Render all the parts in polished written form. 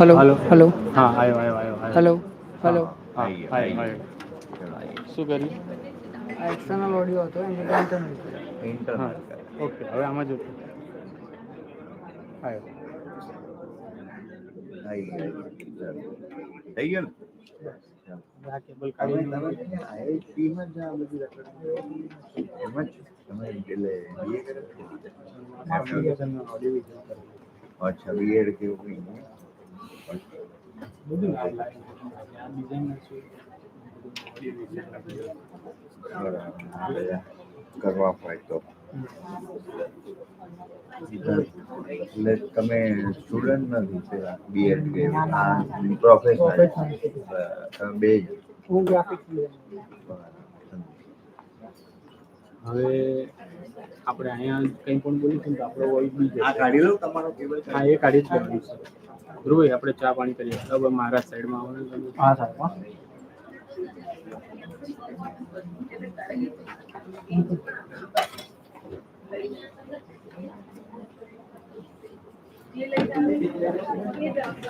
Hello hello hello હા આવ્યો hello હા હલો હા આવ્યો શું કર્યું આ એક્સટર્નલ ઓડિયો હતો એની લીધે ઇન્ટરનલ હા ઓકે હવે આમાં જો આવ્યો થઈ ગયું આ કેબલ કાઢી ને આઈઆઈટીમાં જ આ બધું એમ જ તમે એટલે બીએ અચ્છા બીએડ કેવું કઈ બધું ડિઝાઇન બરાબર કરવા પડે તો એટલે તમે સ્ટુડન્ટ નથી પેલા બીએડ કે પ્રોફેશનલ બે જ હું ગ્રાફિક્સ હવે આપણે અહીંયા કંઈ પણ બોલીશું તો આપણો વોઇસ બી આ જશે કાઢી લઉં તમારો કેબલ હા એ કાઢી જ લેવાનું છે ધ્રુવ આપણે ચા પાણી કરીએ બરાબર મારા સાઈડમાં આવવાનું તમે હા સાહેબ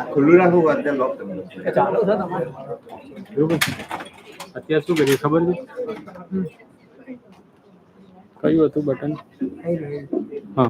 ખુલ્લું રાખવું અત્યારે લોક તમે ચાલો છે તમારે ધ્રુવભાઈ અત્યારે શું કરીએ ખબર છે કયું હતું બટન હા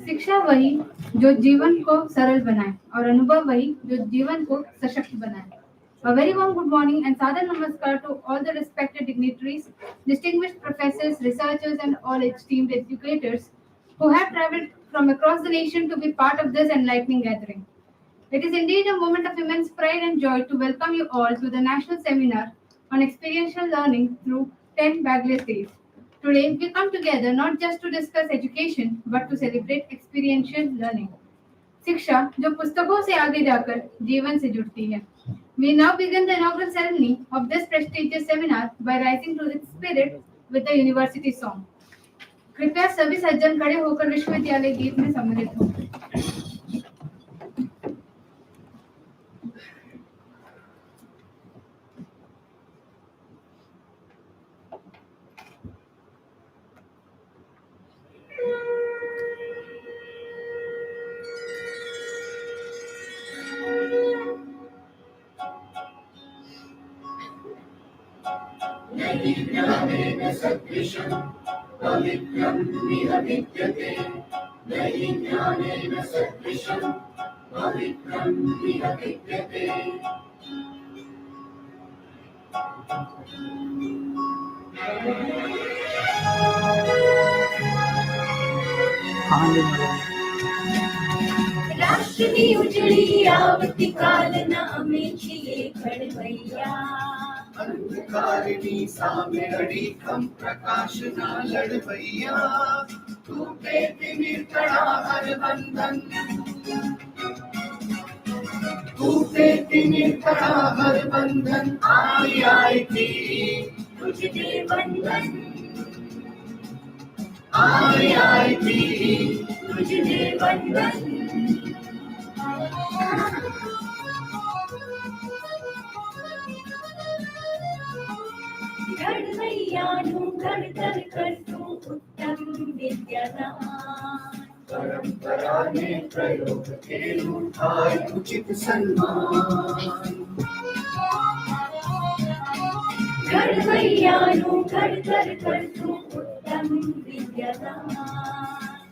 शिक्षा वही जो जीवन को सरल बनाए और अनुभव वही जो जीवन को सशक्त बनाए. A very warm good morning and sadar namaskar to all the respected dignitaries, distinguished professors, researchers, and all esteemed educators who have traveled from across the nation to be part of this enlightening gathering. It is indeed a moment of immense pride and joy to welcome you all to the national seminar on experiential learning through 10 Bagless days. Today, we come together not just to discuss education but to celebrate experiential learning. शिक्षा जो पुस्तकों से आगे जाकर जीवन से जुड़ती है. We now begin the inaugural ceremony of this prestigious seminar by rising to its spirit with the university song. कृपया सभी सज्जन खड़े होकर विश्वविद्यालय गीत में सम्मिलित हों. कहानी में राष्ट्रनी उजळी आवती कालना अमेठिये घडवैया अंधकारिणी सामे अडीखम प्रकाशना लढवैया तू पेटी निर्तळा हर बंधन तू पेटी निर्तळा हर बंधन IITE तुझे वंदन IITE तुझे वंदन घडवैयानु घडतर करतु उत्तम विद्यादान परंपराने प्रयोग केलू थाय उचित सन्मान घडवैयानु घडतर करतु उत्तम विद्यादान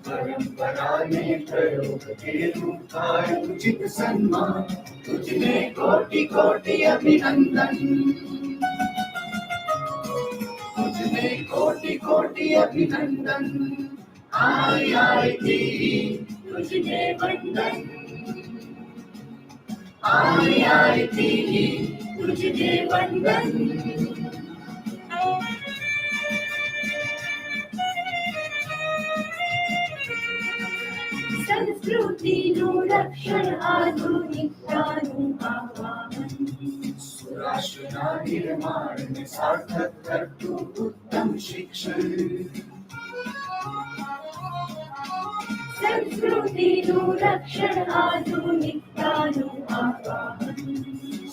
परंपराने प्रयोग केलू थाय उचित सन्मान तुझे कोटि कोटि अभिनंदन तुझे कोटि कोटि अभिनंदन IITE तुझे वंदन IITE तुझे वंदन संस्कृतीनु रक्षण आधुनिकतानु आह्वान सुराष्ट्रना निर्माण में सार्थक करतु उत्तम शिक्षण संस्कृतीनु रक्षण आधुनिकतानु आह्वान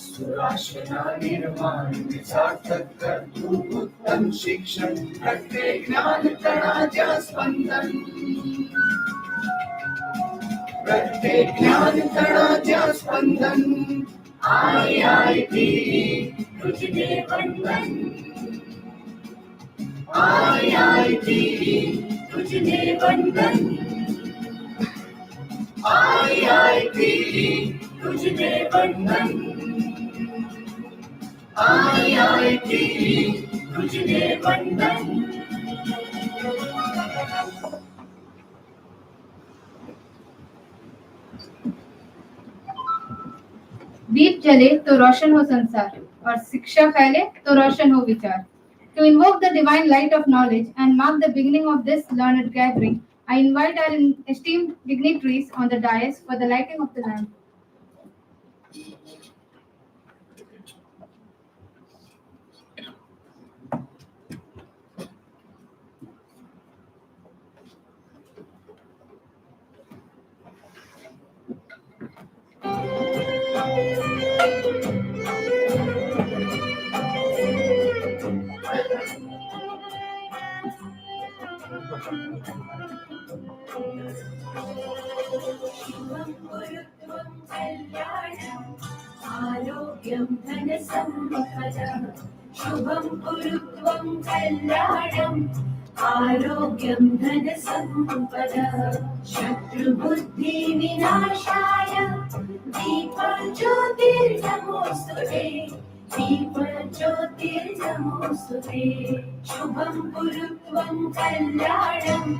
सुराष्ट्रना निर्माण में सार्थक करतु उत्तम शिक्षण प्रत्येक ज्ञान तणाच्या स्पंदन प्रत्येक ज्ञान तणाच्या स्पंदन IITE तुझे वंदन IITE तुझे वंदन IITE तुझे वंदन IITE तुझे वंदन दीप जले तो रोशन हो संसार और शिक्षा फैले तो रोशन हो विचार. To invoke the divine light of knowledge and mark the beginning of this learned gathering, I invite our esteemed dignitaries on the dais for the lighting of the lamp. शिवं गुरुत्वं कल्याणं आरोग्यं धनसम्पदः शुभं कुरुत्वं कल्याणम् आरोग्यं धनसम्पदः शत्रुबुद्धिविनाशाय दीपज्योतिर्नमोऽस्तुते दीपज्योतिर्नमोऽस्तुते शुभं कुरुत्वं कल्याणम्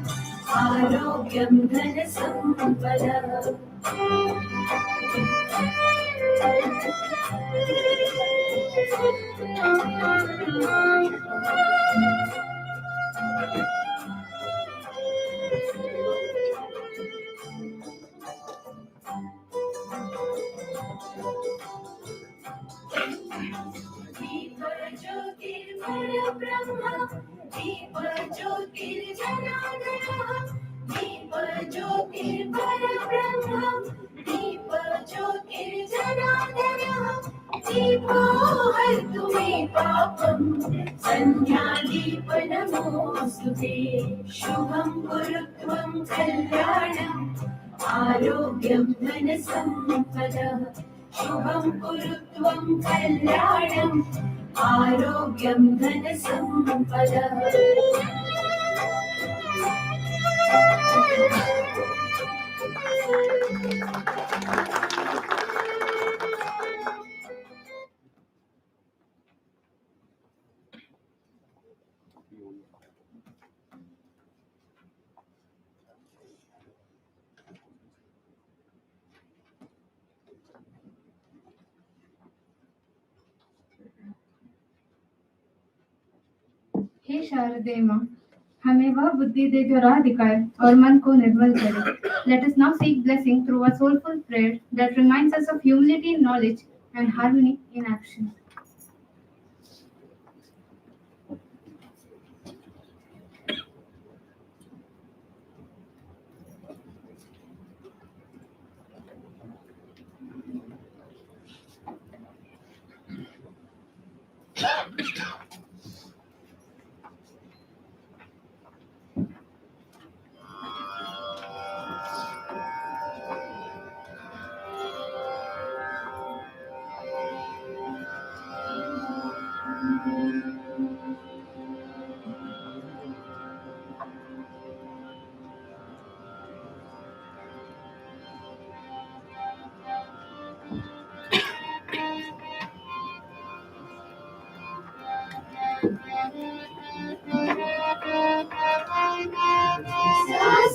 आरोग्यं धनसम्पदः दीपज्योतिर्परब्रह्म दीपज्योतिर्जनार्दनः दीपज्योतिर्परब्रह्म दीपज्योतिर्जनार्दनः दीपो हर्तु मे पापम् सन्ध्यादीपनमोऽस्तु ते शुभं कुरुत्वं कल्याणम् आरोग्यं धनसम्पदः शुभं कुरुत्वं कल्याणम् आरोग्यं धनसम्पदः हे शारदे माँ, हमें वह बुद्धि दे जो राह दिखाए और मन को निर्मल करे. Let us now seek blessing through a soulful prayer that reminds us of humility in knowledge and harmony in action.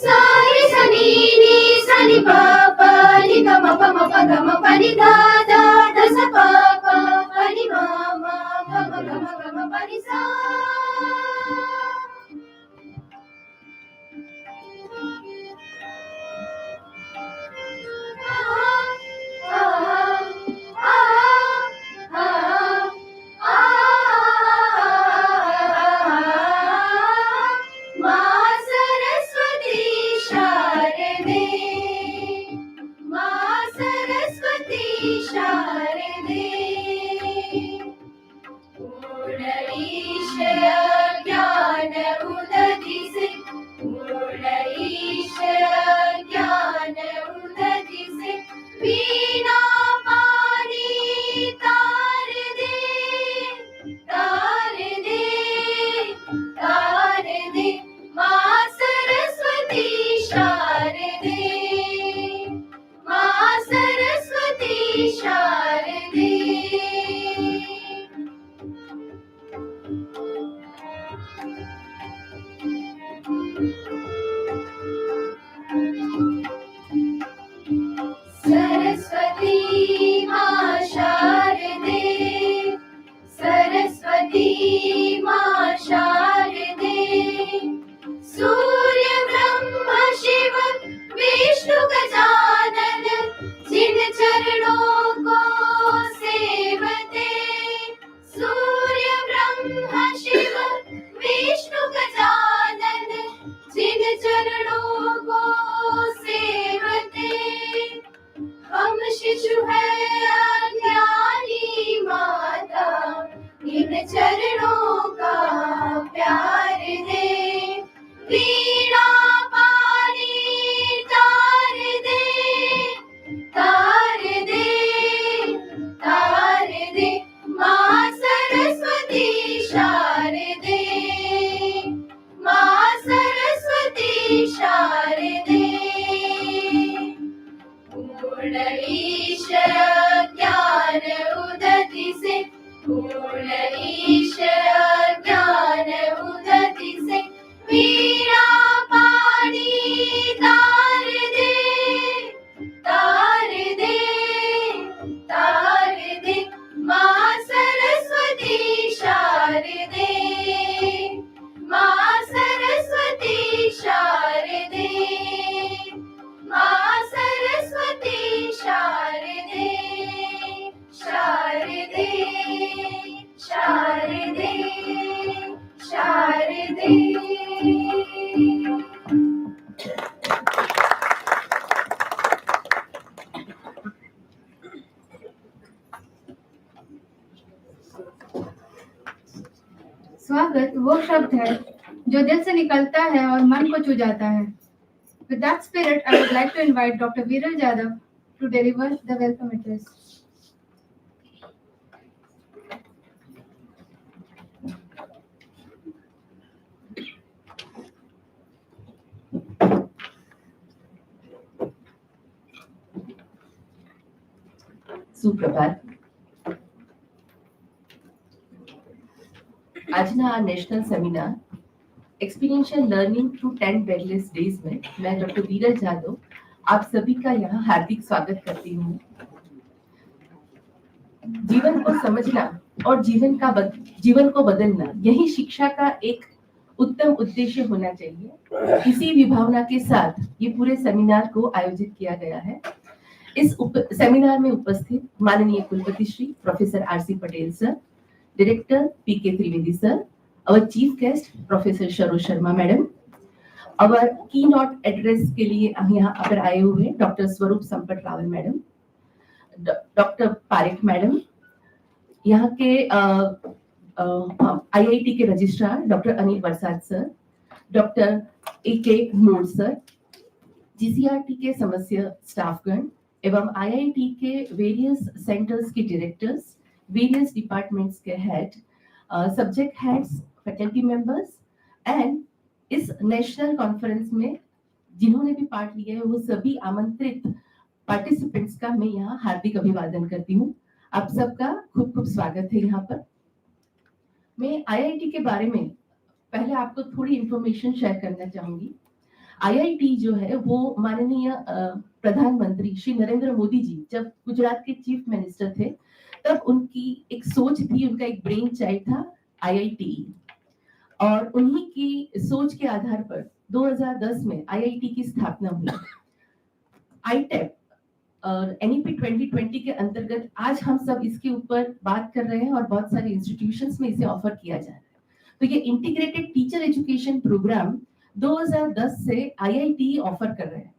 सारी सनी नी सनी पापा नि गम पम पगम पनि दादा दस पापा पनि मामा गम गम गम पनि सा माँ सरस्वती शारदे माँ सरस्वती शारदे पूर्ण ईश ज्ञान उदति से वीणा पानी तार दे तार दे तार दे माँ सरस्वती शारदे माँ सरस्वती शारदे माँ सरस्वती शारदे शारदे शारदे शारदे। स्वागत वो शब्द है जो दिल से निकलता है और मन को छू जाता है। With that spirit, I would like to invite Dr. Viral Jadhav to deliver the welcome address. સુપ્રભાત. આજના આ national seminar experiential learning through 10 bagless days में मैं डॉक्टर वीरल जाधव आप सभी का यहाँ हार्दिक स्वागत करती हूँ। जीवन को समझना और जीवन को बदलना यही शिक्षा का एक उत्तम उद्देश्य होना चाहिए। इसी विभावना के साथ ये पूरे सेमिनार को आयोजित किया गया है। इस सेमिनार में उपस्थित माननीय कुलपति Shri professor R C. Patel sir, director P K. Trivedi sir, our chief guest professor शरो Sharma madam, our keynote address के लिए हम यहाँ पर आए हुए doctor Swaroop Sampat Rawal madam, doctor Parekh madam, यहाँ के IIT के registrar doctor Anil Prasad sir, doctor A K. Mod sir, GCRT के समस्त स्टाफगण एवं IIT के वेरियस सेंटर्स के डायरेक्टर्स, वेरियस डिपार्टमेंट्स के head, subject heads, faculty members and इस नेशनल कॉन्फ्रेंस में जिन्होंने भी पार्ट लिया है वो सभी आमंत्रित पार्टिसिपेंट्स का मैं यहाँ हार्दिक अभिवादन करती हूँ। आप सबका खूब खूब स्वागत है यहाँ पर। मैं IIT के बारे में पहले आपको थोड़ी इंफॉर्मेशन शेयर करना चाहूंगी। IIT जो है वो माननीय प्रधानमंत्री श्री नरेंद्र मोदी जी जब गुजरात के चीफ मिनिस्टर थे तब उनकी एक सोच थी, उनका एक ब्रेन चाइल्ड था IITE और उन्हीं की सोच के आधार पर 2010 में IIT की स्थापना हुई। ITEP और NEP 2020 के अंतर्गत आज हम सब इसके ऊपर बात कर रहे हैं और बहुत सारे इंस्टीट्यूशंस में इसे ऑफर किया जा रहा है। तो ये इंटीग्रेटेड टीचर एजुकेशन प्रोग्राम 2010 से IITE ऑफर कर रहे हैं।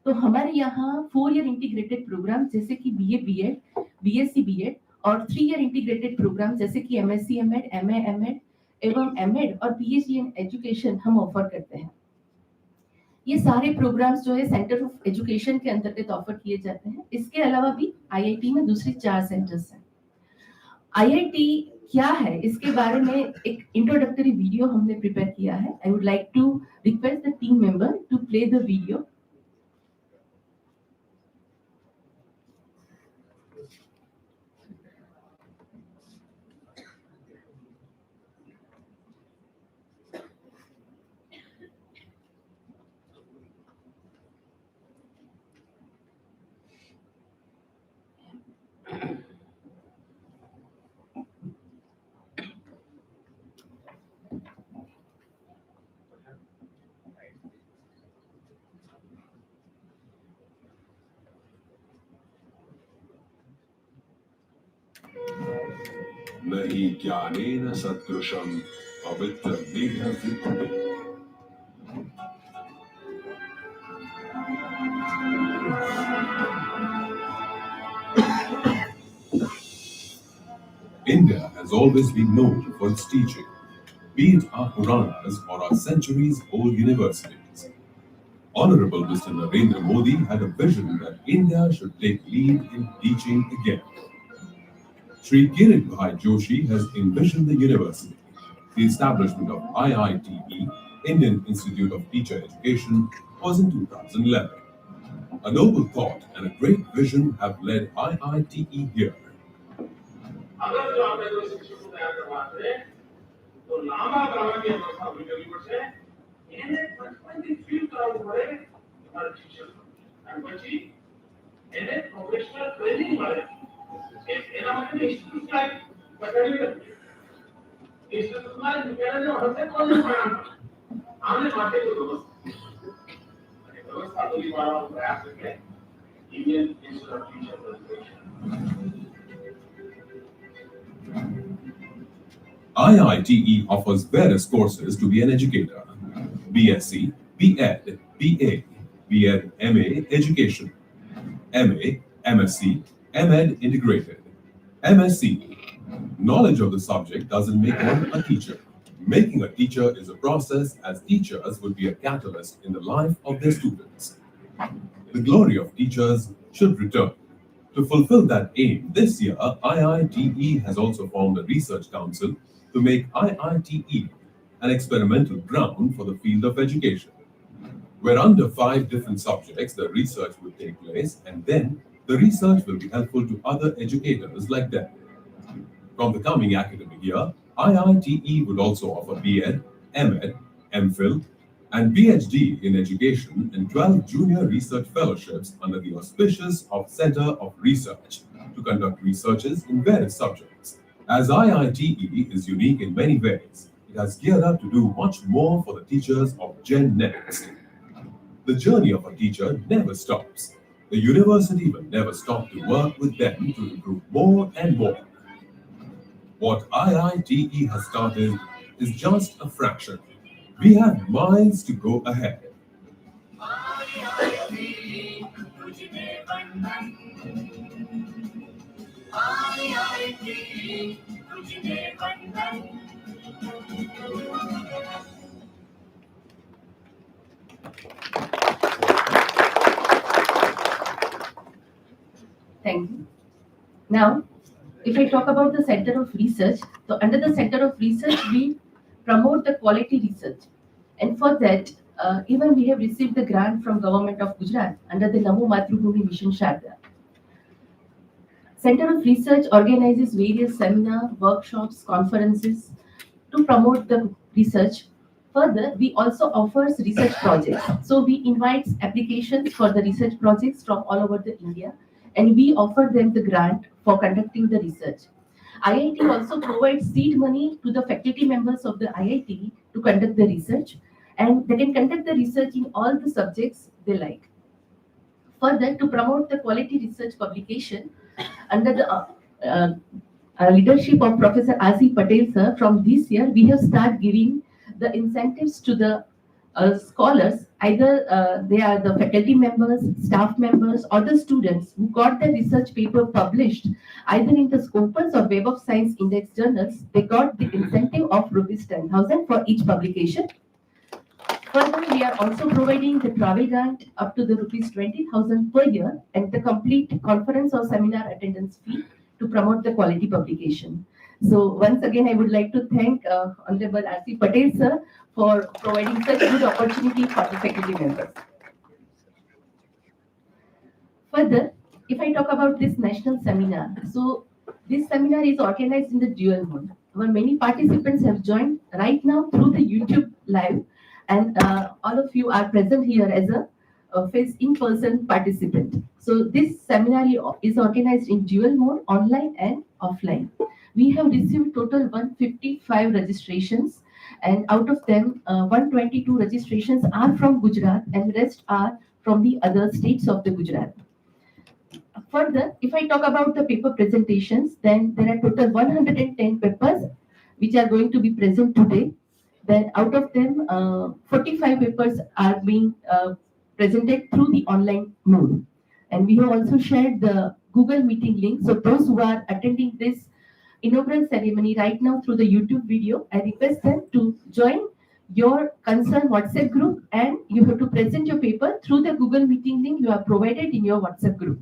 तो हमारे यहाँ 4 ईयर इंटीग्रेटेड प्रोग्राम जैसे कि BA BEd, BSc BEd और 3 ईयर इंटीग्रेटेड प्रोग्राम जैसे कि MSc MEd, MA MEd एवं MEd और PhD इन एजुकेशन हम ऑफर करते हैं। ये सारे प्रोग्राम्स जो है सेंटर ऑफ एजुकेशन के अंतर्गत ऑफर किए जाते हैं। इसके अलावा भी IIT में दूसरे 4 सेंटर्स हैं। IIT क्या है इसके बारे में एक इंट्रोडक्टरी वीडियो हमने प्रिपेयर किया है। I would like to request the team member to play the video. नहि ज्ञानेन सदृशं पवित्रमेह विद्यते। India has always been known for its teaching, be it our Puranas or our centuries-old universities. Honorable Mr. Narendra Modi had a vision that India should take lead in teaching again. Shri Kirit Bhai Joshi has envisioned the university. The establishment of IITE, Indian Institute of Teacher Education, was in 2011. A noble thought and a great vision have led IITE here. अगर जो आपने जो शिक्षक को तैयार करवाते हैं तो लांबा गाळा की अवस्था हुई कभी पड़े એને બચપનથી ફીલ કરાવવું પડે તમારા શિક્ષક અને પછી એને પ્રોફેશનલ ટ્રેનિંગ મળે એના માટે ઇન્સ્ટિટ્યૂટ લાઈક બતાવી નથી ઇન્સ્ટિટ્યૂટમાં વિદ્યાર્થીઓ જો હશે તો જ ભણાવવા આમને માટે તો વ્યવસ્થા અને વ્યવસ્થા પૂરી પાડવાનો પ્રયાસ એટલે Indian institute of teacher education IITE offers various courses to be an educator: BSc, BEd, BA, BEd MA Education, MA, MSc, MEd Integrated, MSc. Knowledge of the subject doesn't make one a teacher. Making a teacher is a process, as teachers would be a catalyst in the life of their students. The glory of teachers should return. To fulfill that aim, this year, IITE has also formed a research council to make IITE an experimental ground for the field of education, where under 5 different subjects the research will take place, and then the research will be helpful to other educators like them. From the coming academic year, IITE would also offer BEd, MEd, MPhil, and PhD in education and 12 junior research fellowships under the auspices of Center of Research to conduct researches in various subjects. As IITE is unique in many ways, it has geared up to do much more for the teachers of Gen Next. The journey of a teacher never stops. The university will never stop to work with them to improve more and more. What IITE has started is just a fraction. We have miles to go ahead. Thank you. Now, if I talk about the Center of Research, so under the Center of Research, we promote the quality research. And for that, even we have received the grant from Government of Gujarat under the Namo Mathrubhumi Mission Sharda. Center of Research organizes various seminars, workshops, conferences to promote the research. Further, we also offers research projects. So we invite applications for the research projects from all over the India, and we offer them the grant for conducting the research. IIT also provides seed money to the faculty members of the IIT to conduct the research, and they can conduct the research in all the subjects they like. Further, to promote the quality research publication, under the leadership of Professor Asi Patel sir, from this year we have started giving the incentives to the scholars, either they are the faculty members, staff members, or the students who got the research paper published either in the Scopus or Web of Science Index journals. They got the incentive of rupees 10,000 for each publication. Further, we are also providing the travel grant up to the rupees 20,000 per year and the complete conference or seminar attendance fee to promote the quality publication. So once again, I would like to thank Honorable R.C. Patel sir for providing such good opportunity for the faculty members. Further, if I talk about this national seminar, so this seminar is organized in the dual mode, where many participants have joined right now through the YouTube live, and all of you are present here as a face in-person participant. So this seminar is organized in dual mode, online and offline. We have received total 155 registrations, and out of them 122 registrations are from Gujarat and rest are from the other states of the Gujarat. Further, if I talk about the paper presentations, then there are total 110 papers which are going to be present today. Then out of them, 45 papers are being presented through the online mode. And we have also shared the Google meeting link. So those who are attending this inaugural ceremony right now through the YouTube video, I request them to join your concerned WhatsApp group, and you have to present your paper through the Google meeting link you are provided in your WhatsApp group.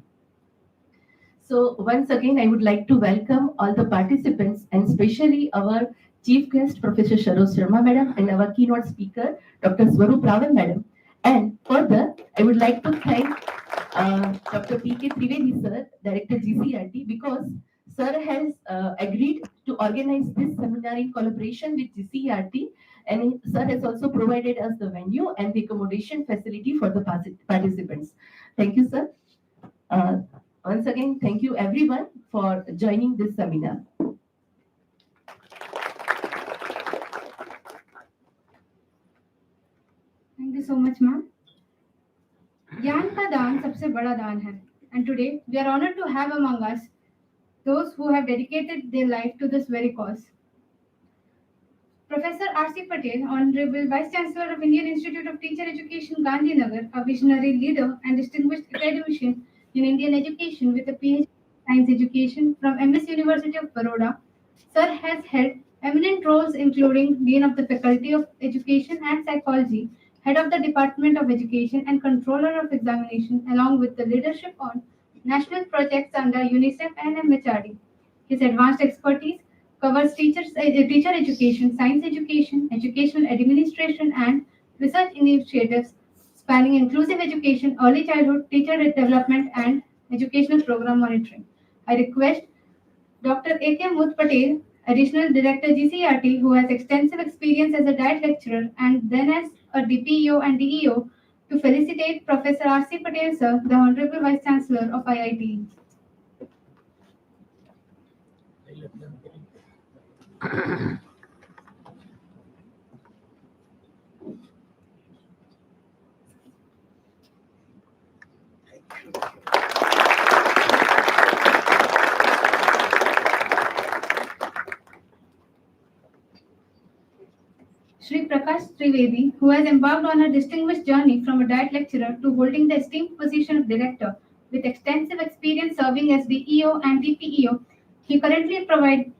So once again, I would like to welcome all the participants, and especially our Chief Guest, Professor Sharos Sharma Madam, and our keynote speaker, Dr. Swarup Raval Madam. And further, I would like to thank Dr. P.K. Trivedi Sir, Director GCRT, because Sir has agreed to organize this seminar in collaboration with GCERT, and Sir has also provided us the venue and the accommodation facility for the participants. Thank you, sir. Once again, thank you everyone for joining this seminar. Thank you so much, ma'am. ज्ञान का दान सबसे बड़ा दान है. And today we are honored to have among us those who have dedicated their life to this very cause. Professor R.C. Patel, Honorable Vice Chancellor of Indian Institute of Teacher Education, Gandhinagar, a visionary leader and distinguished academician in Indian education with a PhD in Science Education from MS University of Baroda. Sir has held eminent roles including Dean of the Faculty of Education and Psychology, Head of the Department of Education and Controller of Examination, along with the leadership on national projects under UNICEF and MHRD. His advanced expertise covers teacher education, science education, educational administration, and research initiatives spanning inclusive education, early childhood, teacher development, and educational program monitoring. I request Dr. A.K. Muth Patel, Additional Director GCRT, who has extensive experience as a diet lecturer and then as a DPEO and DEO, to felicitate Professor R.C. Patel, sir, the Honorable Vice Chancellor of IITE. Shri Prakash Trivedi, who has embarked on a distinguished journey from a diet lecturer to holding the esteemed position of director with extensive experience serving as DEO and DPEO. He currently provides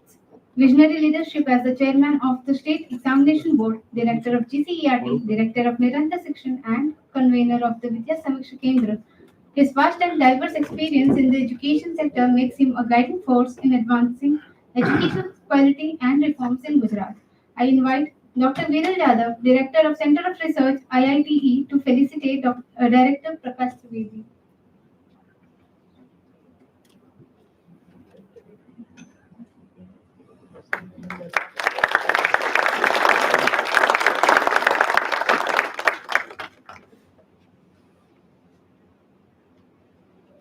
visionary leadership as the chairman of the State Examination Board, director of GCERT, director of Niranta Section, and convener of the Vidya Samiksha Kendra. His vast and diverse experience in the education sector makes him a guiding force in advancing educational quality and reforms in Gujarat. I invite Dr. Viral Yadav, Director of Center of Research, IITE, to felicitate Director Prakash Trivedi.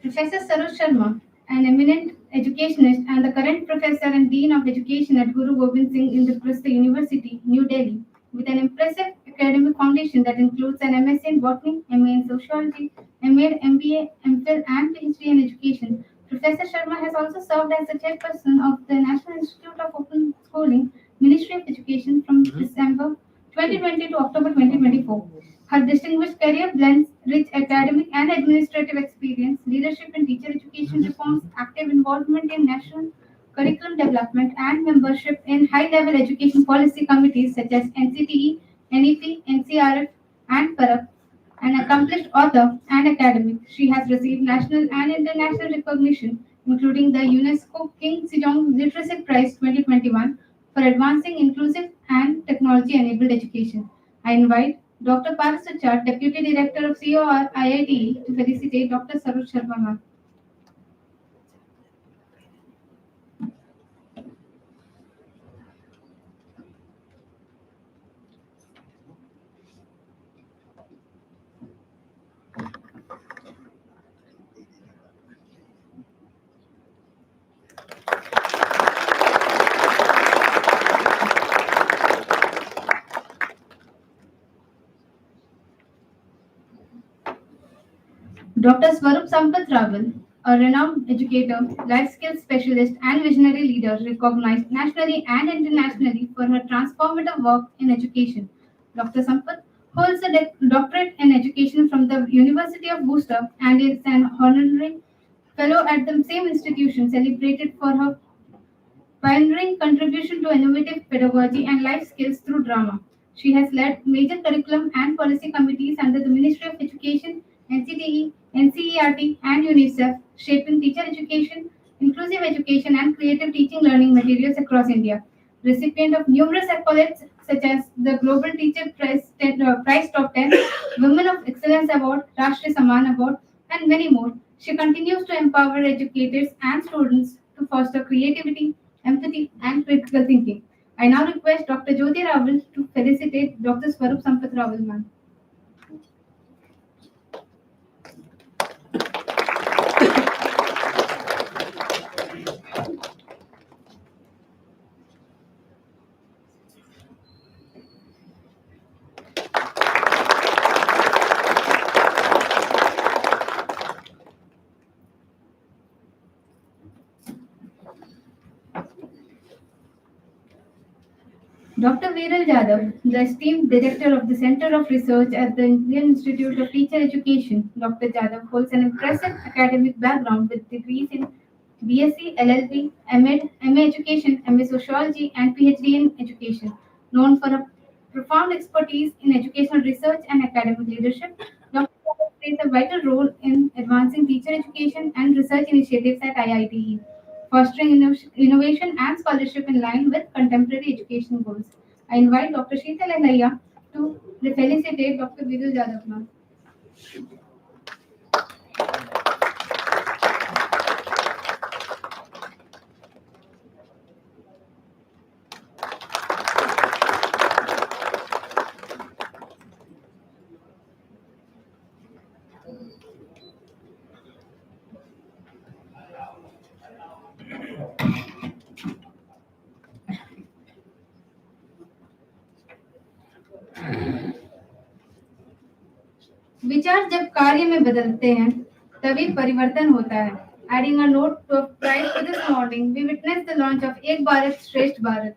Professor Saroj Sharma, an eminent educationist and the current professor and dean of education at Guru Gobind Singh Indraprastha University, New Delhi, with an impressive academic foundation that includes an MSc in botany, MA in sociology, MA, MBA, MPhil, and PhD in education. Professor Sharma has also served as the chairperson of the National Institute of Open Schooling, Ministry of Education from December 2020 to October 2024. Her distinguished career blends rich academic and administrative experience, leadership in teacher education reforms, active involvement in national curriculum development, and membership in high-level education policy committees such as NCTE, NEP, NCRF, and PARAP. An accomplished author and academic, she has received national and international recognition, including the UNESCO King Sejong Literacy Prize 2021 for advancing inclusive and technology-enabled education. I invite Dr. Parth Suchar, Deputy Director of COR IITE, to felicitate Dr. Saroj Sharma. Dr. Swarup Sampath Raval, a renowned educator, life skills specialist, and visionary leader recognized nationally and internationally for her transformative work in education. Dr. Sampath holds a doctorate in education from the University of Worcester and is an honorary fellow at the same institution, celebrated for her pioneering contribution to innovative pedagogy and life skills through drama. She has led major curriculum and policy committees under the Ministry of Education, NCTE, NCERT, and UNICEF, shaping teacher education, inclusive education, and creative teaching learning materials across India. Recipient of numerous accolades such as the Global Teacher Prize Top 10, Women of Excellence Award, Rashtriya Saman Award, and many more. She continues to empower educators and students to foster creativity, empathy, and critical thinking. I now request Dr. Jyoti Raval to felicitate Dr. Swarup Sampath Raval, ma'am. Dr. Viral Jadhav, the esteemed director of the Center of Research at the Indian Institute of Teacher Education. Dr. Jadhav holds an impressive academic background with degrees in BSc, LLB, MA, MA Education, MA Sociology, and PhD in Education. Known for a profound expertise in educational research and academic leadership, Dr. Jadhav plays a vital role in advancing teacher education and research initiatives at IITE, fostering innovation and scholarship in line with contemporary education goals. I invite Dr. Sheetal Elaiya to felicitate Dr. Vidul Jadhav, ma'am. विचार जब कार्य में बदलते हैं तभी परिवर्तन होता है. Adding a note of pride to this morning, we witnessed the launch of Ek Bharat Shresth Bharat.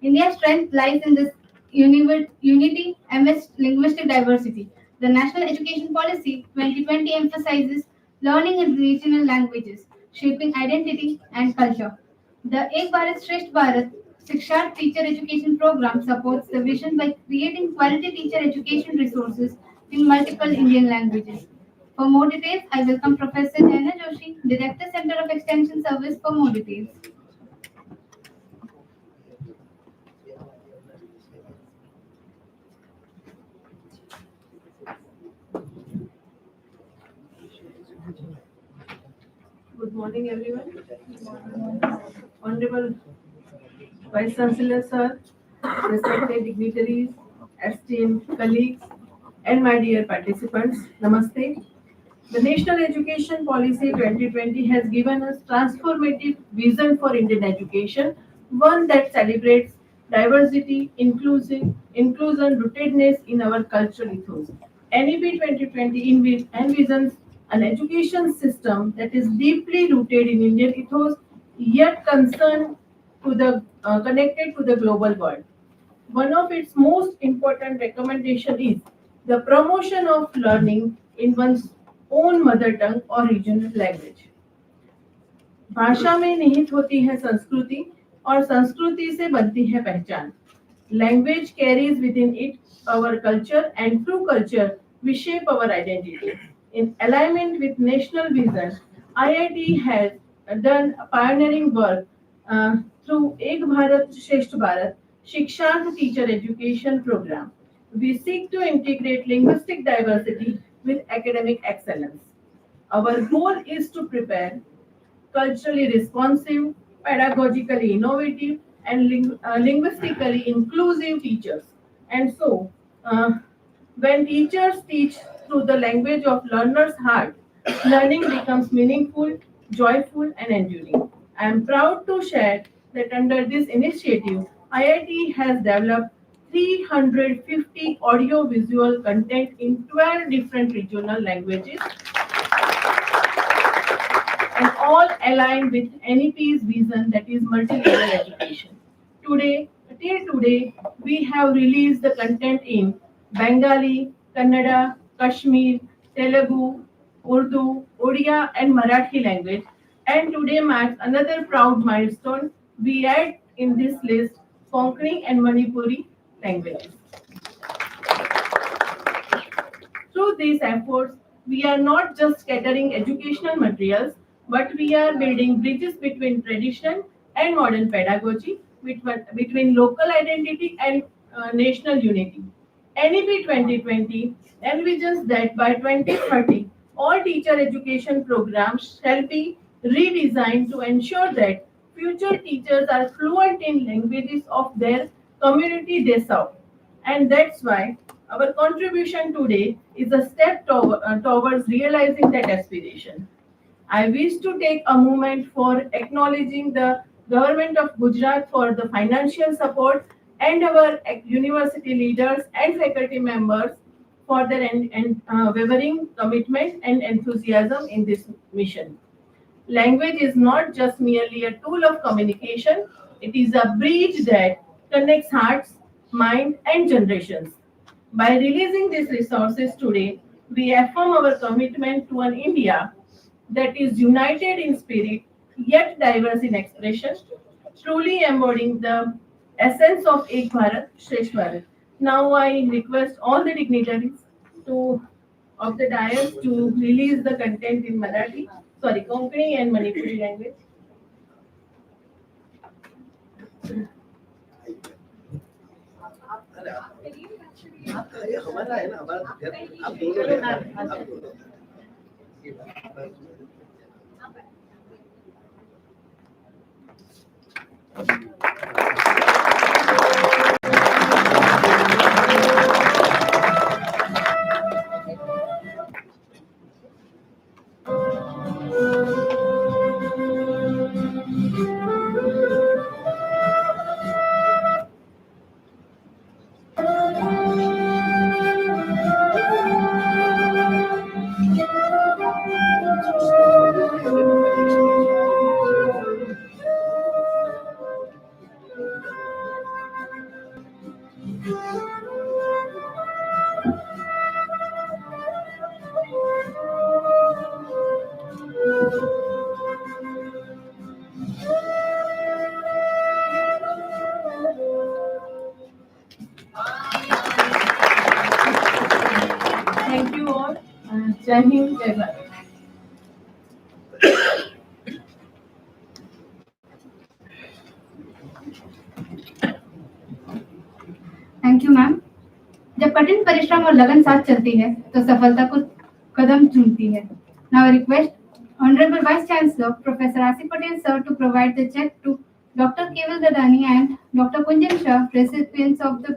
India's strength lies in this unity amidst linguistic diversity. The National Education Policy 2020 emphasizes learning in regional languages, shaping identity and culture. The Ek Bharat Shresth Bharat Shiksha teacher education program supports the vision by creating quality teacher education resources in multiple Indian languages. For more details, I welcome Professor Jaina Joshi, Director Center of Extension Service, for more details. Good morning, everyone. Honorable Vice Chancellor, sir, respected dignitaries, esteemed colleagues, and my dear participants, Namaste. The National Education Policy 2020 has given us transformative vision for Indian education, one that celebrates diversity, inclusion, rootedness in our cultural ethos. NEP 2020 envisions an education system that is deeply rooted in Indian ethos, yet concerned to the connected to the global world. One of its most important recommendation is the promotion of learning in one's own mother tongue or regional language. भाषा में निहित होती है संस्कृति और संस्कृति से बनती है पहचान. Language carries within it our culture, and through culture we shape our identity. In alignment with national vision, IIT has done pioneering work through Ek Bharat Shresth Bharat Shiksha Teacher Education Program. We seek to integrate linguistic diversity with academic excellence. Our goal is to prepare culturally responsive, pedagogically innovative, and linguistically inclusive teachers. And so, when teachers teach through the language of learners' heart, learning becomes meaningful, joyful, and enduring. I am proud to share that under this initiative, IIT has developed 350 audio-visual content in 12 different regional languages, and all aligned with NEP's vision, that is multilingual education. Till today, we have released the content in Bengali, Kannada, Kashmir, Telugu, Urdu, Odia, and Marathi language. And today marks another proud milestone. We add in this list Konkani and Manipuri languages. Through these efforts, we are not just gathering educational materials, but we are building bridges between tradition and modern pedagogy, between local identity and national unity. NEP 2020 envisions that by 2030, all teacher education programs shall be redesigned to ensure that future teachers are fluent in languages of their community they serve. And that's why our contribution today is a step towards realizing that aspiration. I wish to take a moment for acknowledging the government of Gujarat for the financial support and our university leaders and faculty members for their unwavering commitment and enthusiasm in this mission. Language is not just merely a tool of communication, it is a bridge that connects hearts, mind, and generations. By releasing these resources today, we affirm our commitment to an India that is united in spirit yet diverse in expression, truly embodying the essence of Ek Bharat, Shresth Bharat. Now I request all the dignitaries to of the dais to release the content in Konkani and Manipuri language. ये हमारा है ना हमारा आप दोनों हैं आप दोनों Thank you all. Jai Hind, Jai Bharat. Thank you ma'am. जब कठिन परिश्रम और लगन साथ चलती है तो सफलता को कदम चूमती है। Now I request Honorable Vice Chancellor Professor R.C. Patel sir to provide the check to Dr. Keval Dadani and Dr. Kunjan Shah, recipients of the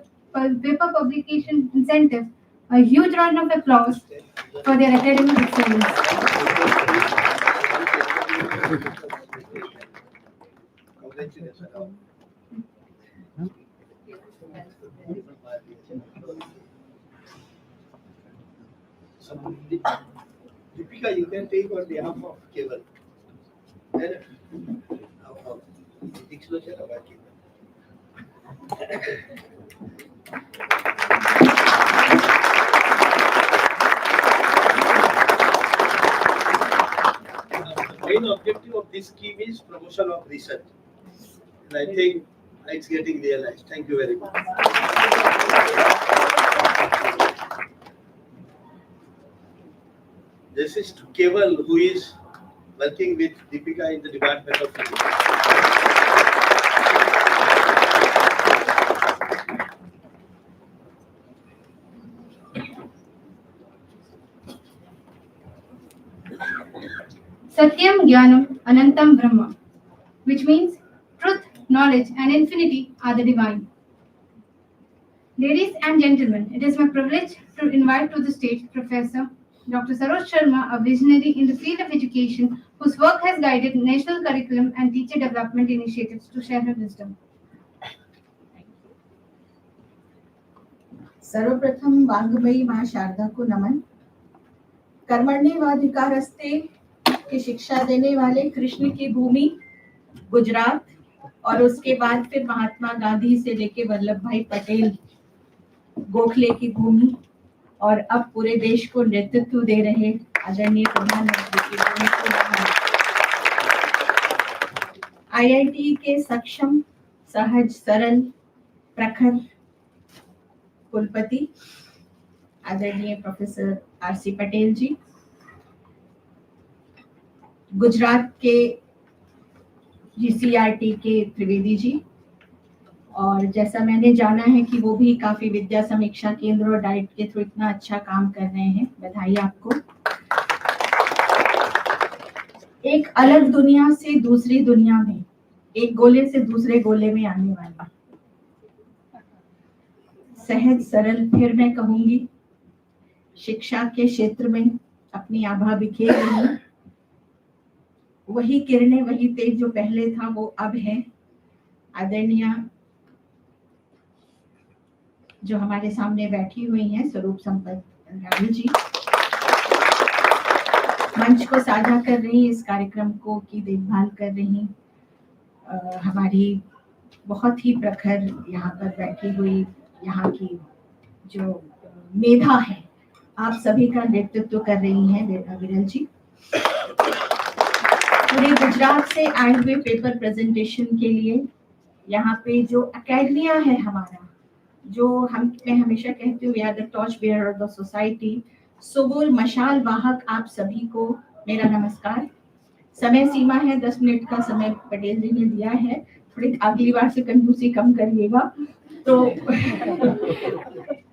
paper publication incentive. A huge round of applause for their academic excellence. Deepika, you can take on behalf of Keval. Disclosure about Keval. The main objective of this scheme is promotion of research. And I think it's getting realized. Thank you very much. This is Keval, who is working with Deepika in the Department of Physics. Satyam Jnanam Anantam Brahma, which means truth, knowledge, and infinity are the divine. Ladies and gentlemen, it is my privilege to invite to the stage Professor Dr. Saroj Sharma, a visionary in the field of education whose work has guided national curriculum and teacher development initiatives, to share her wisdom. सर्वप्रथम वाग्मयी मां शारदा को नमन। कर्मण्येवाधिकारस्ते की शिक्षा देने वाले कृष्ण की भूमि गुजरात और उसके बाद फिर महात्मा गांधी से लेके वल्लभ भाई पटेल गोखले की भूमि और अब पूरे देश को नेतृत्व दे रहे आदरणीय प्रधानमंत्री की भूमि को IITE के सक्षम, सहज, सरल, प्रखर कुलपति आदरणीय प्रोफेसर R.C. पटेल जी, गुजरात के GCRT के त्रिवेदी जी, और जैसा मैंने जाना है कि वो भी काफी विद्या समीक्षा केंद्र और डाइट के थ्रू इतना अच्छा काम कर रहे हैं, बधाई आपको। एक अलग दुनिया से दूसरी दुनिया में, एक गोले से दूसरे गोले में आने वाला, सहज सरल, फिर मैं कहूंगी शिक्षा के क्षेत्र में अपनी आभा बिखेर रही, वही किरणें, वही तेज जो पहले था वो अब है। आदरणीय जो हमारे सामने बैठी हुई हैं स्वरूप संपन्न रानी जी, मंच को साझा कर रही, इस कार्यक्रम को की देखभाल कर रही, हमारी बहुत ही प्रखर यहाँ पर बैठी हुई यहाँ की जो मेधा है, आप सभी का नेतृत्व कर रही हैं विरल जी। पूरे गुजरात से आए हुए पेपर प्रेजेंटेशन के लिए यहाँ पे जो अकेडमिया है हमारा, जो मैं हमेशा कहती हूँ we are the torch bearer of the society, so वो मशाल वाहक आप सभी को मेरा नमस्कार। समय सीमा है, 10 मिनट का समय पटेल जी ने दिया है, थोड़ी अगली बार से कंजूसी कम करिएगा तो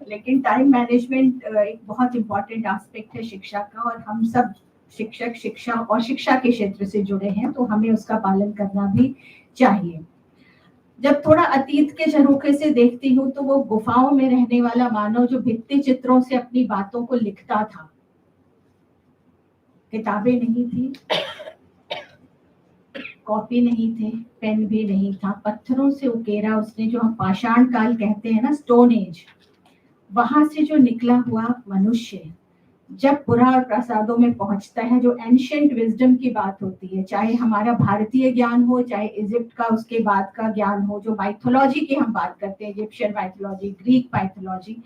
लेकिन टाइम मैनेजमेंट एक बहुत इंपॉर्टेंट एस्पेक्ट है शिक्षा का, और हम सब शिक्षक शिक्षा और शिक्षा के क्षेत्र से जुड़े हैं तो हमें उसका पालन करना भी चाहिए। जब थोड़ा अतीत के झरोखे से देखती हूँ तो वो गुफाओं में रहने वाला मानव जो भित्ति चित्रों से अपनी बातों को लिखता था, किताबें नहीं थी, कॉपी नहीं थे, पेन भी नहीं था, पत्थरों से उकेरा उसने, जो हम पाषाण काल कहते हैं ना, स्टोन एज, वहां से जो निकला हुआ मनुष्य जब पुरा और प्रसादों में पहुंचता है, जो एंशिएंट विजडम की बात होती है, चाहे हमारा भारतीय ज्ञान हो, चाहे इजिप्ट का उसके बाद का ज्ञान हो, जो माइथोलॉजी की हम बात करते हैं, इजिप्शियन माइथोलॉजी, ग्रीक माइथोलॉजी,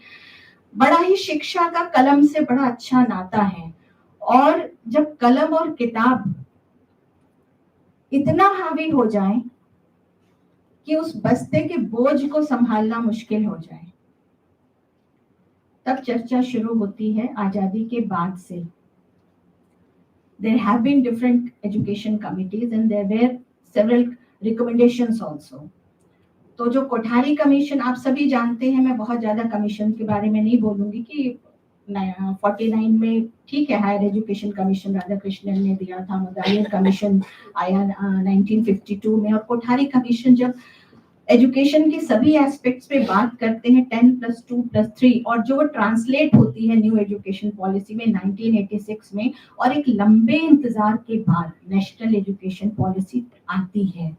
बड़ा ही शिक्षा का कलम से बड़ा अच्छा नाता है। और जब कलम और किताब इतना हावी हो जाए कि उस बस्ते के बोझ को संभालना मुश्किल हो जाए, तब चर्चा शुरू होती है आजादी के बाद से। There have been different education committees and there were several recommendations also. तो जो कोठारी कमीशन आप सभी जानते हैं, मैं बहुत ज्यादा कमीशन के बारे में नहीं बोलूंगी कि 49 में ठीक है, higher education commission Radhakrishnan ने दिया था, मुदायर कमीशन आया 1952 में, और कोठारी कमीशन जब एजुकेशन के सभी एस्पेक्ट्स पे बात करते हैं 10+2+3, और जो वो ट्रांसलेट होती है न्यू एजुकेशन पॉलिसी में 1986 में, और एक लंबे इंतजार के बाद नेशनल एजुकेशन पॉलिसी आती है।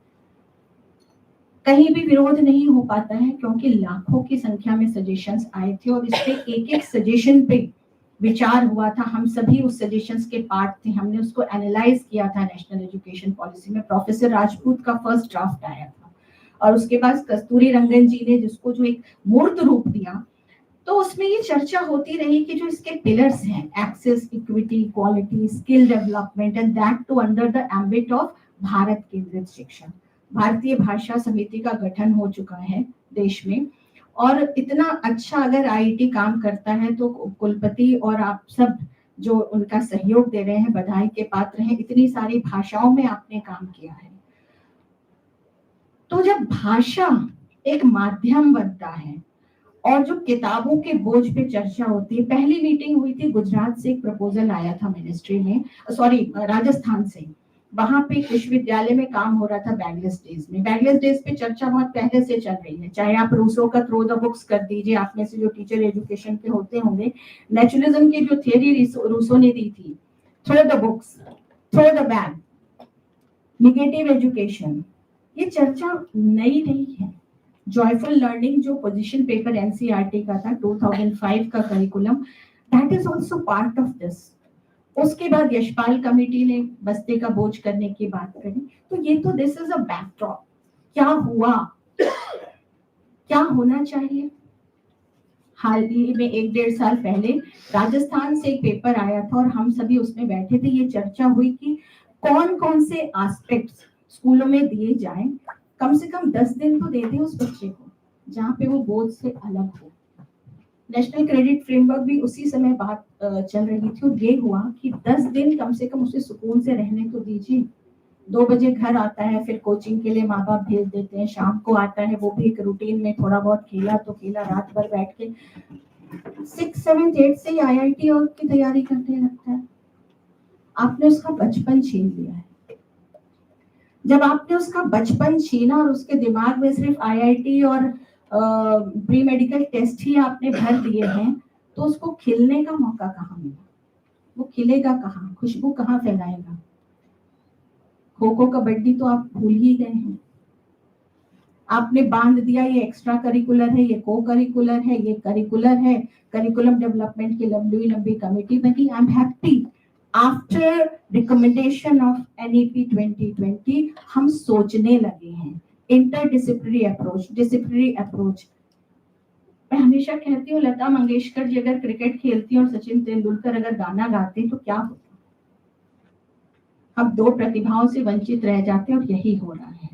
कहीं भी विरोध नहीं हो पाता है क्योंकि लाखों की संख्या में सजेशंस आए थे और इस पे एक सजेशन पे विचार हुआ था। हम सभी उस सजेशंस के पार्ट थे, हमने उसको एनालाइज किया था नेशनल एजुकेशन पॉलिसी में। प्रोफेसर राजपूत का फर्स्ट ड्राफ्ट आया था और उसके बाद कस्तूरी रंगन जी ने जिसको जो एक मूर्त रूप दिया, तो उसमें ये चर्चा होती रही कि जो इसके पिलर्स हैं, access, equity, quality, skill development, and that too under the ambit of Bharat केंद्रित शिक्षा। भारतीय भाषा समिति का गठन हो चुका है देश में, और इतना अच्छा अगर आईआईटी काम करता है तो कुलपति और आप सब जो उनका सहयोग दे रहे हैं बधाई के पात्र हैं। इतनी सारी भाषाओं में आपने काम किया है। तो जब भाषा एक माध्यम बनता है और जो किताबों के बोझ पे चर्चा होती है, पहली मीटिंग हुई थी गुजरात से, एक प्रपोजल आया था मिनिस्ट्री में, राजस्थान से, वहां पे विश्वविद्यालय में काम हो रहा था बैगलेस डेज में। बैगलेस डेज पे चर्चा बहुत पहले से चल रही है, चाहे आप रूसो का थ्रो द बुक्स कर दीजिए, आप में से जो टीचर एजुकेशन के होते होंगे, नेचुरलिज्म की जो थियरी रूसो ने दी थी, throw the books, throw the bag, negative education, ये चर्चा नई नहीं है। जॉयफुल लर्निंग जो पोजीशन पेपर एनसीईआरटी का था 2005 का curriculum, that is also part of this. उसके बाद यशपाल कमेटी ने बस्ते का बोझ करने की बात करी, तो ये तो दिस इज अ बैकड्रॉप। क्या हुआ, क्या होना चाहिए? हाल ही में 1-1.5 साल पहले राजस्थान से एक पेपर आया था और हम सभी उसमें बैठे थे। ये चर्चा हुई कि कौन कौन से एस्पेक्ट्स स्कूलों में दिए जाएं, कम से कम 10 दिन तो दे दें उस बच्चे को जहाँ पे वो बोझ से अलग हो। नेशनल क्रेडिट फ्रेमवर्क भी उसी समय बात चल रही थी और ये हुआ कि 10 दिन कम से कम उसे सुकून से रहने तो दीजिए। 2 बजे घर आता है, फिर कोचिंग के लिए माँ बाप भेज देते हैं, शाम को आता है, वो भी एक रूटीन में थोड़ा बहुत खेला तो खेला, रात भर बैठ के 6, 7, 8 से IIT और की तैयारी करने लगता है। आपने उसका बचपन छीन लिया है। जब आपने उसका बचपन छीना और उसके दिमाग में सिर्फ IIT और प्री मेडिकल टेस्ट ही आपने भर दिए हैं, तो उसको खिलने का मौका कहाँ मिला? वो खिलेगा कहाँ? खुशबू कहाँ फैलाएगा? खो खो कबड्डी तो आप भूल ही गए हैं। आपने बांध दिया ये एक्स्ट्रा करिकुलर है, ये को करिकुलर है, ये करिकुलर है। करिकुलम डेवलपमेंट की लंबी लंबी कमेटी बनी। I am happy after recommendation of NEP 2020 हम सोचने लगे हैं इंटरडिसिप्लिनरी अप्रोच, डिसिप्लिनरी अप्रोच। मैं हमेशा कहती हूँ लता मंगेशकर जी अगर क्रिकेट खेलती और सचिन तेंदुलकर अगर गाना गाते तो क्या होता? हम दो प्रतिभाओं से वंचित रह जाते और यही हो रहा है।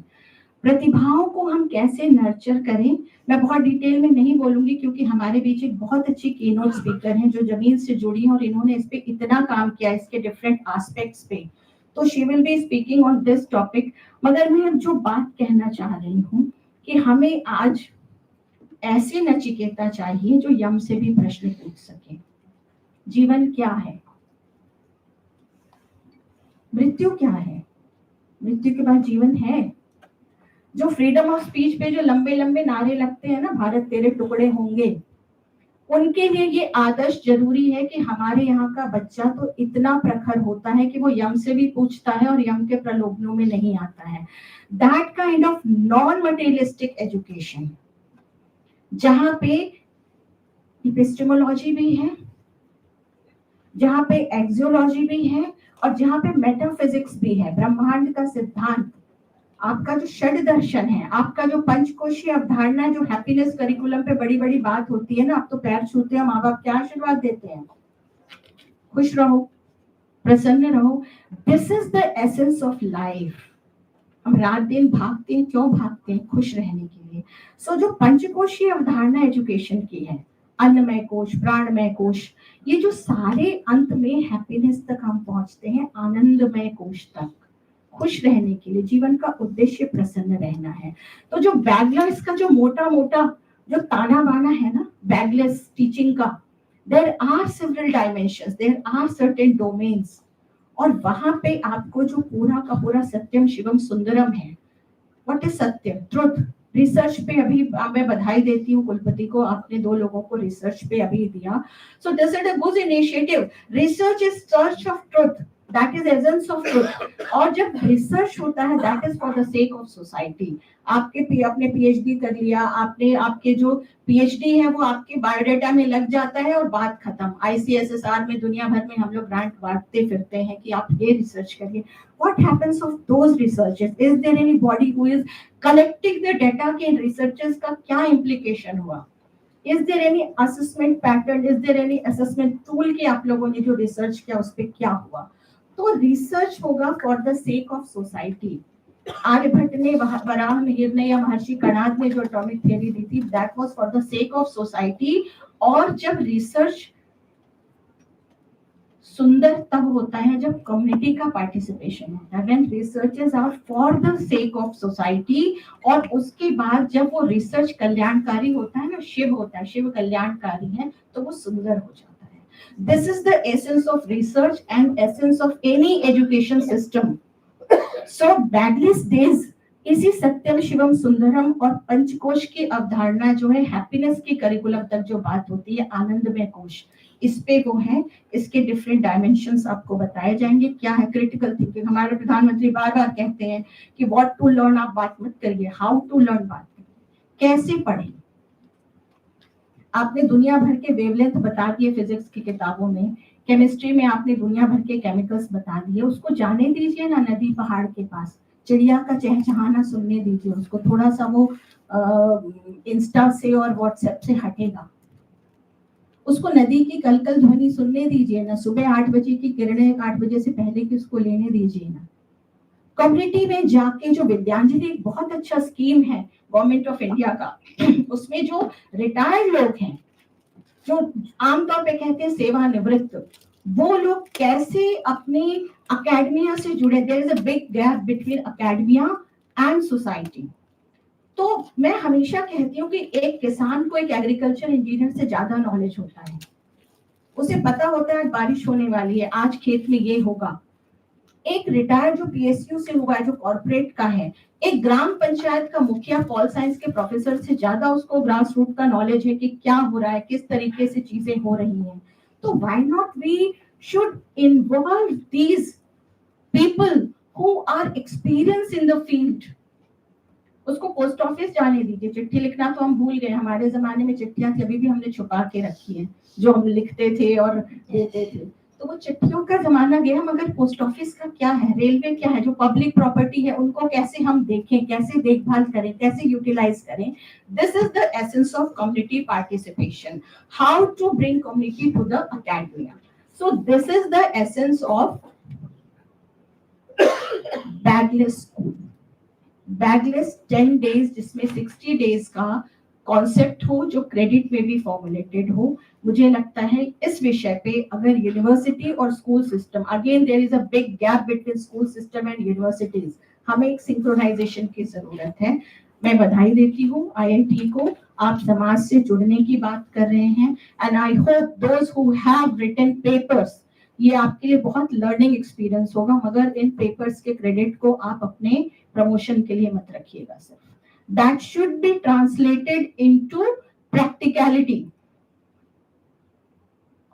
प्रतिभाओं को हम कैसे नर्चर करें, मैं बहुत डिटेल में नहीं बोलूंगी क्योंकि हमारे बीच एक बहुत अच्छी कीनोट स्पीकर हैं जो जमीन से जुड़ी हैं और इन्होंने इस पे इतना काम किया इसके डिफरेंट एस्पेक्ट्स पे, तो she will be speaking on this topic. मगर मैं जो बात कहना चाह रही हूँ कि हमें आज ऐसे नचिकेता चाहिए जो यम से भी प्रश्न पूछ सके। जीवन क्या है? मृत्यु क्या है? मृत्यु के बाद जीवन है? जो फ्रीडम ऑफ स्पीच पे जो लंबे लंबे नारे लगते हैं ना, भारत तेरे टुकड़े होंगे, उनके लिए ये आदर्श जरूरी है कि हमारे यहाँ का बच्चा तो इतना प्रखर होता है कि वो यम से भी पूछता है और यम के प्रलोभनों में नहीं आता है। That kind of non materialistic education जहाँ पे इपिस्टेमोलॉजी भी है, जहाँ पे एक्सियोलॉजी भी है और जहाँ पे मेटाफिजिक्स भी है, ब्रह्मांड का सिद्धांत, आपका जो षड दर्शन है, आपका जो पंचकोशीय अवधारणा, जो हैप्पीनेस करिकुलम पे बड़ी बड़ी बात होती है ना, आप तो पैर छूते हैं, माँ बाप क्या आशीर्वाद देते हैं? खुश रहो, प्रसन्न रहो। This is the essence of life. हम रात दिन भागते हैं, क्यों भागते हैं? खुश रहने के लिए। सो जो पंचकोशीय अवधारणा एजुकेशन की है, अन्नमय कोश, प्राणमय कोश, ये जो सारे अंत में हैप्पीनेस तक हम पहुंचते हैं, आनंदमय कोश तक, खुश रहने के लिए। जीवन का उद्देश्य प्रसन्न रहना है। तो जो बैगलेस का जो मोटा मोटा जो ताना बाना है ना, बैगलेस टीचिंग का, there are several dimensions, there are certain domains, और वहां पे आपको जो पूरा का पूरा सत्यम शिवम सुंदरम है। What is Satyam? Truth. Research पे अभी मैं बधाई देती हूँ कुलपति को, आपने 2 लोगों को रिसर्च पे अभी दिया। सो this is a good initiative. Research is search of truth, that is essence of truth. और जब रिसर्च होता है that is for the sake of society. आपने PhD कर लिया, आपने आपके जो PhD है वो आपके बायोडाटा में लग जाता है और बात खत्म। ICSSR में दुनिया भर में हम लोग ग्रांट बांटते फिरते हैं कि आप ये रिसर्च करिए। What happens of those researches? Is there anybody who is collecting the data के इन researches का क्या implication हुआ? Is there any assessment pattern? Is there any assessment tool कि आप लोगों ने जो रिसर्च किया उस पर क्या हुआ? तो रिसर्च होगा for the sake of society. Aryabhata ने, वराह मिहिर ने या महर्षि कणाद ने जो एटॉमिक थ्योरी दी थी, that was for the sake of society. और जब रिसर्च सुंदर तब होता है जब कम्युनिटी का पार्टिसिपेशन होता है, when researches are for the sake of society. और उसके बाद जब वो रिसर्च कल्याणकारी होता है ना, शिव होता है, शिव कल्याणकारी है, तो वो सुंदर हो जाता है। This is the essence of research and essence of any education system. So Bagless days इसी सत्यम शिवम सुंदरम और पंचकोश की अवधारणा जो है, हैप्पीनेस के करिकुलम तक जो बात होती है, आनंदमय कोश, इस पे वो है। इसके डिफरेंट डायमेंशंस आपको बताए जाएंगे। क्या है क्रिटिकल थिंकिंग? हमारे प्रधानमंत्री बार बार कहते हैं कि व्हाट टू लर्न आप बात मत करिए, हाउ टू लर्न बात करिए, कैसे पढ़ें। आपने दुनिया भर के वेवलेंथ बता दिए फिजिक्स की किताबों में, केमिस्ट्री में आपने दुनिया भर के केमिकल्स बता दिए, उसको जाने दीजिए ना नदी पहाड़ के पास, चिड़िया का चहचहाना सुनने दीजिए उसको, थोड़ा सा वो इंस्टा से और व्हाट्सएप से हटेगा, उसको नदी की कलकल ध्वनि सुनने दीजिए ना, सुबह 8 बजे की किरणें 8 बजे से पहले की उसको लेने दीजिए ना। कम्युनिटी में जाके जो विद्यांजलि एक बहुत अच्छा स्कीम है गवर्नमेंट ऑफ इंडिया का, उसमें जो रिटायर्ड लोग हैं, जो आमतौर पे कहते हैं सेवानिवृत्त, वो लोग कैसे अपने अकेडमिया से जुड़े। There is a big gap between academia and society. तो मैं हमेशा कहती हूँ कि एक किसान को एक एग्रीकल्चर इंजीनियर से ज्यादा नॉलेज होता है। उसे पता होता है आज बारिश होने वाली है, आज खेत में ये होगा। एक रिटायर्ड जो पीएसयू से हुआ है, जो कॉर्पोरेट का है, एक ग्राम पंचायत का मुखिया पॉल साइंस के प्रोफेसर से ज्यादा उसको ग्रास रूट का नॉलेज है कि क्या हो रहा है, किस तरीके से चीजें हो रही हैं। तो why not we should involve these people who are experience in the field. उसको पोस्ट ऑफिस जाने दीजिए, चिट्ठी लिखना तो हम भूल गए, हमारे जमाने में चिट्ठियां थी, अभी भी हमने छुपा के रखी है जो हम लिखते थे और देते थे, तो वो चिट्ठियों का जमाना गया। मगर पोस्ट ऑफिस का क्या है, रेलवे क्या है, जो पब्लिक प्रॉपर्टी है, उनको कैसे हम देखें, कैसे देखभाल करें, कैसे यूटिलाइज करें। This is the essence of community participation, how to bring community to the academia. So this is the essence of bagless school. Bagless 10 days, जिसमें 60 डेज का कॉन्सेप्ट हो, जो क्रेडिट में भी फॉर्मुलेटेड हो। मुझे लगता है इस विषय पे अगर यूनिवर्सिटी और school system, again there is a big gap between school system and universities, हमें एक सिंक्रोनाइजेशन की जरूरत है। मैं बधाई देती हूँ आईआईटी को, आप समाज से जुड़ने की बात कर रहे हैं, and I hope those who have written papers, ये आपके लिए बहुत लर्निंग एक्सपीरियंस होगा, मगर इन पेपर्स के क्रेडिट को आप अपने प्रमोशन के लिए मत रखिएगा सिर्फ। That should be translated into practicality.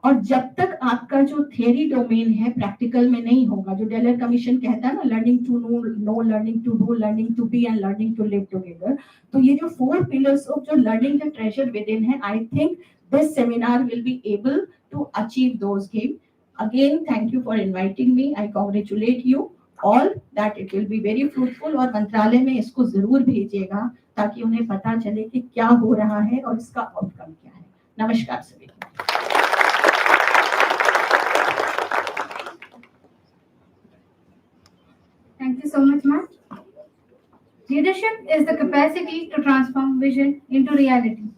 और जब तक आपका जो थियरी डोमेन है प्रैक्टिकल में नहीं होगा, जो डेलर कमीशन कहता है ना, learning to know, learning to do, learning to be and learning to live together, तो ये जो 4 पिलर्स ऑफ जो learning the treasure within है, I think this seminar will be able to achieve those game. Again, thank you for inviting me. I congratulate you all that it will be very fruitful, और मंत्रालय में इसको जरूर भेजिएगा ताकि उन्हें पता चले कि क्या हो रहा है और इसका आउटकम क्या है। नमस्कार सभी को। Thank you so much, ma'am. Leadership is the capacity to transform vision into reality.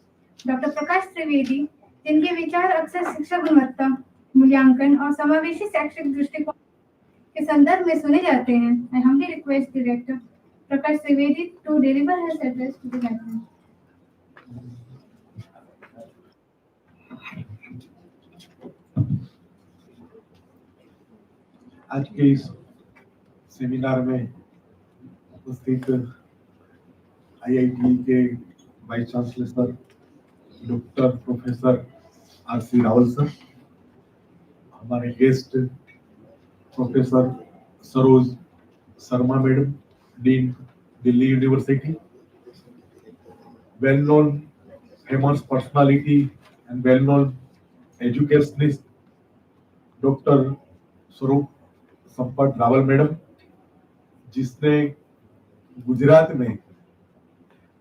Dr. Prakash Trivedi, जिनके विचार अक्सर शिक्षा गुणवत्ता, मूल्यांकन और समावेशी शैक्षिक दृष्टिकोण के संदर्भ में सुने जाते हैं, I humbly request Director Prakash Trivedi to deliver his address to the gathering. आज के इस सेमिनार में उपस्थित आईआईटी के vice chancellor doctor professor R C. Rawal sir, हमारे guest professor Saroj Sharma madam, dean Delhi university, well known famous personality and well known educationist doctor Swaroop Sampat Rawal madam, जिसने गुजरात में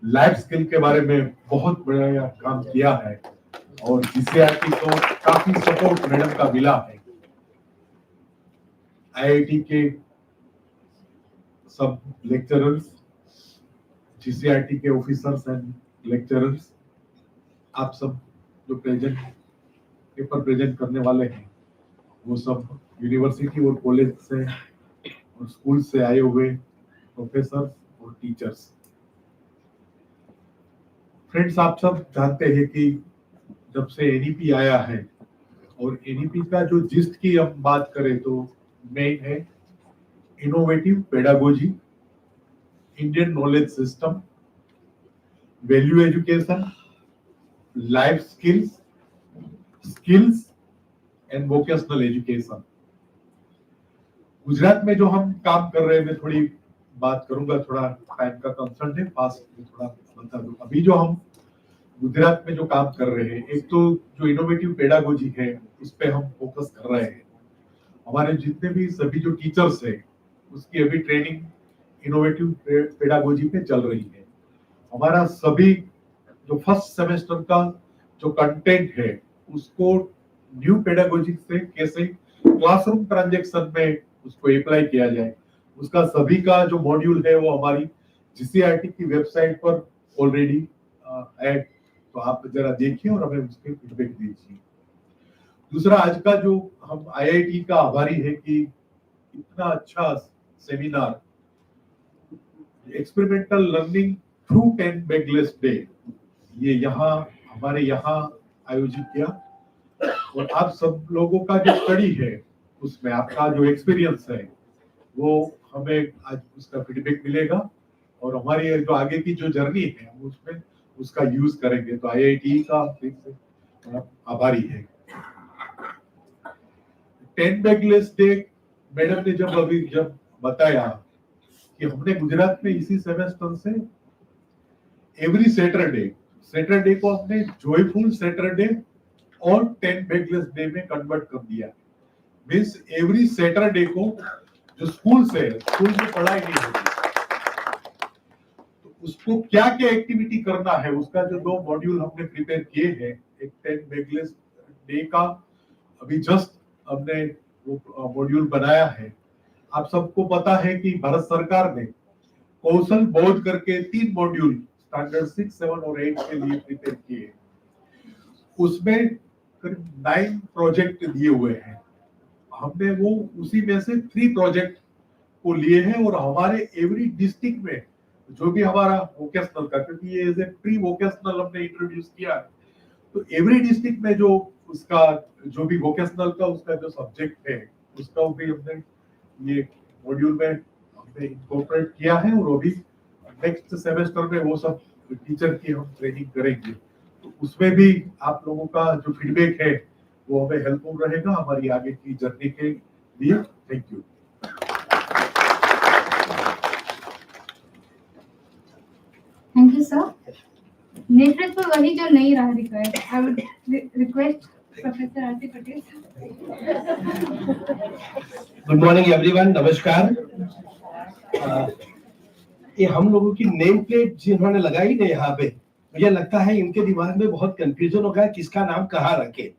life skill के बारे में बहुत बड़ा काम किया है और जीसीआरटी को काफी सपोर्ट मैडम का मिला है। आईआईटी के सब लेक्चरर्स, जीसीआरटी के ऑफिसर्स एंड लेक्चरर्स, आप सब जो पेपर प्रेजेंट करने वाले हैं, वो सब यूनिवर्सिटी और कॉलेज से और स्कूल से आए हुए प्रोफेसर और टीचर्स। फ्रेंड्स, आप सब जानते हैं कि जब से एनईपी आया है, और एनईपी का जो जिस्ट की हम बात करें तो मेन है innovative pedagogy, Indian knowledge system, value education, life skills and vocational education. Gujarat में जो हम काम कर रहे हैं, मैं थोड़ी बात करूंगा, थोड़ा टाइम का कंसर्न है, फास्ट में थोड़ा बता दूं। अभी जो हम गुजरात में जो काम कर रहे हैं, एक तो जो इनोवेटिव पेडागोजी है उस पे हम फोकस कर रहे हैं। हमारे जितने भी सभी जो टीचर्स हैं, उसकी अभी ट्रेनिंग इनोवेटिव पेडागोजी पे चल रही है। हमारा सभी जो फर्स्ट सेमेस्टर का जो कंटेंट है, उसको न्यू पेडागोजी से कैसे क्लासरूम ट्रांजैक्शन में उसको अप्लाई किया जाए, उसका सभी का जो मॉड्यूल है वो हमारी जीसीआरटी की वेबसाइट पर ऑलरेडी है, तो आप जरा देखिए और हमें उसके फीडबैक दीजिए। दूसरा, आज का जो हम आईआईटी का आभारी है कि इतना अच्छा seminar experimental learning through 10 bagless day, ये यहाँ हमारे यहाँ आयोजित किया, और आप सब लोगों का जो स्टडी है उसमें आपका जो एक्सपीरियंस है वो हमें आज उसका फीडबैक मिलेगा और हमारी जो आगे की जो जर्नी है हम उसमें उसका यूज करेंगे। तो IITE का फिर से बड़ा आभारी है। 10 बैगलेस डे मैडम ने जब बताया कि हमने गुजरात में इसी सेमेस्टर से एवरी सैटरडे को हमने जॉयफुल सैटरडे और 10 बैगलेस डे में कन्वर्ट कर दिया। मीन्स एवरी सैटरडे को जो स्कूल में पढ़ाई नहीं होती तो उसको क्या क्या एक्टिविटी करना है उसका जो 2 मॉड्यूल हमने प्रिपेयर किए हैं। एक 10 बैगलेस डे का अभी जस्ट हमने वो मॉड्यूल बनाया है। आप सबको पता है कि भारत सरकार ने कौशल बोध करके 3 मॉड्यूल स्टैंडर्ड 6, 7 और 8 के लिए प्रिपेयर किए। उसमें करीब 9 प्रोजेक्ट दिए हुए हैं। हमने वो उसी में से 3 प्रोजेक्ट को लिए हैं और हमारे एवरी डिस्ट्रिक्ट में जो भी हमारा वोकेशनल का, क्योंकि ये एज ए प्री वोकेशनल हमने इंट्रोड्यूस किया है, तो एवरी डिस्ट्रिक्ट में जो उसका जो भी वोकेशनल का उसका जो सब्जेक्ट है उसका भी हमने ये मॉड्यूल में हमने इनकॉर्पोरेट किया है और अभी नेक्स्ट सेमेस्टर में वो सब टीचर की हम ट्रेनिंग करेंगे। तो उसमें भी आप लोगों का जो फीडबैक है वो हमें हेल्पफुल रहेगा हमारी आगे की जर्नी के लिए। Thank you. Thank you sir. नेतृत्व वही जो नई राह दिखाए। I would request professor Aarti Patel. Good morning everyone, नमस्कार। ये हम लोगों की नेम प्लेट जिन्होंने लगाई ना यहाँ पे, मुझे लगता है इनके दिमाग में बहुत कंफ्यूजन होगा किसका नाम कहाँ रखे।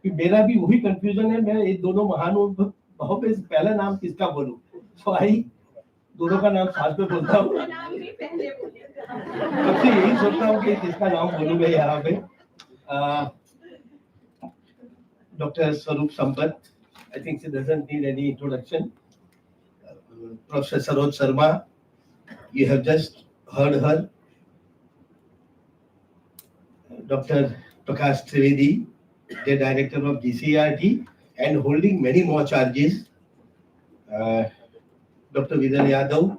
मेरा भी वही कंफ्यूजन है, मैं ये दोनों महानुभावों में पहला नाम किसका बोलूं, तो आई दोनों का नाम साथ में बोलता हूँ। सबसे यही सोचता हूँ कि किसका नाम बोलूं मैं यहाँ पे। Doctor Swaroop Sampat, I think she doesn't need any introduction. Professor Saroj Sharma, you have just heard her. Dr. Prakash Trivedi, the director of GCRT and holding many more charges. Dr. Vidal Yadav,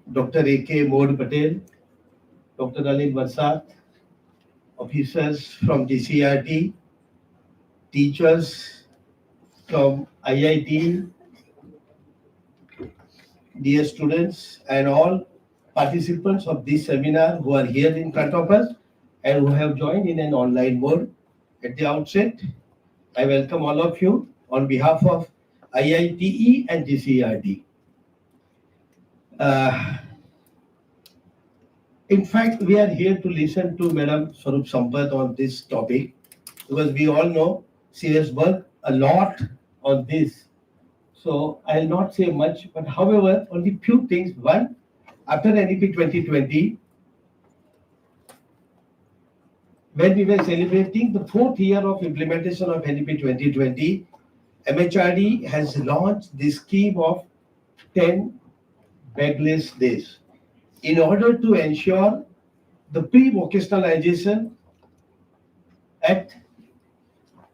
Dr. A.K. Mod Patel, Dr. Anil Barsat, officers from GCRT, teachers from IITE, dear students and all participants of this seminar who are here in front of us and who have joined in an online mode. At the outset, I welcome all of you on behalf of IITE and GCRT. In fact, we are here to listen to Madam Swarup Sampath on this topic because we all know she has worked a lot on this. So I'll not say much, but however, only few things. One, after NEP 2020, when we were celebrating the 4th year of implementation of NEP 2020, MHRD has launched the scheme of 10 Bagless days in order to ensure the pre-vocationalization at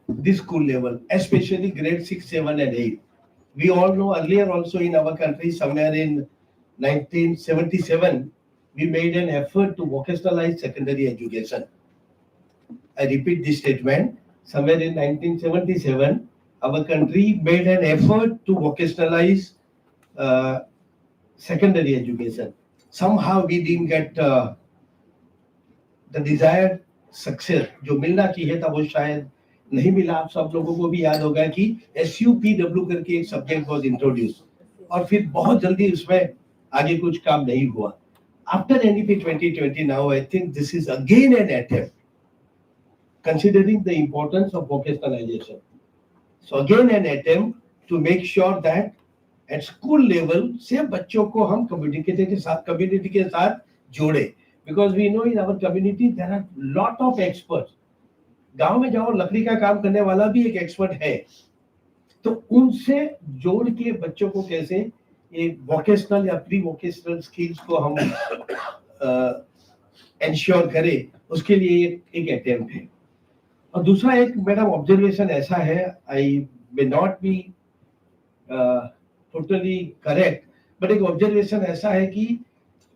the school level, especially grade 6, 7 and 8. We all know earlier also in our country, somewhere in 1977, we made an effort to vocationalize secondary education. I repeat this statement, somewhere in 1977, our country made an effort to vocationalize secondary education. Somehow we didn't get the desired success. जो मिलना चाहिए था वो शायद नहीं मिला। आप सब लोगों को भी याद होगा कि SUPW करके एक सब्जेक्ट वाज इंट्रोड्यूस और फिर बहुत जल्दी उसमें आगे कुछ काम नहीं हुआ। After NEP 2020, now I think this is again an attempt, considering the importance of vocationalization. So again an attempt to make sure that at school level से बच्चों को हम community के साथ जोड़े, because we know in our community there are lot of experts. गांव में जाओ लकड़ी का काम करने वाला भी एक एक्सपर्ट है, तो उनसे जोड़ के बच्चों को कैसे ये वोकेशनल या प्री वोकेशनल स्किल्स को हम इंश्योर करें, उसके लिए एक अटेम्प्ट है। और दूसरा एक मेरा ऑब्जर्वेशन ऐसा है, I may not be totally correct. But एक observation ऐसा है कि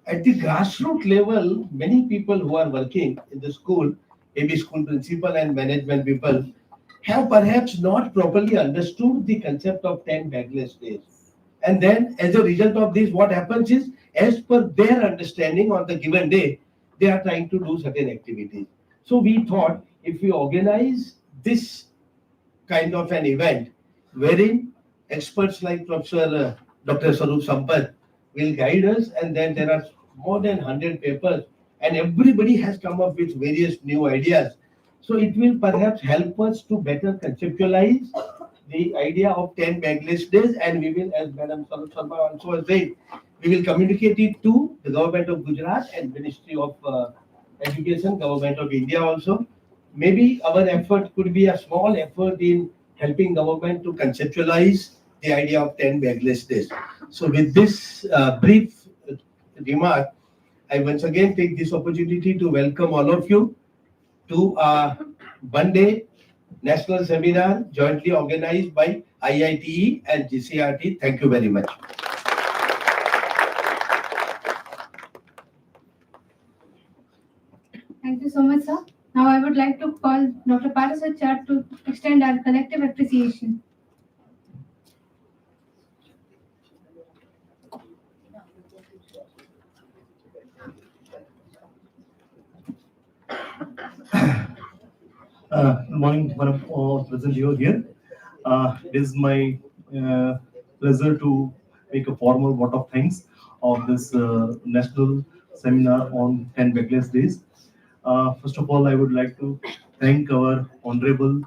at the grassroots level, many people who are working in the school, maybe school principal and management people, have perhaps not properly understood the concept of 10 bagless days. And then, as a result of this, what happens is, as per their understanding on the given day, they are trying to do certain activities. So we thought if we organize this kind of an event, wherein experts like Professor Dr. Sarup Sampath will guide us, and then there are more than 100 papers, and everybody has come up with various new ideas. So it will perhaps help us to better conceptualize the idea of 10 bagless days, and we will, as Madam Sarup Sharma also has said, we will communicate it to the government of Gujarat and Ministry of Education, government of India also. Maybe our effort could be a small effort in helping government to conceptualize the idea of 10 bagless days. So with this brief remark, I once again take this opportunity to welcome all of you to a one-day national seminar jointly organized by IITE and GCRT. Thank you very much. Thank you so much, sir. Now I would like to call Dr. Parasachar to extend our collective appreciation. Good morning, madam, all present here. It is my pleasure to make a formal vote of thanks of this national seminar on 10 Bagless Days. First of all, I would like to thank our honorable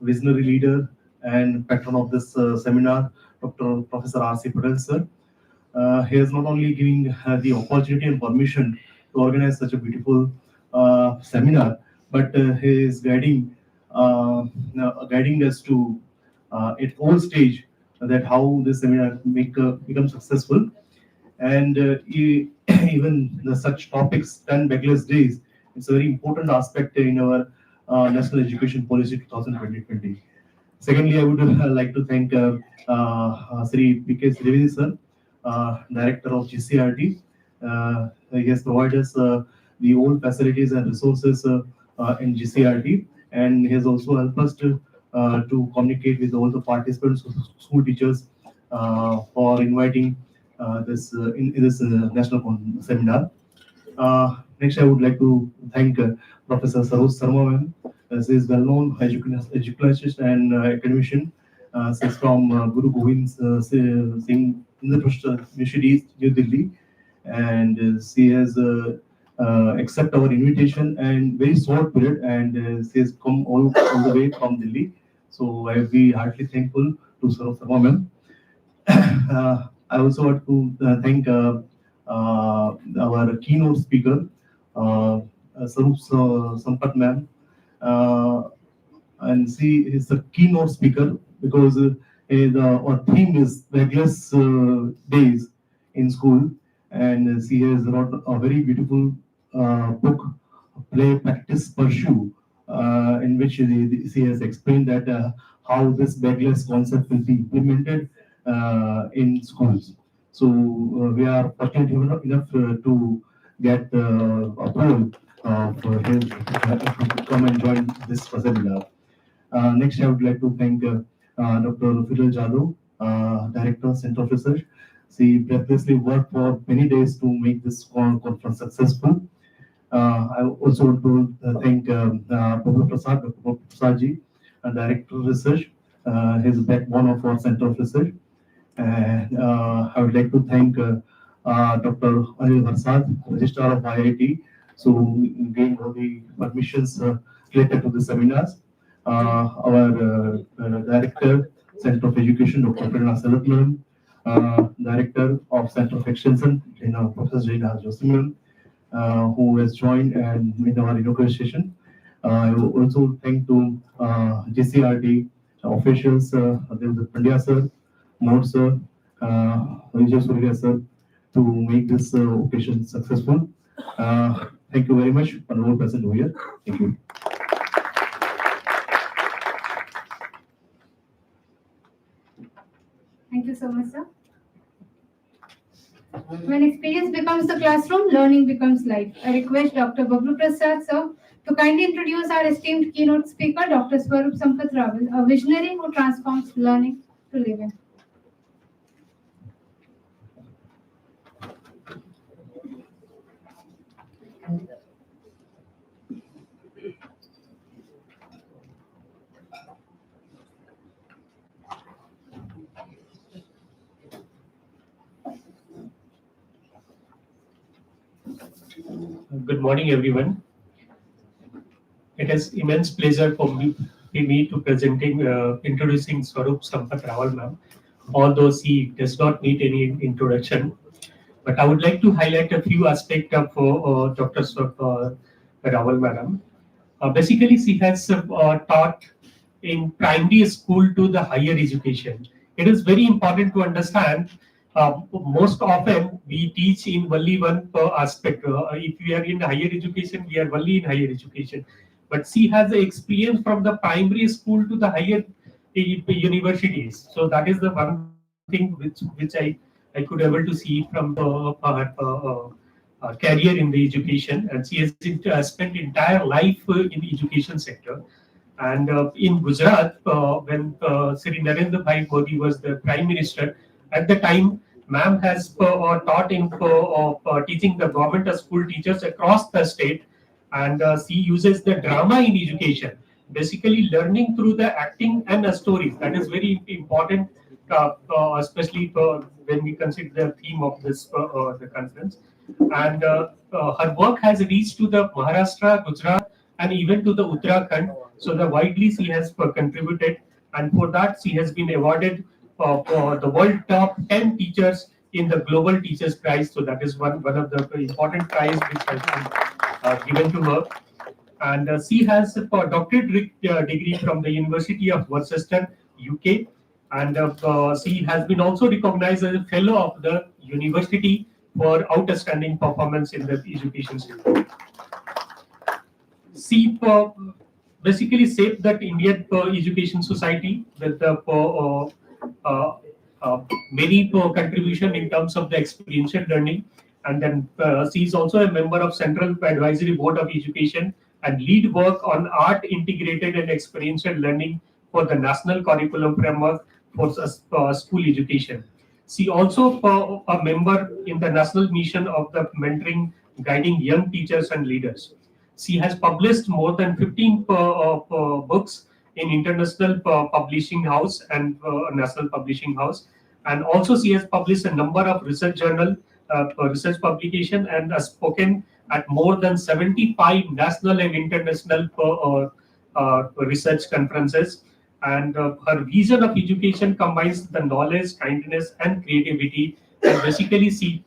visionary leader and patron of this seminar, Dr. Professor R.C. Patel, sir. He is not only giving the opportunity and permission to organize such a beautiful seminar, but he is guiding us to at all stage that how this seminar become successful, and even such topics 10 backless days. It's a very important aspect in our national education policy 2020. Secondly, I would like to thank Sri P.K. Srivedi sir, director of GCRT. He has provided us the old facilities and resources in GCRT, and he has also helped us to communicate with all the participants, school teachers, for inviting this in this national seminar. Next, I would like to thank Professor Saroj Sarma ma'am. She is well-known educationist and academician. She is from Guru Gobind Singh University, New Delhi, and she has accept our invitation and very short period, and she has come all the way from Delhi. So I will be heartily thankful to Saroj Sarma ma'am. I also want to thank our keynote speaker, Sarup Sampath ma'am, and she is the keynote speaker because our theme is Bagless Days in School, and she has wrote a very beautiful book, Play, Practice, Pursue, in which she has explained that how this Bagless concept will be implemented in schools. So we are fortunate enough to get approval for him to come and join this seminar. Next, I would like to thank Dr. Firal Jadhav, Director, Center of Research. She breathlessly worked for many days to make this conference successful. I also want to thank Dr. Prasad ji, Director of Research. He's the backbone of our Center of Research. And I would like to thank Dr. Anil Varsad, Registrar of IIT, so giving all the permissions related to the seminars. Our Director, Center of Education, Dr. Prerna Salatman, Director of Center of Extension, Professor Jaina Josiman, who has joined and made our inauguration. I also thank to GCRT officials, Pandya sir, Mode sir, Vijay Surya sir, to make this occasion successful. Thank you very much for all present over here. Thank you. Thank you so much, sir. When experience becomes the classroom, learning becomes life. I request Dr. Bablu Prasad, sir, to kindly introduce our esteemed keynote speaker, Dr. Swarup Sampath Rawal, a visionary who transforms learning to living. Good morning, everyone. It is immense pleasure for me to introducing Swarup Sampath Rawal ma'am, although she does not need any introduction. But I would like to highlight a few aspects of Dr. Swarup Rawal madam. Basically, she has taught in primary school to the higher education. It is very important to understand. Most often we teach in only one aspect. If we are in higher education, we are only in higher education. But she has the experience from the primary school to the higher universities. So that is the one thing which I could able to see from her career in the education, and she has spent entire life in the education sector. And in Gujarat, when Sri Narendra Bhai Modi was the Prime Minister, at the time, ma'am has taught in teaching the government school teachers across the state, and she uses the drama in education, basically learning through the acting and the stories. That is very important, especially when we consider the theme of this the conference. And her work has reached to the Maharashtra, Gujarat, and even to the Uttarakhand. So the widely she has contributed, and for that she has been awarded for the world top 10 teachers in the Global Teachers Prize. So that is one of the important prize which has been given to her. And she has a doctorate degree from the University of Worcester, UK, and she has been also recognized as a fellow of the university for outstanding performance in the education sector. She basically shaped that Indian education society with the uh, many contribution in terms of the experiential learning. And then she is also a member of Central Advisory Board of Education and lead work on art integrated and experiential learning for the national curriculum framework for school education. She also a member in the national mission of the mentoring, guiding young teachers and leaders. She has published more than 15 books in international publishing house and national publishing house, and also she has published a number of research journal research publication and has spoken at more than 75 national and international research conferences. And her vision of education combines the knowledge, kindness, and creativity, and basically she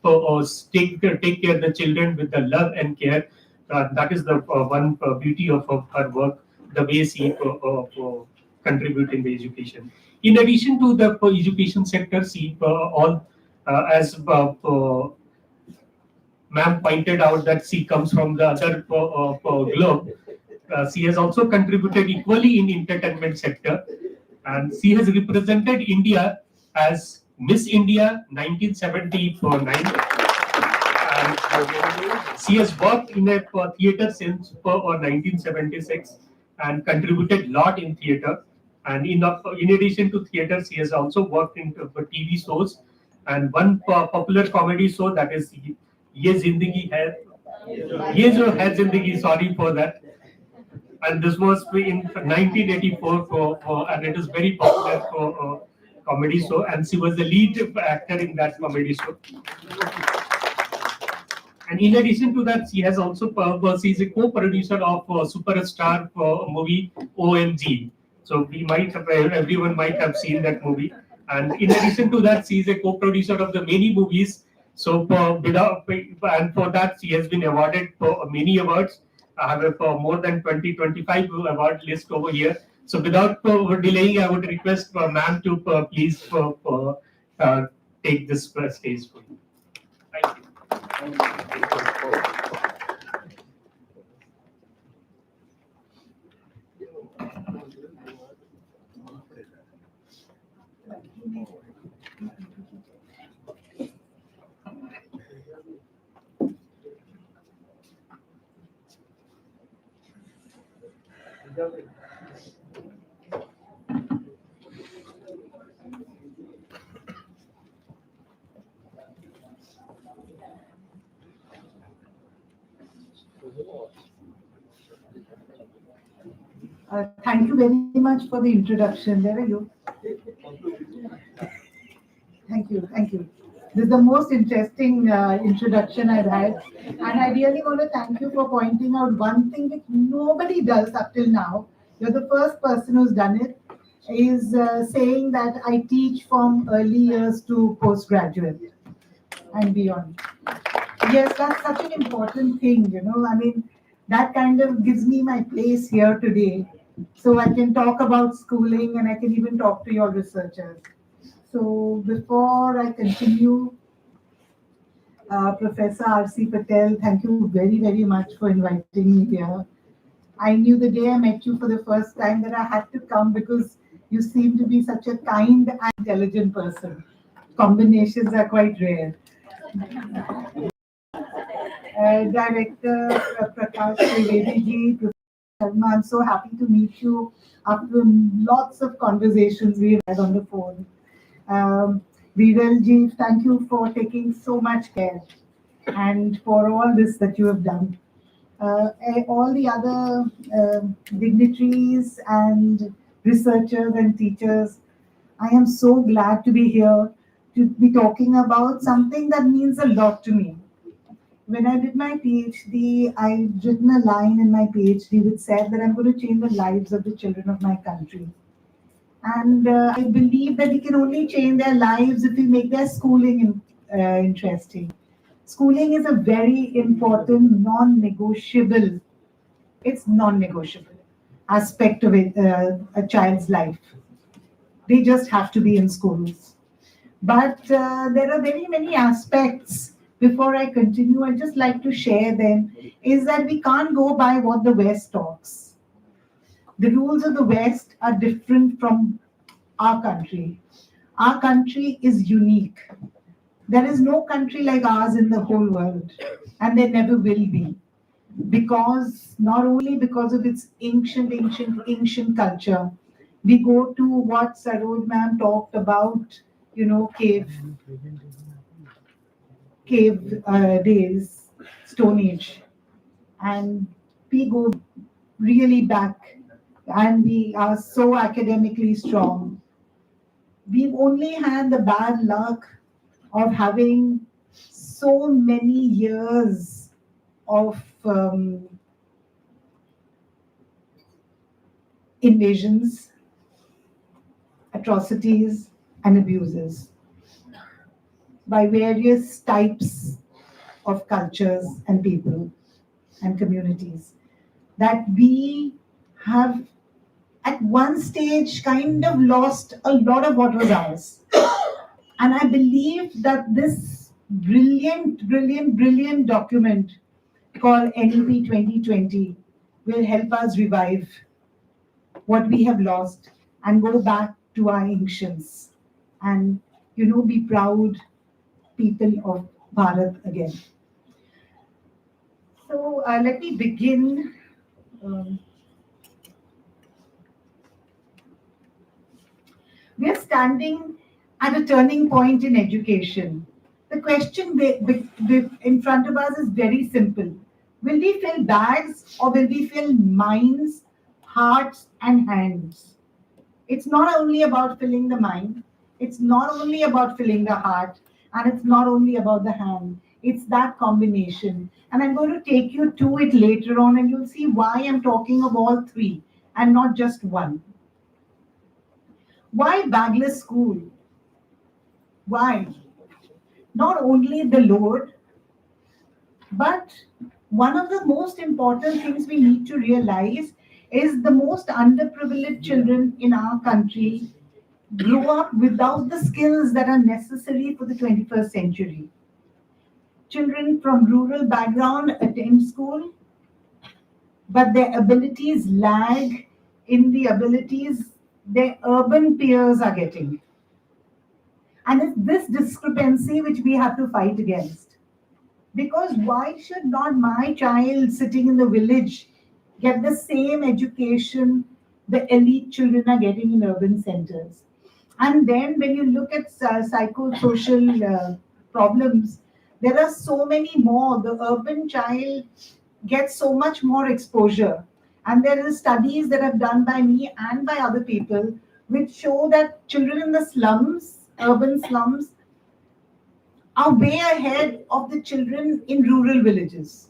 take care of the children with the love and care. That is the one beauty of her work, the way she contribute in the education. In addition to the education sector, she as ma'am pointed out that she comes from the other globe. She has also contributed equally in entertainment sector, and she has represented India as Miss India 1979. And she has worked in a theater since 1976 and contributed a lot in theater. And in addition to theater, she has also worked in TV shows. And one popular comedy show, that is Ye Zindagi Hai, Ye Jo Hai Zindagi, sorry for that. And this was in 1984, and it is very popular comedy show. And she was the lead actor in that comedy show. And in addition to that, she has also she is a co-producer of superstar movie OMG. So we might have, everyone might have seen that movie. And in addition to that, she is a co-producer of the many movies. So and for that, she has been awarded for many awards. I have more than 20-25 award list over here. So without delaying, I would request ma'am to please take this stage for you. Thank you. Thank you very much for the introduction. Where are you? Thank you, thank you. This is the most interesting introduction I've had. And I really want to thank you for pointing out one thing which nobody does up till now. You're the first person who's done it, is saying that I teach from early years to postgraduate and beyond. Yes, that's such an important thing, you know. I mean, that kind of gives me my place here today. So I can talk about schooling and I can even talk to your researchers. So before I continue, Professor R.C. Patel, thank you very, very much for inviting me here. I knew the day I met you for the first time that I had to come because you seem to be such a kind and intelligent person. Combinations are quite rare. Director Prakash Trivedi ji, Professor Sharma, I'm so happy to meet you after lots of conversations we've had on the phone. Viral ji, thank you for taking so much care and for all this that you have done. All the other dignitaries and researchers and teachers, I am so glad to be here to be talking about something that means a lot to me. When I did my PhD, I'd written a line in my PhD which said that I'm going to change the lives of the children of my country. And I believe that we can only change their lives if we make their schooling interesting. Schooling is a very important, non-negotiable, it's non-negotiable aspect of it, a child's life. They just have to be in schools. But there are very many aspects. Before I continue, I'd just like to share them, is that we can't go by what the West talks. The rules of the West are different from our country. Our country is unique. There is no country like ours in the whole world, and there never will be. Because not only because of its ancient culture, we go to what Saroj ma'am talked about, you know, cave days, Stone Age, and we go really back, and we are so academically strong. We've only had the bad luck of having so many years of invasions, atrocities, and abuses by various types of cultures and people and communities, that we have at one stage kind of lost a lot of what was ours. And I believe that this brilliant document called NEP 2020 will help us revive what we have lost and go back to our ancients and, you know, be proud people of Bharat again. So let me begin. We are standing at a turning point in education. The question in front of us is very simple. Will we fill bags or will we fill minds, hearts, and hands? It's not only about filling the mind, it's not only about filling the heart, and it's not only about the hand. It's that combination. And I'm going to take you to it later on, and you'll see why I'm talking of all three and not just one. Why Bagless school? Why? Not only the load, but one of the most important things we need to realize is the most underprivileged children in our country grow up without the skills that are necessary for the 21st century. Children from rural background attend school, but their abilities lag in the abilities their urban peers are getting. And it's this discrepancy which we have to fight against. Because why should not my child sitting in the village get the same education the elite children are getting in urban centers. And then when you look at psychosocial problems, there are so many more. The urban child gets so much more exposure. And there are studies that have done by me and by other people which show that children in the slums, urban slums, are way ahead of the children in rural villages.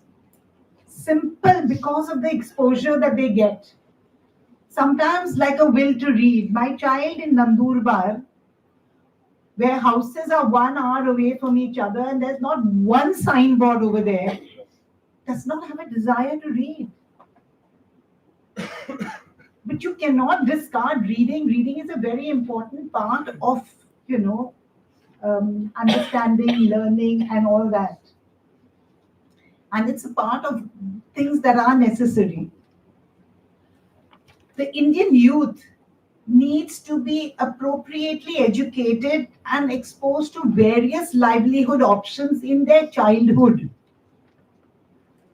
Simple because of the exposure that they get. Sometimes like a will to read. My child in Nandurbar, where houses are 1 hour away from each other and there's not one signboard over there, does not have a desire to read. But you cannot discard reading. Reading is a very important part of, understanding, learning, and all that. And it's a part of things that are necessary. The Indian youth needs to be appropriately educated and exposed to various livelihood options in their childhood.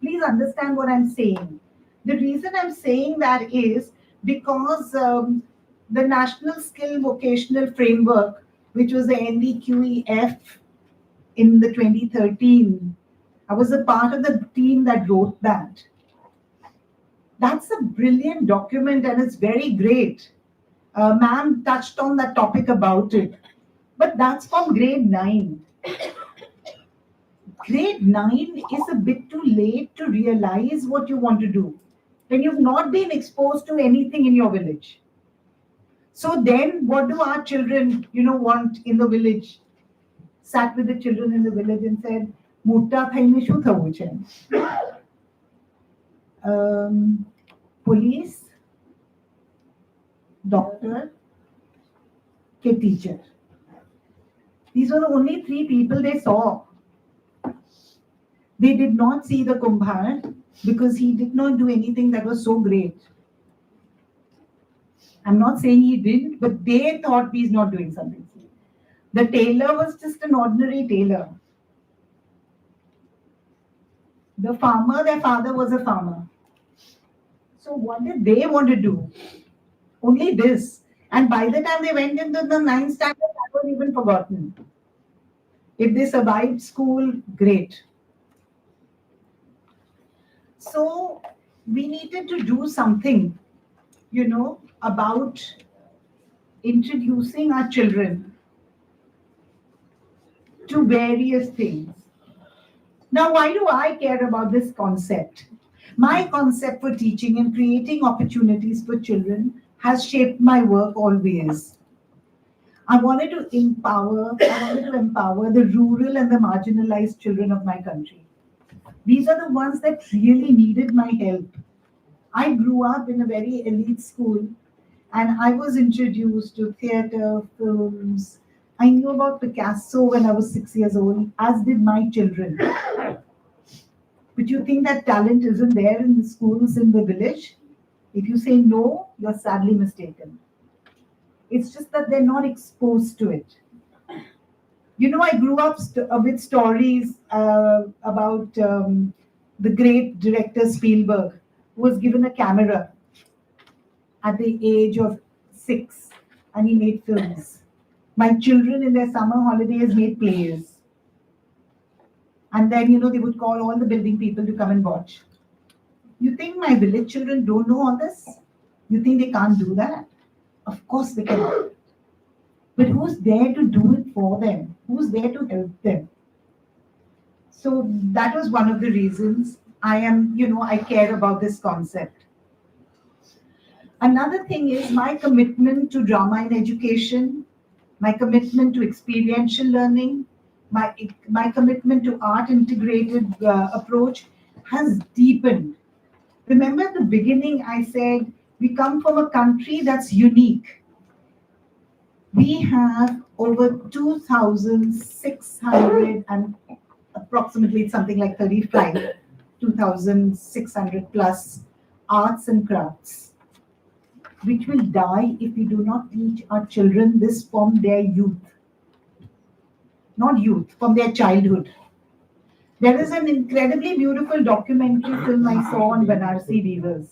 Please understand what I'm saying. The reason I'm saying that is because the National Skill Vocational Framework, which was the NDQEF in the 2013, I was a part of the team that wrote that. That's a brilliant document and it's very great. Ma'am touched on that topic about it. But that's from grade 9. Grade 9 is a bit too late to realize what you want to do when you've not been exposed to anything in your village. So then what do our children, want in the village? Sat with the children in the village and said, "Mutta thaine shu thavu chhe?" Police, doctor, teacher. These were the only 3 people they saw. They did not see the Kumbhar because he did not do anything that was so great. I'm not saying he didn't, but they thought he's not doing something. The tailor was just an ordinary tailor. The farmer, their father was a farmer. So what did they want to do? Only this. And by the time they went into the 9th standard, that was even forgotten. If they survived school, great. So we needed to do something, about introducing our children to various things. Now, why do I care about this concept? My concept for teaching and creating opportunities for children has shaped my work always. I wanted to empower the rural and the marginalized children of my country. These are the ones that really needed my help. I grew up in a very elite school and I was introduced to theatre, films. I knew about Picasso when I was 6 years old, as did my children. But you think that talent isn't there in the schools in the village? If you say no, you're sadly mistaken. It's just that they're not exposed to it. I grew up with stories about the great director Spielberg, who was given a camera at the age of 6 and he made films. My children in their summer holidays made plays. And then, they would call all the building people to come and watch. You think my village children don't know all this? You think they can't do that? Of course they can. But who's there to do it for them? Who's there to help them? So that was one of the reasons I care about this concept. Another thing is my commitment to drama in education, my commitment to experiential learning, my commitment to art integrated approach has deepened. Remember at the beginning I said we come from a country that's unique. We have over 2,600 and approximately something like 35, 2,600 plus arts and crafts, which will die if we do not teach our children this from their youth. Not youth, from their childhood. There is an incredibly beautiful documentary film I saw on Banarsi weavers.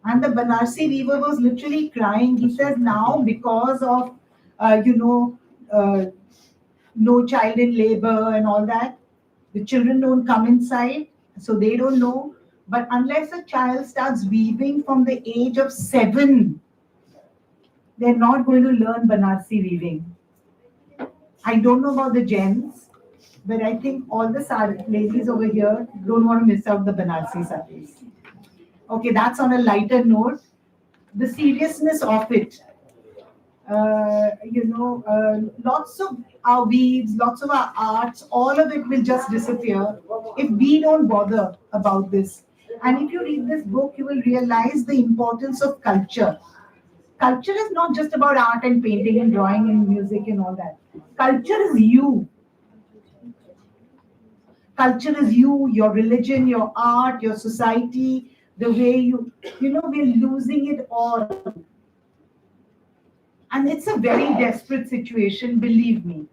And the Banarsi weaver was literally crying. He says now, because of no child in labor and all that, the children don't come inside, so they don't know. But unless a child starts weaving from the age of 7, they're not going to learn Banarsi weaving. I don't know about the gents, but I think all the ladies over here don't want to miss out the Banarsi sarees. Okay, that's on a lighter note. The seriousness of it. Lots of our weaves, lots of our arts, all of it will just disappear if we don't bother about this. And if you read this book, you will realize the importance of culture. Culture is not just about art and painting and drawing and music and all that. Culture is you. Culture is you, your religion, your art, your society, the way we're losing it all. And it's a very desperate situation, believe me.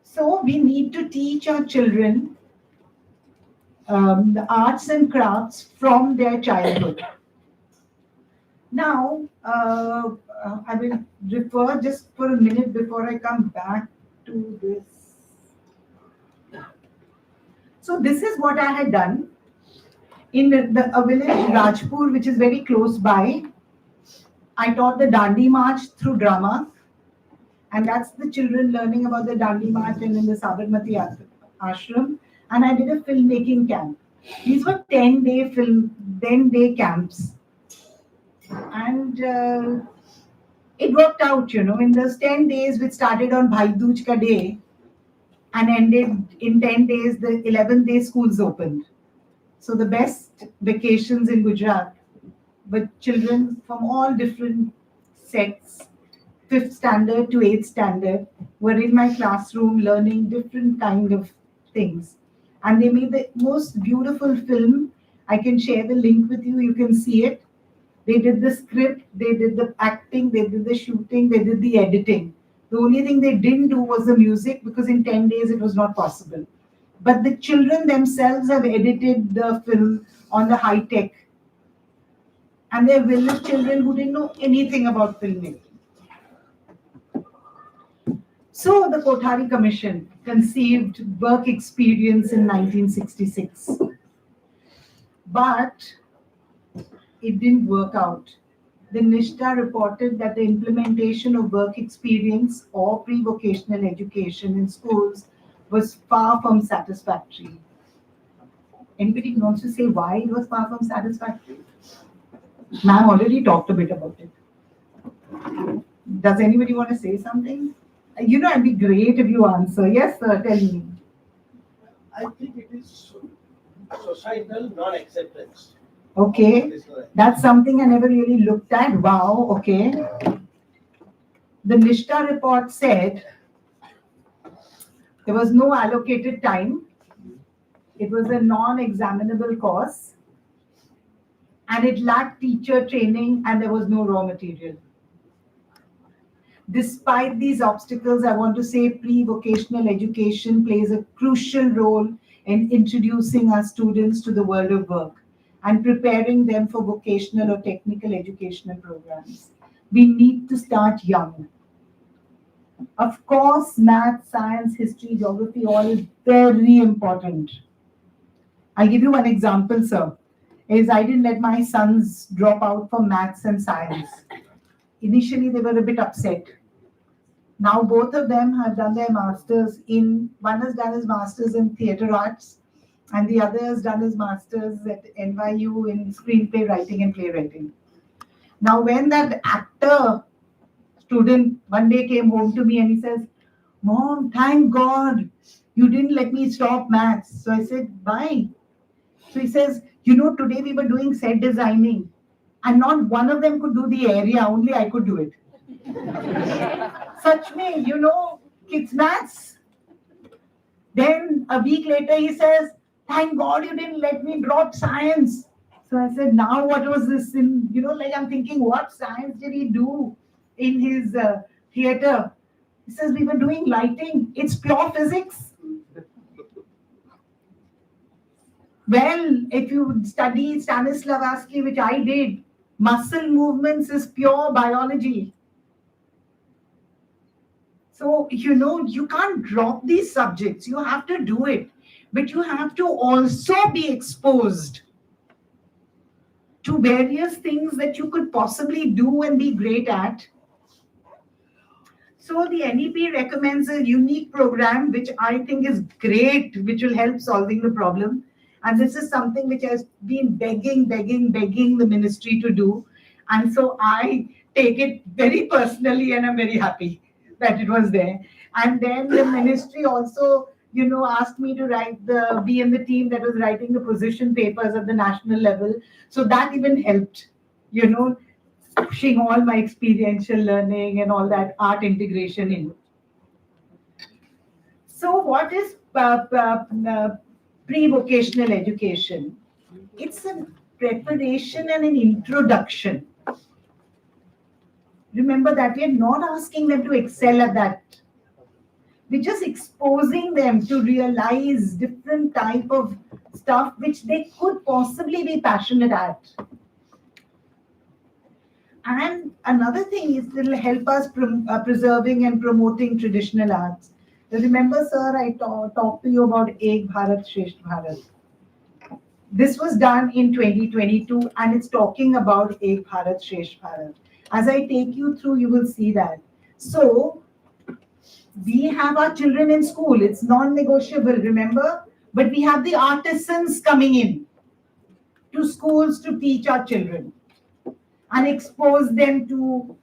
So we need to teach our children the arts and crafts from their childhood. Now, I will refer just for a minute before I come back to this. So this is what I had done in a village, Rajpur, which is very close by. I taught the Dandi March through drama. And that's the children learning about the Dandi March and in the Sabarmati Ashram. And I did a filmmaking camp. These were 10-day camps. And it worked out, in those 10 days, which started on Bhai Dooj ka day and ended in 10 days, the 11th day schools opened. So the best vacations in Gujarat, but children from all different sects, 5th standard to 8th standard, were in my classroom learning different kind of things. And they made the most beautiful film. I can share the link with you. You can see it. They did the script, they did the acting, they did the shooting, they did the editing. The only thing they didn't do was the music, because in 10 days it was not possible. But the children themselves have edited the film on the high tech. And they're village children who didn't know anything about filmmaking. So the Kothari Commission conceived work experience in 1966. But it didn't work out. The NISHTA reported that the implementation of work experience or pre-vocational education in schools was far from satisfactory. Anybody wants to say why it was far from satisfactory? Ma'am already talked a bit about it. Does anybody want to say something? It'd be great if you answer. Yes, sir, tell me. I think it is societal non-acceptance. Okay, that's something I never really looked at. Wow, okay. The NISHTA report said there was no allocated time. It was a non-examinable course. And it lacked teacher training and there was no raw material. Despite these obstacles, I want to say pre-vocational education plays a crucial role in introducing our students to the world of work and preparing them for vocational or technical educational programs. We need to start young. Of course, math, science, history, geography, all is very important. I'll give you one example, sir. I didn't let my sons drop out for maths and science. Initially, they were a bit upset. Now, both of them have done their masters one has done his masters in theatre arts, and the other has done his masters at NYU in screenplay writing and playwriting. Now, when that actor student one day came home to me and he says, "Mom, thank God you didn't let me stop maths." So I said, "Why?" So he says, today we were doing set designing and not one of them could do the area, only I could do it. Such me, kids maths. Then a week later he says, "Thank God you didn't let me drop science." So I said, now what was this? I'm thinking, what science did he do in his theater? He says, "We were doing lighting. It's pure physics." Well, if you study Stanislavski, which I did, muscle movements is pure biology. So, you can't drop these subjects. You have to do it. But you have to also be exposed to various things that you could possibly do and be great at. So the NEP recommends a unique program, which I think is great, which will help solving the problem. And this is something which has been begging the ministry to do. And so I take it very personally and I'm very happy that it was there. And then the ministry also, asked me to be in the team that was writing the position papers at the national level. So that even helped, pushing all my experiential learning and all that art integration in. So what is pre-vocational education? It's a preparation and an introduction. Remember that we are not asking them to excel at that. We're just exposing them to realize different type of stuff which they could possibly be passionate at. And another thing is it will help us preserving and promoting traditional arts. Remember, sir, I talked to you about Ek Bharat Shresth Bharat. This was done in 2022 and it's talking about Ek Bharat Shresth Bharat. As I take you through, you will see that. So, we have our children in school. It's non-negotiable, remember? But we have the artisans coming in to schools to teach our children and expose them to,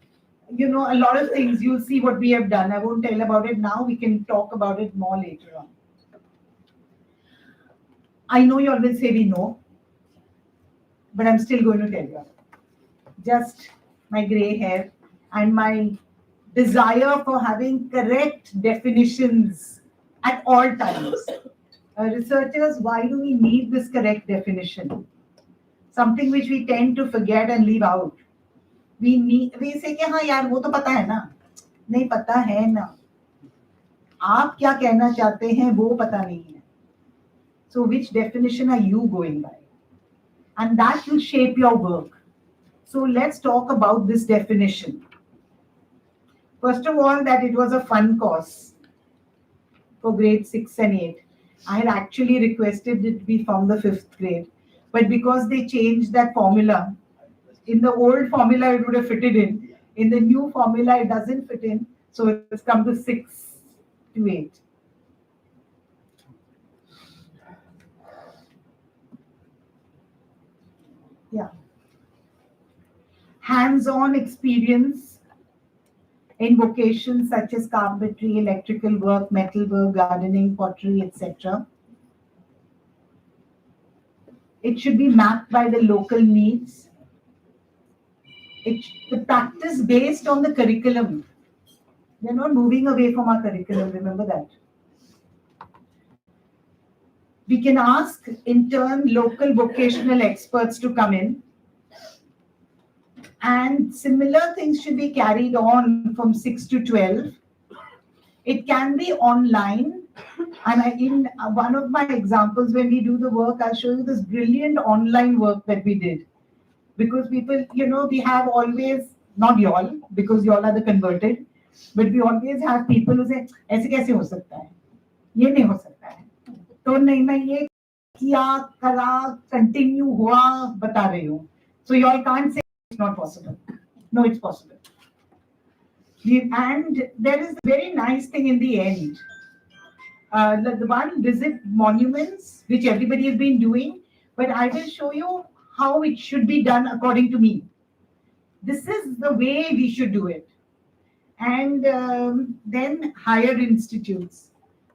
a lot of things. You'll see what we have done. I won't tell about it now. We can talk about it more later on. I know you all will say we know, but I'm still going to tell you. Just my gray hair and my desire for having correct definitions at all times. Researchers, why do we need this correct definition? Something which we tend to forget and leave out. We say कि हाँ यार वो तो पता है ना, नहीं पता है ना, आप क्या कहना चाहते हैं वो पता नहीं है. So which definition are you going by? And that will shape your work. So let's talk about this definition. First of all, that it was a fun course for grade 6 and 8. I had actually requested it to be from the 5th grade. But because they changed that formula, in the old formula it would have fitted in. In the new formula it doesn't fit in. So it's come to 6 to 8. Yeah. Hands-on experience in vocations such as carpentry, electrical work, metal work, gardening, pottery, etc. It should be mapped by the local needs. The practice based on the curriculum. We're not moving away from our curriculum, remember that. We can ask in turn local vocational experts to come in. And similar things should be carried on from 6 to 12. It can be online. And in one of my examples, when we do the work, I'll show you this brilliant online work that we did. Because people, we have always, not y'all, because y'all are the converted, but we always have people who say, ऐसे कैसे हो सकता है? ये नहीं हो सकता है. तो नहीं मैं ये किया, करा, continue हुआ, बता रही हूँ. So y'all can't say it's not possible. No, it's possible. And there is a very nice thing in the end. The one, visit monuments, which everybody has been doing, but I will show you how it should be done according to me. This is the way we should do it. And then higher institutes.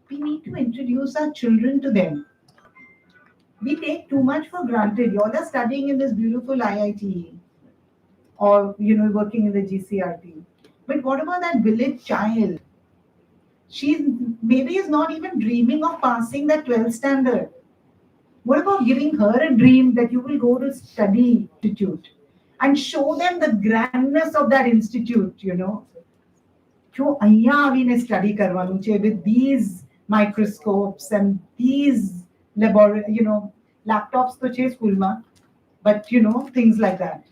We need to introduce our children to them. We take too much for granted. You all are studying in this beautiful IITE or, working in the GCRT. But what about that village child? She maybe is not even dreaming of passing that 12th standard. What about giving her a dream that you will go to study institute and show them the grandness of that institute, जो અહીંયા આવીને study કરવાનું છે with these microscopes and these Laptops to છે સ્કૂલમાં, but things like that.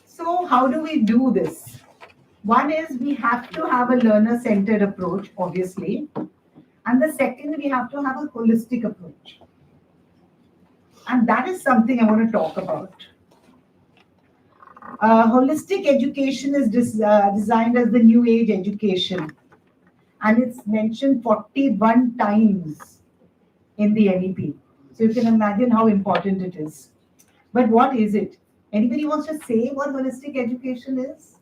So how do we do this? One is we have to have a learner-centered approach, obviously. And the second, we have to have a holistic approach. And that is something I want to talk about. Holistic education is designed as the new age education. And it's mentioned 41 times in the NEP. So you can imagine how important it is. But what is it? Anybody wants to say what holistic education is?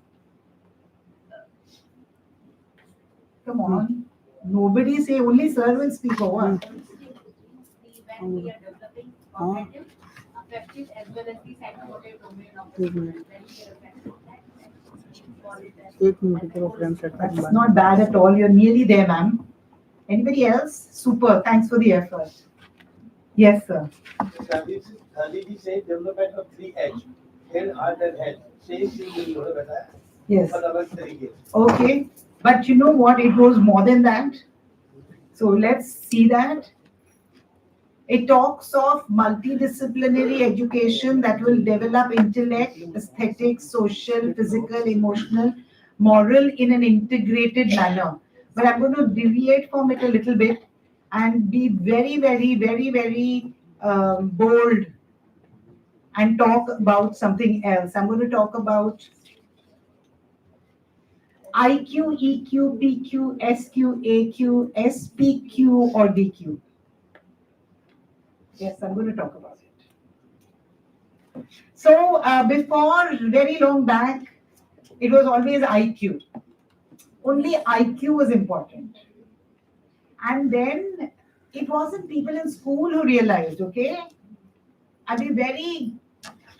Come on. Nobody say, only sir will speak over. When we are developing cognitive, affective, as well as the psychomotor domain of the student. That's not bad at all. You're nearly there, ma'am. Anybody else? Super. Thanks for the effort. Yes, sir. Gandhi said development of 3H, head, heart, and head. Same thing you know. Yes. Okay. But you know what? It goes more than that. So let's see that. It talks of multidisciplinary education that will develop intellect, aesthetics, social, physical, emotional, moral in an integrated manner. But I'm going to deviate from it a little bit and be very, very, very, very bold and talk about something else. I'm going to talk about IQ, EQ, PQ, SQ, AQ, SPQ, or DQ. Yes, I'm going to talk about it. So before, very long back, it was always IQ. Only IQ was important. And then it wasn't people in school who realized, okay? I'll be very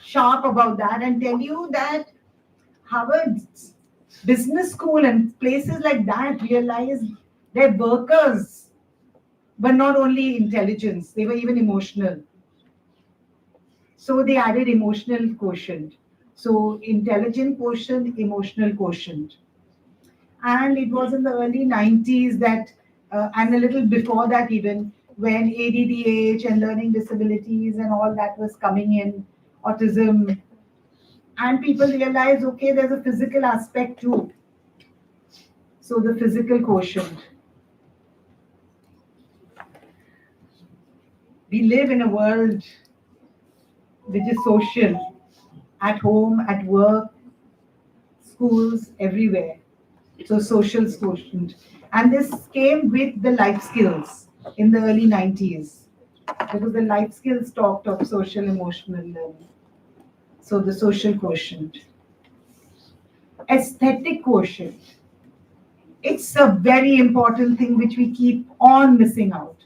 sharp about that and tell you that Harvard's business school and places like that realized their workers were not only intelligence, they were even emotional. So they added emotional quotient. So intelligent quotient, emotional quotient. And it was in the early 90s that, and a little before that even, when ADDH and learning disabilities and all that was coming in, autism, and people realized, okay, there's a physical aspect too. So the physical quotient. We live in a world which is social, at home, at work, schools, everywhere. So social quotient. And this came with the life skills in the early 90s. Because the life skills talked of social emotional learning. So the social quotient. Aesthetic quotient. It's a very important thing which we keep on missing out.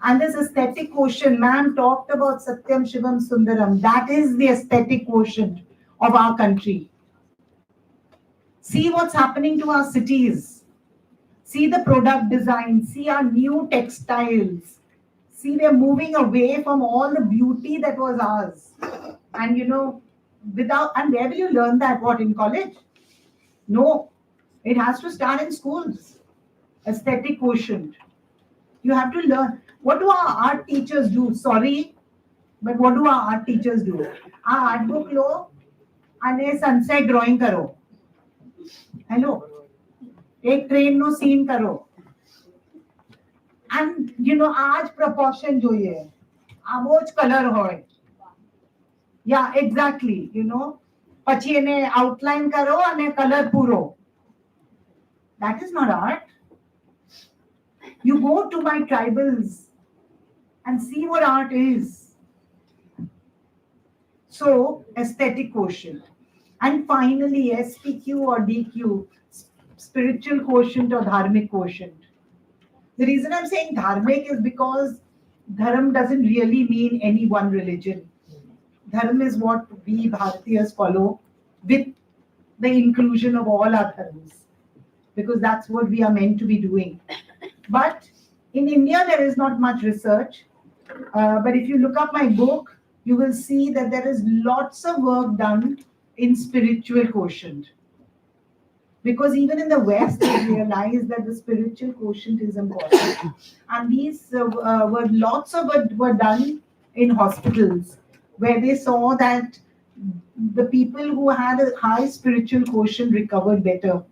And this aesthetic quotient, ma'am talked about Satyam Shivam Sundaram. That is the aesthetic quotient of our country. See what's happening to our cities. See the product design. See our new textiles. See, we're moving away from all the beauty that was ours. And and where will you learn that? What, in college? No. It has to start in schools. Aesthetic quotient. You have to learn. What do our art teachers do? Sorry, but what do our art teachers do? Our art book lo and sunset drawing karo. Hello. Ek train no scene karo. And aaj proportion જોઈએ. આવો જ color હોય. Yeah, exactly. પછી એને outline karo અને color પૂરો. That is not art. You go to my tribals and see what art is. So, aesthetic quotient. And finally, SPQ or DQ, spiritual quotient or dharmic quotient. The reason I'm saying dharmic is because dharam doesn't really mean any one religion. Dharam is what we Bharatiyas follow with the inclusion of all our dharmas. Because that's what we are meant to be doing. But in India, there is not much research. But if you look up my book, you will see that there is lots of work done in spiritual quotient. Because even in the West, they realized that the spiritual quotient is important. And these were lots of it were done in hospitals where they saw that the people who had a high spiritual quotient recovered better.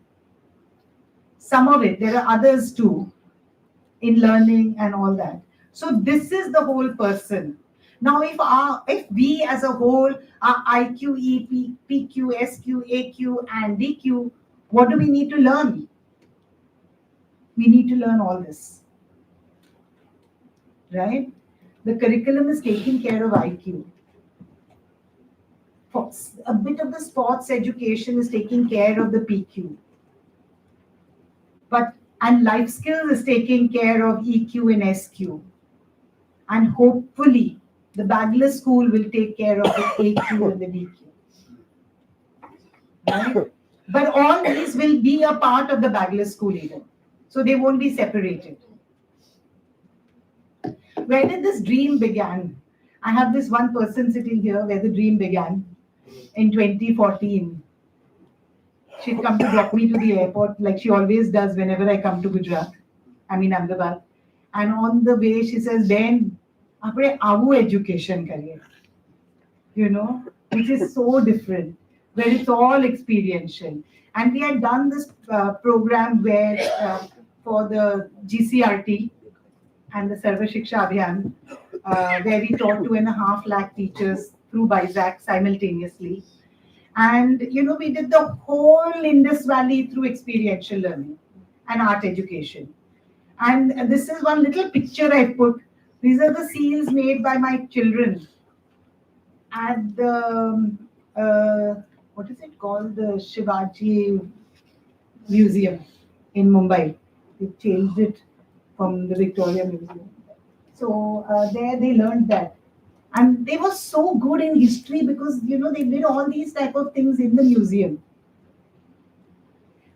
Some of it, there are others too, in learning and all that. So this is the whole person. Now, if we as a whole are IQ, EP, PQ, SQ, AQ, and DQ, what do we need to learn? We need to learn all this, right? The curriculum is taking care of IQ. A bit of the sports education is taking care of the PQ. And life skills is taking care of EQ and SQ. And hopefully, the Bagless school will take care of the AQ and the DQ. Right? But all these will be a part of the Bagless school even. So they won't be separated. Where did this dream begin? I have this one person sitting here where the dream began in 2014. She'd come to drop me to the airport like she always does whenever I come to Gujarat. I mean Ahmedabad. And on the way she says, "Ben, apne avu education kariye." You know, which is so different, where it's all experiential. And we had done this program where for the GCRT and the Sarva Shiksha Abhiyan, where we taught 2.5 lakh teachers through BISAC simultaneously. And, you know, we did the whole Indus Valley through experiential learning and art education. And this is one little picture I put. These are the seals made by my children at the, what is it called? The Shivaji Museum in Mumbai. They changed it from the Victoria Museum. So there they learned that. And they were so good in history because, you know, they did all these type of things in the museum.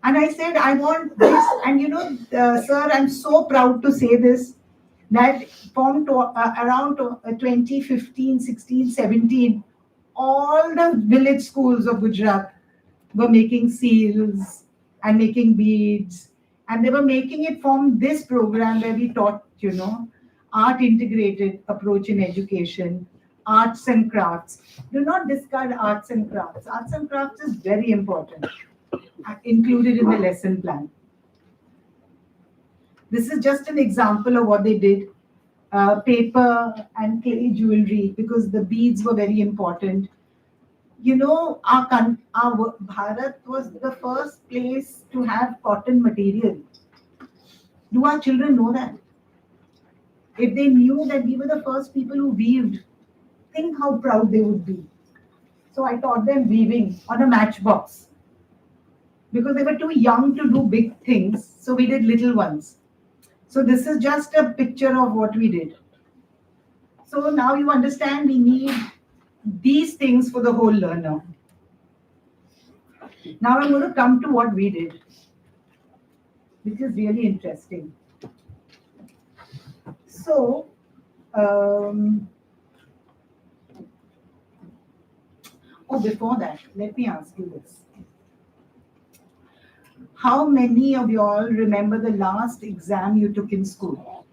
And I said, I want this. And, you know, sir, I'm so proud to say this, that from around 2015, 16, 17, all the village schools of Gujarat were making seals and making beads. And they were making it from this program where we taught, you know, art integrated approach in education, arts and crafts. Do not discard arts and crafts. Arts and crafts is very important, included in the lesson plan. This is just an example of what they did. Paper and clay jewelry, because the beads were very important. You know, our Bharat was the first place to have cotton material. Do our children know that? If they knew that we were the first people who weaved, think how proud they would be. So I taught them weaving on a matchbox because they were too young to do big things. So we did little ones. So this is just a picture of what we did. So now you understand we need these things for the whole learner. Now I'm going to come to what we did, which is really interesting. So, before that, let me ask you this. How many of you all remember the last exam you took in school?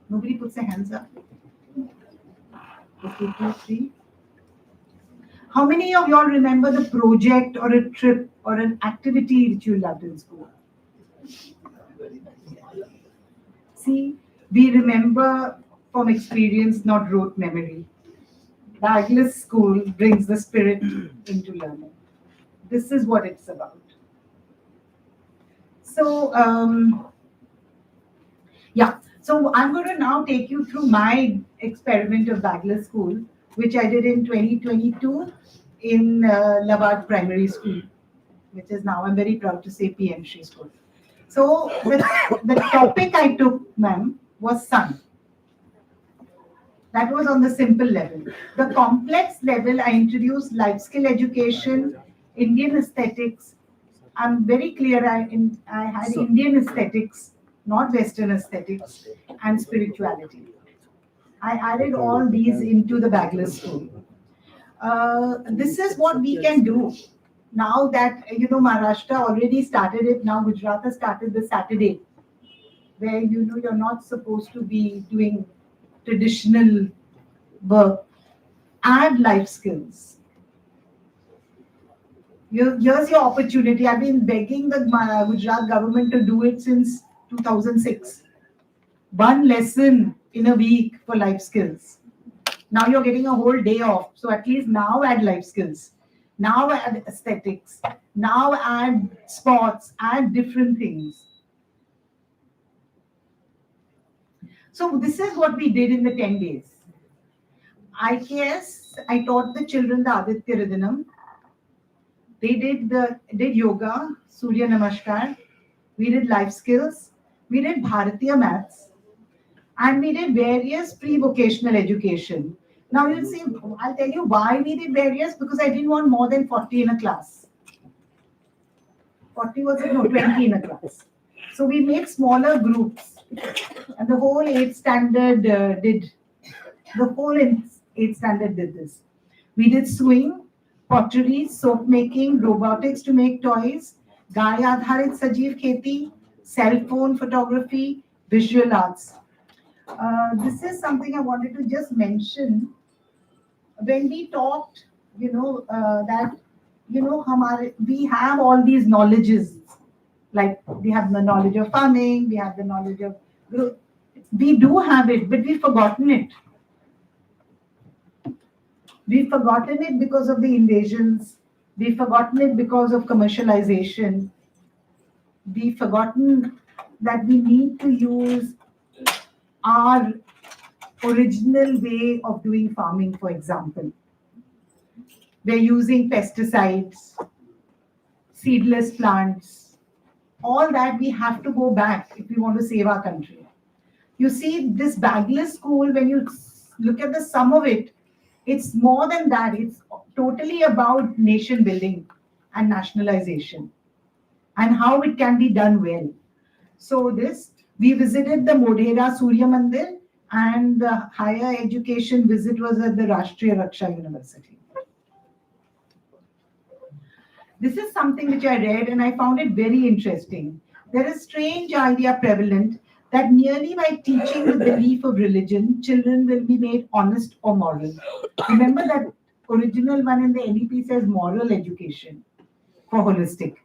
Nobody puts their hands up. Okay, 2, 3. How many of you all remember the project or a trip or an activity that you loved in school? See, we remember from experience, not rote memory. Bagless school brings the spirit into learning. This is what it's about. So, so I'm going to now take you through my experiment of Bagless school, which I did in 2022 in Lavard Primary School, which is now, I'm very proud to say, PM Shri School. So the topic I took, ma'am, was sun. That was on the simple level. The complex level, I introduced life skill education, Indian aesthetics. I'm very clear, I had Indian aesthetics, not Western aesthetics, and spirituality. I added all these into the Bagless school. This is what we can do now that, Maharashtra already started it, now Gujarat has started the Saturday, where, you're not supposed to be doing traditional work. Add life skills. Here's your opportunity. I've been begging the Gujarat government to do it since 2006. One lesson in a week for life skills. Now you're getting a whole day off. So at least now add life skills. Now add aesthetics. Now add sports. Add different things. So this is what we did in the 10 days. IKS, I taught the children the Aditya Ridhanam. They did yoga, Surya Namaskar. We did life skills. We did Bharatiya maths. And we did various pre-vocational education. Now you'll see, I'll tell you why we did various, because I didn't want more than 40 in a class. 40 was it? No, 20 in a class. So we made smaller groups. And the whole 8th standard did this. We did sewing, pottery, soap making, robotics to make toys, Gai Adharit Sajeev Kheti, cell phone photography, visual arts. This is something I wanted to just mention. When we talked, that, we have all these knowledges. Like we have the knowledge of farming, we have the knowledge of growth. We do have it, but we've forgotten it. We've forgotten it because of the invasions. We've forgotten it because of commercialization. We've forgotten that we need to use our original way of doing farming, for example. We're using pesticides, seedless plants. All that we have to go back if we want to save our country. You see, this Bagless school, when you look at the sum of it, it's more than that. It's totally about nation building and nationalization and how it can be done well. So we visited the Modhera Surya Mandir, and the higher education visit was at the Rashtriya Raksha University. This is something which I read and I found it very interesting. There is a strange idea prevalent that merely by teaching the belief of religion, children will be made honest or moral. Remember that original one in the NEP says moral education for holistic.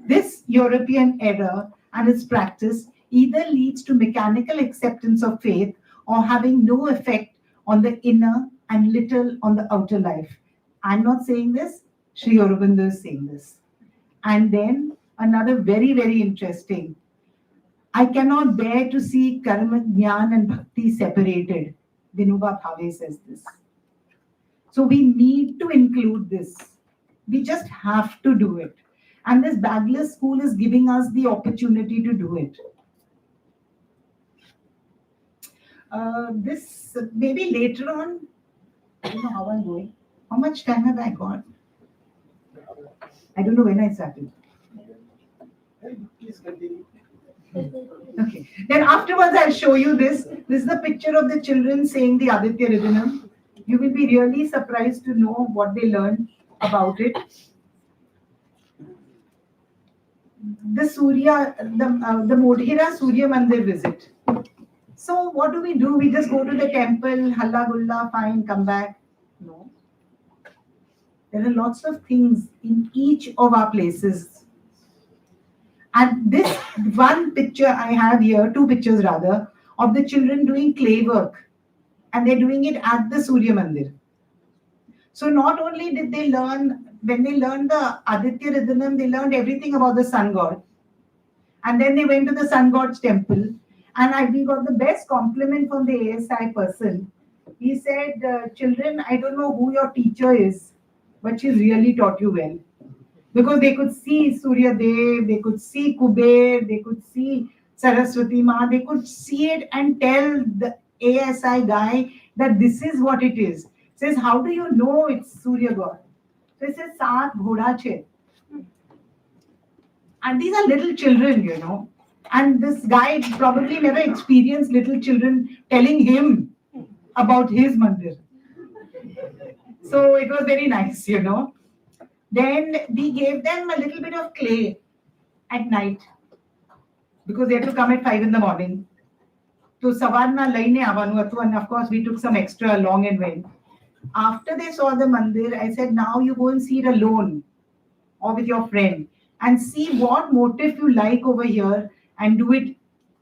This European error and its practice either leads to mechanical acceptance of faith or having no effect on the inner and little on the outer life. I'm not saying this, Sri Aurobindo is saying this. And then another very, very interesting. I cannot bear to see karma, jnana and bhakti separated. Vinoba Bhave says this. So we need to include this. We just have to do it. And this Bagless school is giving us the opportunity to do it. This maybe later on, I don't know how I'm going. How much time have I got? I don't know when I started. Please continue. Okay. Then afterwards, I'll show you this. This is the picture of the children saying the Aditya Ridhanam. You will be really surprised to know what they learned about it. The Modhera Surya Mandir visit. So what do? We just go to the temple, halla gulla, fine, come back. No. There are lots of things in each of our places. And this one picture I have here, 2 pictures rather, of the children doing clay work. And they're doing it at the Surya Mandir. So not only did they learn, when they learned the Aditya Ridhanam, they learned everything about the sun god. And then they went to the sun god's temple. And we got the best compliment from the ASI person. He said, children, I don't know who your teacher is, but she's really taught you well. Because they could see Surya Dev, they could see Kuber, they could see Saraswati Ma, they could see it and tell the ASI guy that this is what it is. Says, how do you know it's Surya God? So he says, Saat Ghoda Che. And these are little children, And this guy probably never experienced little children telling him about his mandir. So it was very nice, Then we gave them a little bit of clay at night because they had to come at 5 in the morning. So Savarna laine avanu hatu, and of course we took some extra along and went. After they saw the mandir, I said, now you go and see it alone or with your friend and see what motif you like over here and do it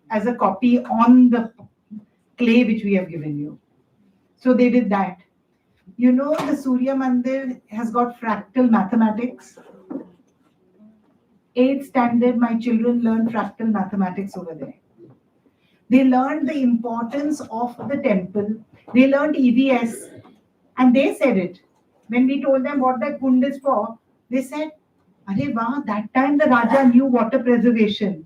as a copy on the clay which we have given you. So they did that. You know, the Surya Mandir has got fractal mathematics. 8th standard, my children learned fractal mathematics over there. They learned the importance of the temple. They learned EVS. And they said it. When we told them what that kund is for, they said, Arey wow, that time the Raja knew water preservation.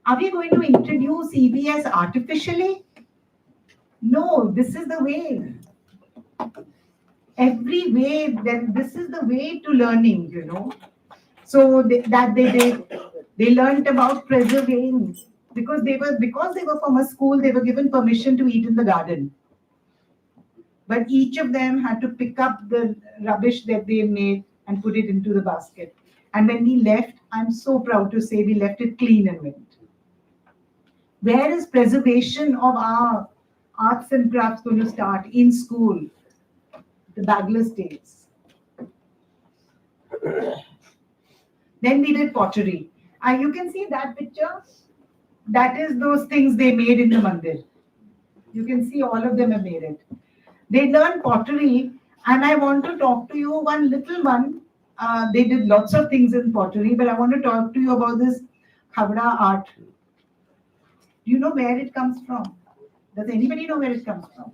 Are we going to introduce EVS artificially? No, this is the way. Every way, then this is the way to learning, you know. So they learned about preserving because they were from a school, they were given permission to eat in the garden. But each of them had to pick up the rubbish that they made and put it into the basket. And when we left, I'm so proud to say we left it clean and went. Where is preservation of our arts and crafts going to start? In school, the Bagless days. Then we did pottery. You can see that picture. That is those things they made in the mandir. You can see all of them have made it. They learned pottery, and I want to talk to you one little one. They did lots of things in pottery, but I want to talk to you about this Khavda art. Do you know where it comes from? Does anybody know where it comes from?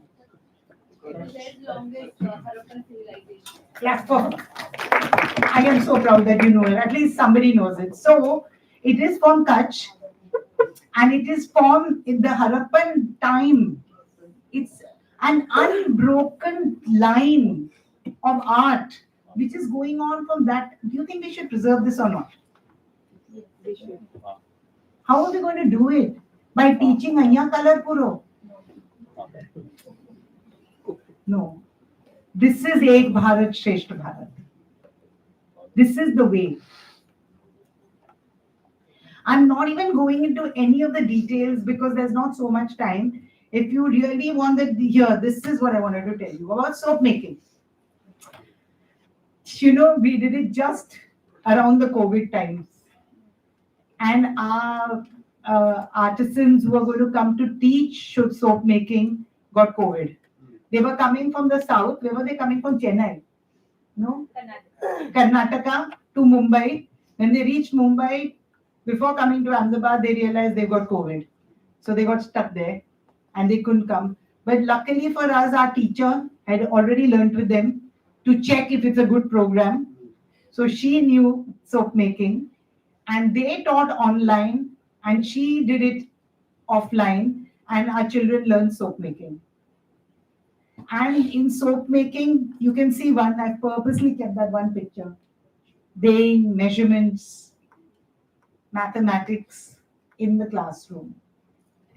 Clap for. I am so proud that you know it. At least somebody knows it. So it is from Kutch, and it is from in the Harappan time. It's an unbroken line of art which is going on from that. Do you think we should preserve this or not? Yes, we should. How are we going to do it? By teaching Anya Color Puro? No. This is Ek Bharat Shreshth Bharat. This is the way. I'm not even going into any of the details because there's not so much time. If you really want that here, this is what I wanted to tell you about soap making. You know, we did it just around the COVID times. And our artisans who were going to come to teach soap making got COVID. They were coming from the south. Where were they coming from? Chennai? No? Karnataka to Mumbai. When they reached Mumbai, before coming to Ahmedabad, they realized they got COVID. So they got stuck there and they couldn't come. But luckily for us, our teacher had already learned with them to check if it's a good program. So she knew soap making and they taught online and she did it offline and our children learned soap making. And in soap making, you can see one, I purposely kept that one picture. Weighing, measurements, mathematics in the classroom.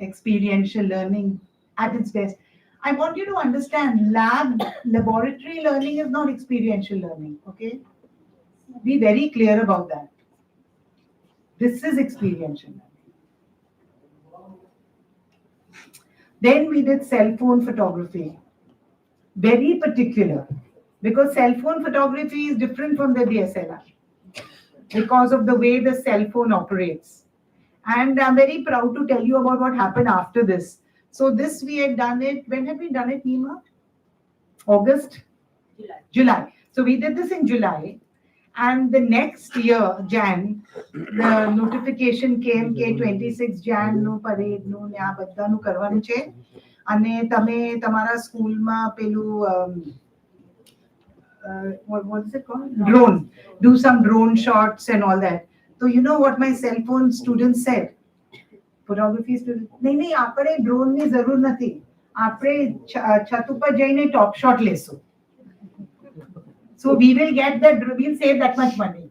Experiential learning at its best. I want you to understand laboratory learning is not experiential learning, okay? Be very clear about that. This is experiential learning. Then we did cell phone photography. Very particular, because cell phone photography is different from the DSLR because of the way the cell phone operates. And I'm very proud to tell you about what happened after this. So this we had done it, when had we done it, Nima? August? July. So we did this in July. And the next year, Jan, the notification came કે 26 Jan નું parade નું ને આ બધાનું કરવાનું છે અને તમે તમારા સ્કૂલમાં પેલું what is it called? Drone. Do some drone shots and all that. So you know what my cell phone students said? Photography students, नहीं આપણે drone ની જરૂર નથી. આપણે છત ઉપર જઈને top shot લેશું. So we will get that, we'll save that much money.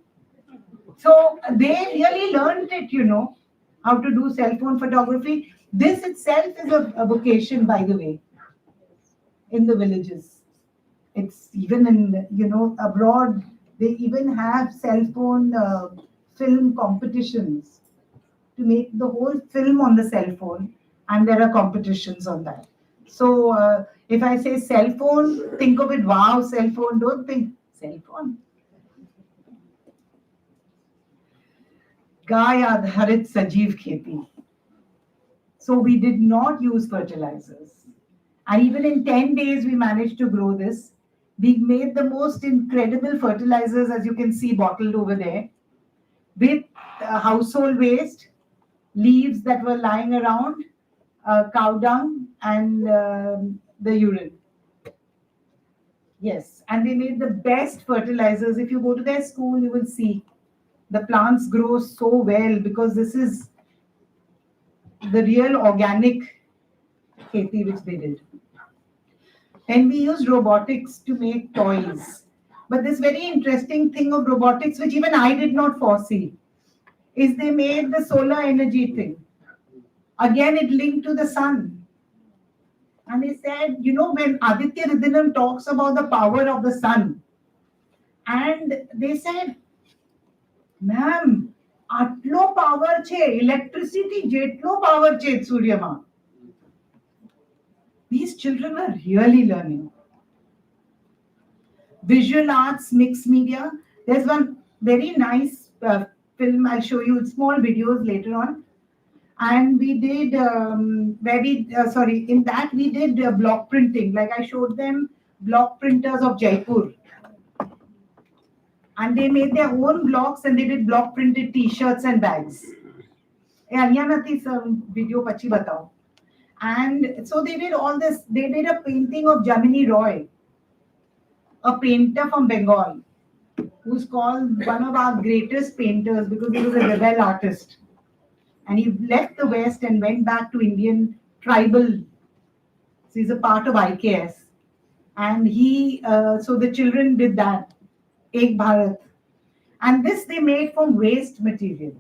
So they really learned it, you know, how to do cell phone photography. This itself is a vocation, by the way, in the villages. It's even in, abroad, they even have cell phone film competitions to make the whole film on the cell phone, and there are competitions on that. So if I say cell phone, think of it, wow, cell phone, don't think cell phone. Guy Adharit Sajeev Kheti. So we did not use fertilizers. And even in 10 days, we managed to grow this. We made the most incredible fertilizers, as you can see bottled over there, with household waste, leaves that were lying around, cow dung, and the urine. Yes, and they made the best fertilizers. If you go to their school, you will see the plants grow so well because this is the real organic kheti which they did. And we used robotics to make toys. But this very interesting thing of robotics, which even I did not foresee, is they made the solar energy thing. Again, it linked to the sun. And they said, when Aditya Ridhanam talks about the power of the sun, and they said, ma'am, atlo power che, electricity jetlo power che Suryama. These children were really learning. Visual arts, mixed media. There's one very nice film, I'll show you small videos later on. And we did, in that we did block printing. Like I showed them block printers of Jaipur. And they made their own blocks and they did block printed t-shirts and bags. Video pachi batao. And so they did all this. They did a painting of Jamini Roy, a painter from Bengal, who's called one of our greatest painters because he was a rebel artist. And he left the West and went back to Indian tribal. So he's a part of IKS. And so the children did that, Ek Bharat. And this they made from waste material.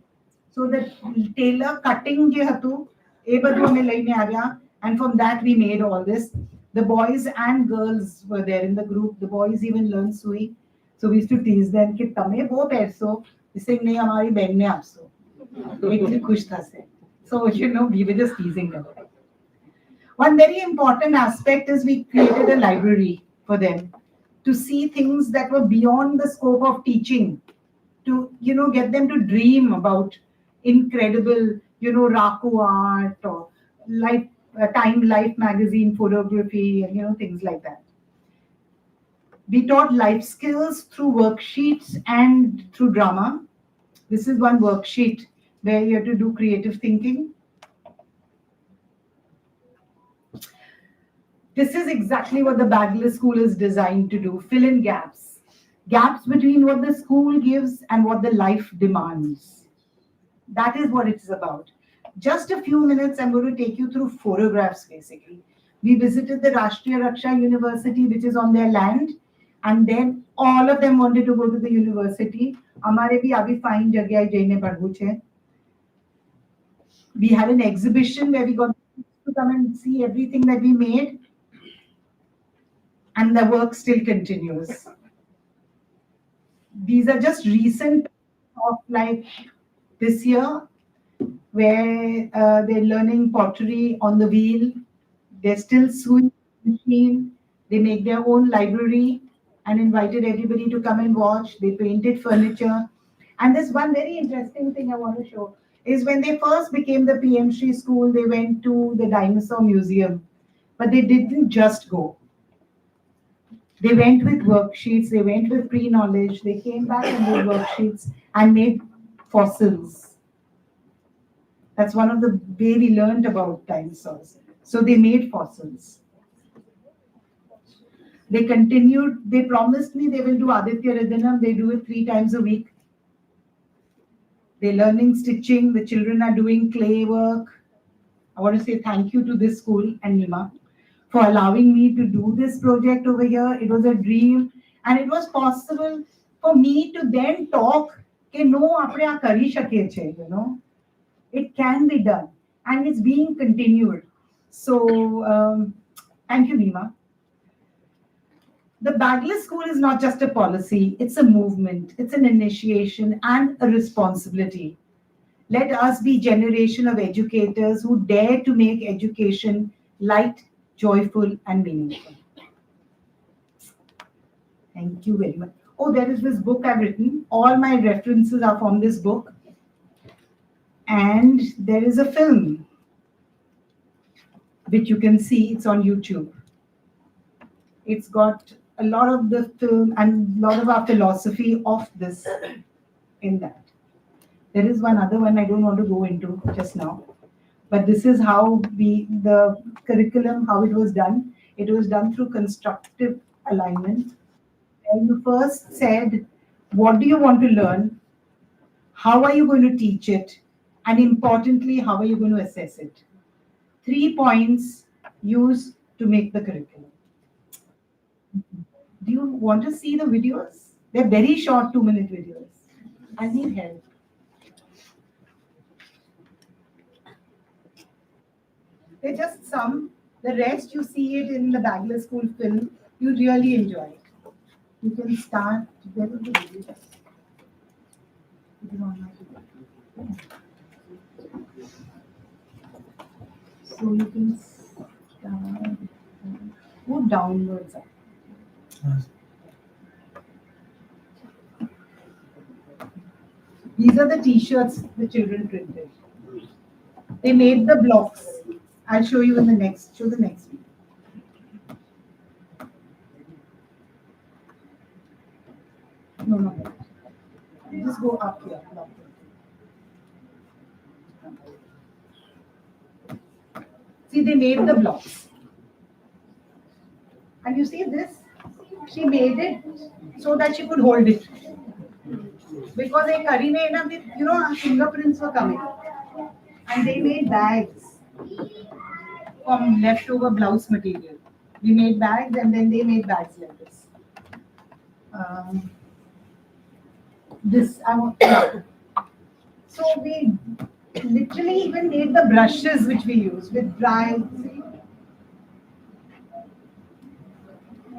So the tailor cutting je hatu, e badhu hame laine aa gaya, and from that we made all this. The boys and girls were there in the group. The boys even learned sewing. So we used to tease them कि तमे वो पैसो, इसे नहीं हमारी बहन ने आपसो. इतनी खुश था से. So we were just teasing them. One very important aspect is we created a library for them to see things that were beyond the scope of teaching, to get them to dream about incredible Raku art or Time Life magazine photography and things like that. We taught life skills through worksheets and through drama. This is one worksheet where you have to do creative thinking. This is exactly what the Bagless school is designed to do, fill in gaps. Gaps between what the school gives and what the life demands. That is what it's about. Just a few minutes, I'm going to take you through photographs, basically. We visited the Rashtriya Raksha University, which is on their land, and then all of them wanted to go to the university. Hamare bhi abhi fine jagah jaine padhu che. We had an exhibition where we got to come and see everything that we made, and the work still continues. These are just recent of like this year, where they're learning pottery on the wheel. They're still sewing machine. They make their own library and invited everybody to come and watch. They painted furniture. And there's one very interesting thing I want to show is when they first became the PM Shri school, they went to the Dinosaur Museum, but they didn't just go. They went with worksheets, they went with pre-knowledge, they came back and made worksheets and made fossils. That's one of the way we learned about dinosaurs. So they made fossils. They continued, they promised me they will do Aditya Ridhanam, they do it 3 times a week. They're learning stitching, the children are doing clay work. I want to say thank you to this school and Nima for allowing me to do this project over here. It was a dream, and it was possible for me to then talk, no, apne kari shake che, it can be done, and it's being continued. So, thank you, Nima. The Bagless school is not just a policy, it's a movement, it's an initiation and a responsibility. Let us be generation of educators who dare to make education light, joyful and meaningful. Thank you very much. Oh, there is this book I've written. All my references are from this book. And there is a film which you can see, it's on YouTube. It's got a lot of the film and a lot of our philosophy of this in that. There is one other one I don't want to go into just now. But this is how the curriculum, how it was done. It was done through constructive alignment. And you first said, what do you want to learn? How are you going to teach it? And importantly, how are you going to assess it? 3 points used to make the curriculum. Do you want to see the videos? They're very short 2-minute videos. I need help. They're just some. The rest you see it in the Bagless School film. You really enjoy it. You can start. Where are the videos? So you can start. Go downwards. These are the t-shirts the children printed. They made the blocks. I'll show you in the next. Show the next one. No. Just go up here. See, they made the blocks. And you see this? She made it so that she could hold it. Because a curry made, our fingerprints were coming. And they made bags from leftover blouse material. We made bags and then they made bags like this. So we literally even made the brushes which we use with dry.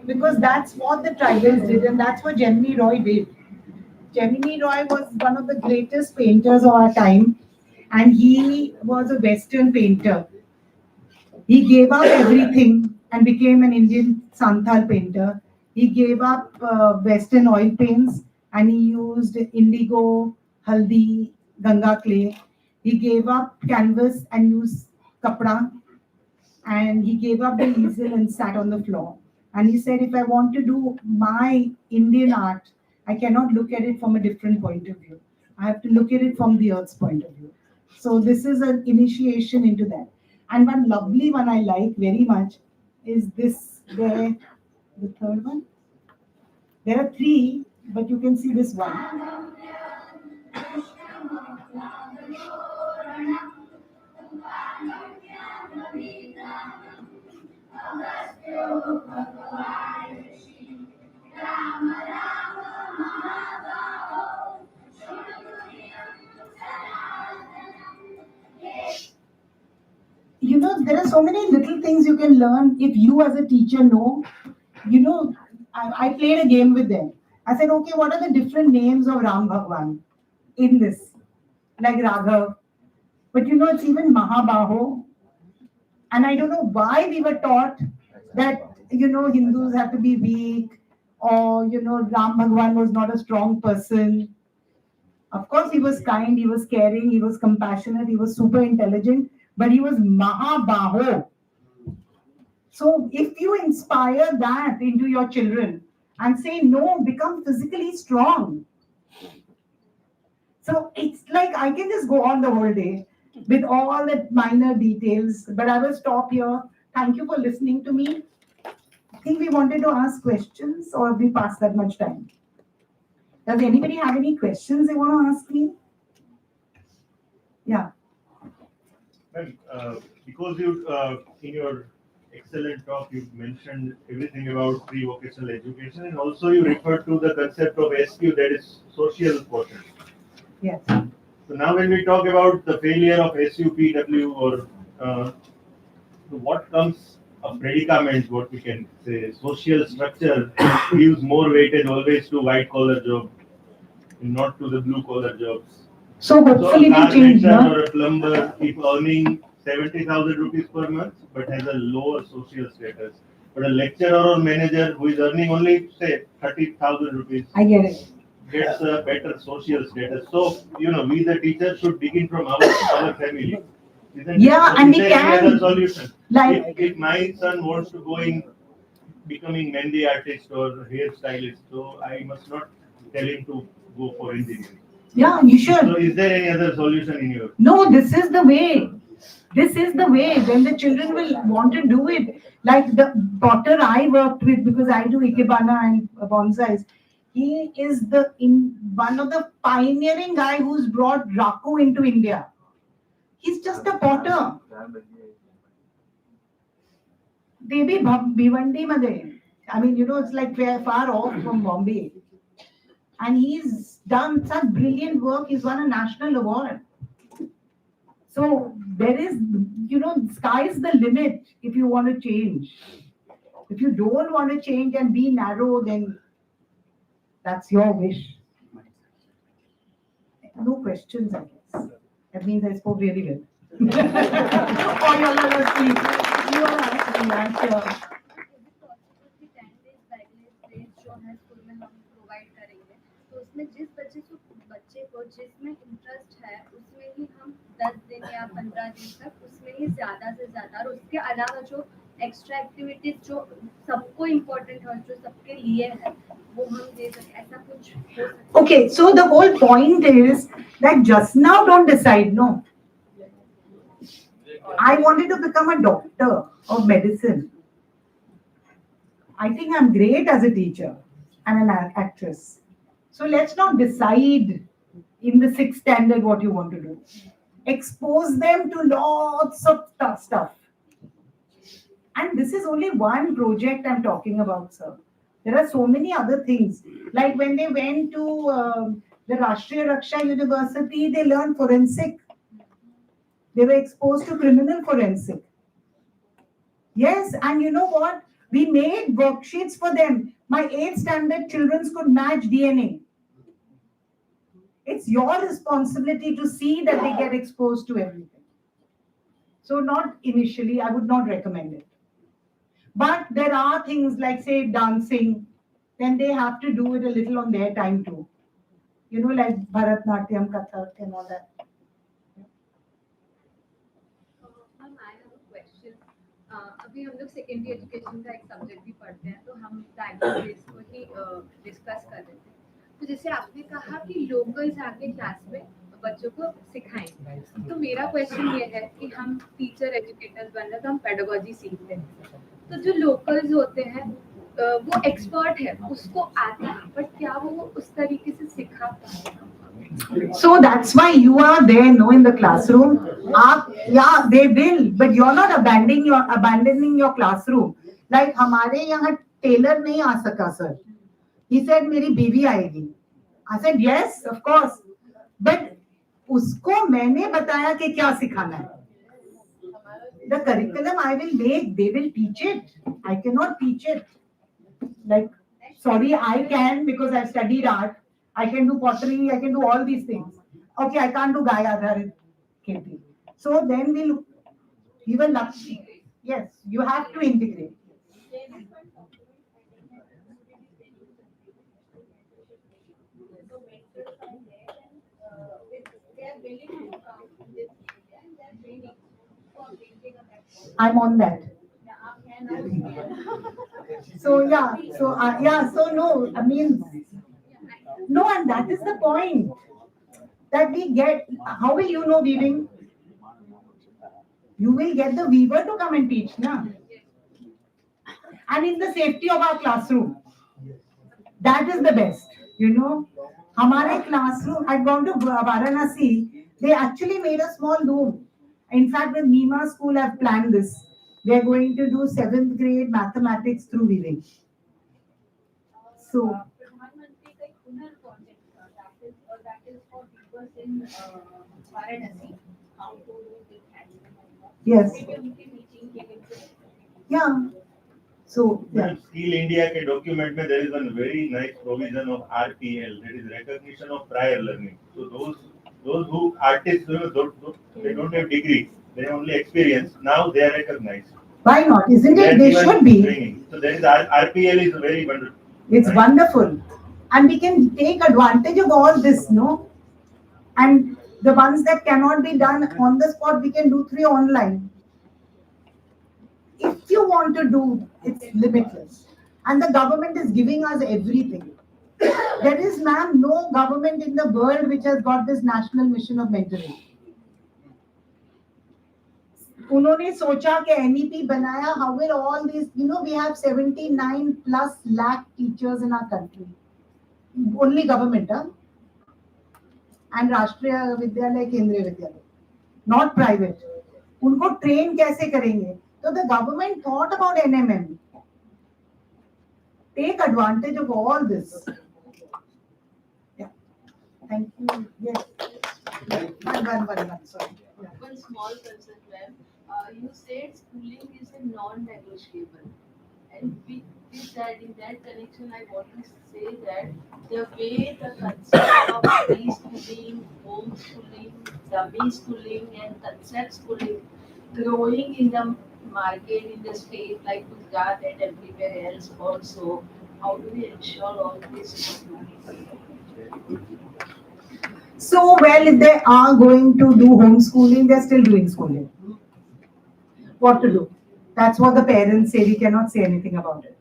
Because that's what the tribals did and that's what Gemini Roy did. Gemini Roy was one of the greatest painters of our time and he was a Western painter. He gave up everything and became an Indian Santhal painter. He gave up Western oil paints and he used indigo, haldi, Ganga clay. He gave up canvas and used kapda. And he gave up the easel and sat on the floor. And he said, if I want to do my Indian art, I cannot look at it from a different point of view. I have to look at it from the earth's point of view. So this is an initiation into that. And one lovely one I like very much is this, the third one. There are 3, but you can see this one. There are so many little things you can learn if you as a teacher know. I played a game with them. I said, okay, what are the different names of Ram Bhagwan in this? Like Raghav. But it's even Mahabaho. And I don't know why we were taught that, Hindus have to be weak or, Ram Bhagwan was not a strong person. Of course, he was kind, he was caring, he was compassionate, he was super intelligent, but he was Mahabaho. So if you inspire that into your children and say, no, become physically strong. So it's like I can just go on the whole day with all the minor details, but I will stop here. Thank you for listening to me. I think we wanted to ask questions or have we passed that much time? Does anybody have any questions they want to ask me? Yeah. Well, because you, in your excellent talk, you mentioned everything about pre-vocational education and also you referred to the concept of SQ, that is social quotient. Yes. So now when we talk about the failure of SUPW or what comes of predicaments, what we can say, social structure gives more weightage always to white collar jobs, not to the blue collar jobs. So hopefully we change, carpenter no? or a plumber, if earning 70,000 rupees per month, but has a lower social status. But a lecturer or manager who is earning only say 30,000 rupees. I get it. Gets a better social status. So, we the teachers should begin from our family. Yeah, and we Is there any can. other solution? Like, If my son wants to go in becoming Mehndi artist or hairstylist, so I must not tell him to go for engineering. Yeah, you should. So, is there any other solution in your? No, this is the way. This is the way. Then the children will want to do it. Like the potter I worked with, because I do ikebana and bonsais. He is one of the pioneering guy who's brought Raku into India. He's just a potter. They be Bhiwandi Made. I mean, it's like far off from Bombay. And he's done such brilliant work. He's won a national award. So there is, sky's the limit if you want to change. If you don't want to change and be narrow, then that's your wish. No questions, I guess. That means I spoke really well. Oh, you're not asleep. You are asking, I'm sure. तो उसमें जिस बच्चे को जिसमें interest है उसमें ही हम 10 दिन या 15 दिन तक उसमें ही ज्यादा से ज्यादा, और उसके अलावा जो एक्स्ट्रा एक्टिविटीज जो सबको इम्पोर्टेंट है, जो सबके लिए है, वो हम दे सकते, ऐसा कुछ हो सकता है? Okay, so the whole point is that just now don't decide, no. I wanted to become a doctor of medicine. I think I'm great as a teacher and an actress. So let's not decide in the 6th standard what you want to do. Expose them to lots of stuff. And this is only one project I'm talking about, sir. There are so many other things. Like when they went to the Rashtriya Raksha University, they learned forensic. They were exposed to criminal forensic. Yes, and you know what? We made worksheets for them. My 8th standard children could match DNA. It's your responsibility to see that they get exposed to everything. So not initially, I would not recommend it. But there are things like, say, dancing. Then they have to do it a little on their time too. Like Bharatnatyam, Kathak and all that. Ma'am I have a question. अभी हम लोग secondary education का एक subject भी पढ़ते हैं, तो हम डायग्नोसिस को ही डिस्कस कर रहे थे. तो जैसे आपने कहा कि लोकल्स आके क्लास में बच्चों को सिखाएं, तो मेरा क्वेश्चन ये है कि हम टीचर एजुकेटर्स बन रहे तो हम पेडागोजी सीखते हैं, तो जो लोकल्स होते हैं वो एक्सपर्ट है, उसको आता है, बट क्या वो उस तरीके से सिखा पाएगा? So that's why you are there, no, in the classroom. Yeah, they will, but you're not abandoning your classroom. Like हमारे यहाँ टेलर नहीं आ सका, sir. He said मेरी बीवी आएगी. I said yes, of course, but उसको मैंने बताया कि क्या सिखाना है. The curriculum I will make, they will teach it. I cannot teach it. Like, sorry, I can because I've studied art. I can do pottery, I can do all these things. Okay, I can't do Gaya Adharit KP. So then we will yes, you have to integrate. I'm on that. So yeah, so no, I mean, no, and that is the point that we get. How will you know weaving? You will get the weaver to come and teach, na? And in the safety of our classroom. That is the best, Hamare classroom, I'd gone to Varanasi, they actually made a small room. In fact, with Nima school, I've planned this. They're going to do 7th grade mathematics through weaving. So, that is for people in Varanasi, how to do this. Yes. Yeah. So yeah. Skill India के document में there is one very nice provision of RPL, that is recognition of prior learning. So those who artists, they don't have degree, they have only experience. Now they are recognized. Why not? Isn't it? They should be. Training. So there is RPL is very wonderful. It's right? Wonderful, and we can take advantage of all this, no? And the ones that cannot be done on the spot, we can do through online. If you want to do, it's limitless. And the government is giving us everything. There is, ma'am, no government in the world which has got this national mission of mentoring. उन्होंने सोचा कि NEP बनाया, how will all these, we have 79 plus lakh teachers in our country. Only government, huh? And राष्ट्रीय विद्यालय, केंद्रीय विद्यालय, not private. उनको train कैसे करेंगे? So the government thought about NMM. Take advantage of all this. Yeah. Thank you. Yes. One. Sorry. Yeah. One small concern, ma'am. You said schooling is a non-negotiable, and with that, in that connection, I want to say that the way the concept of preschooling, homeschooling, dummy schooling, and concept schooling growing in the market in the state like Gujarat and everywhere else also, how do we ensure all this? So, well, if they are going to do homeschooling, they're still doing schooling. What to do? That's what the parents say. We cannot say anything about it.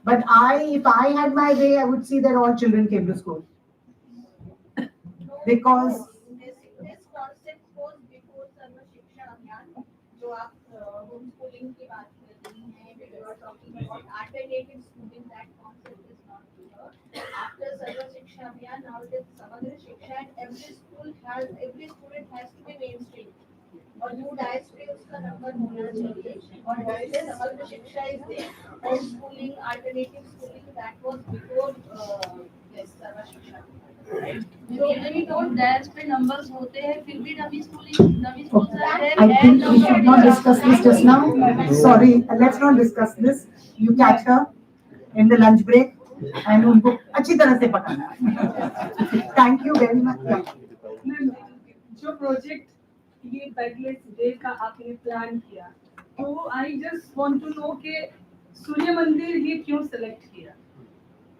But if I had my way, I would see that all children came to school. Because this concept goes before सर्व शिक्षा अभियान जो आप homeschooling की बात कर रही हैं, we were talking about alternative schooling, that concept is not here. After सर्व शिक्षा अभियान, now it is समग्र शिक्षा, and every student has to be mainstream. और new dice पे उसका नंबर होना चाहिए. और वैसे समग्र शिक्षा is there, homeschooling, alternative schooling, that was before सर्व शिक्षा. So we don't dance पे numbers होते हैं, फिर भी dummy schools are there. I think we should not discuss this just now. Sorry, let's not discuss this. You catch her in the lunch break and उनको अच्छी तरह से पकाना. Thank you very much. जो प्रोजेक्ट ये bagless day का आपने plan किया, तो I just want to know कि सूर्य मंदिर ये क्यों सेलेक्ट किया,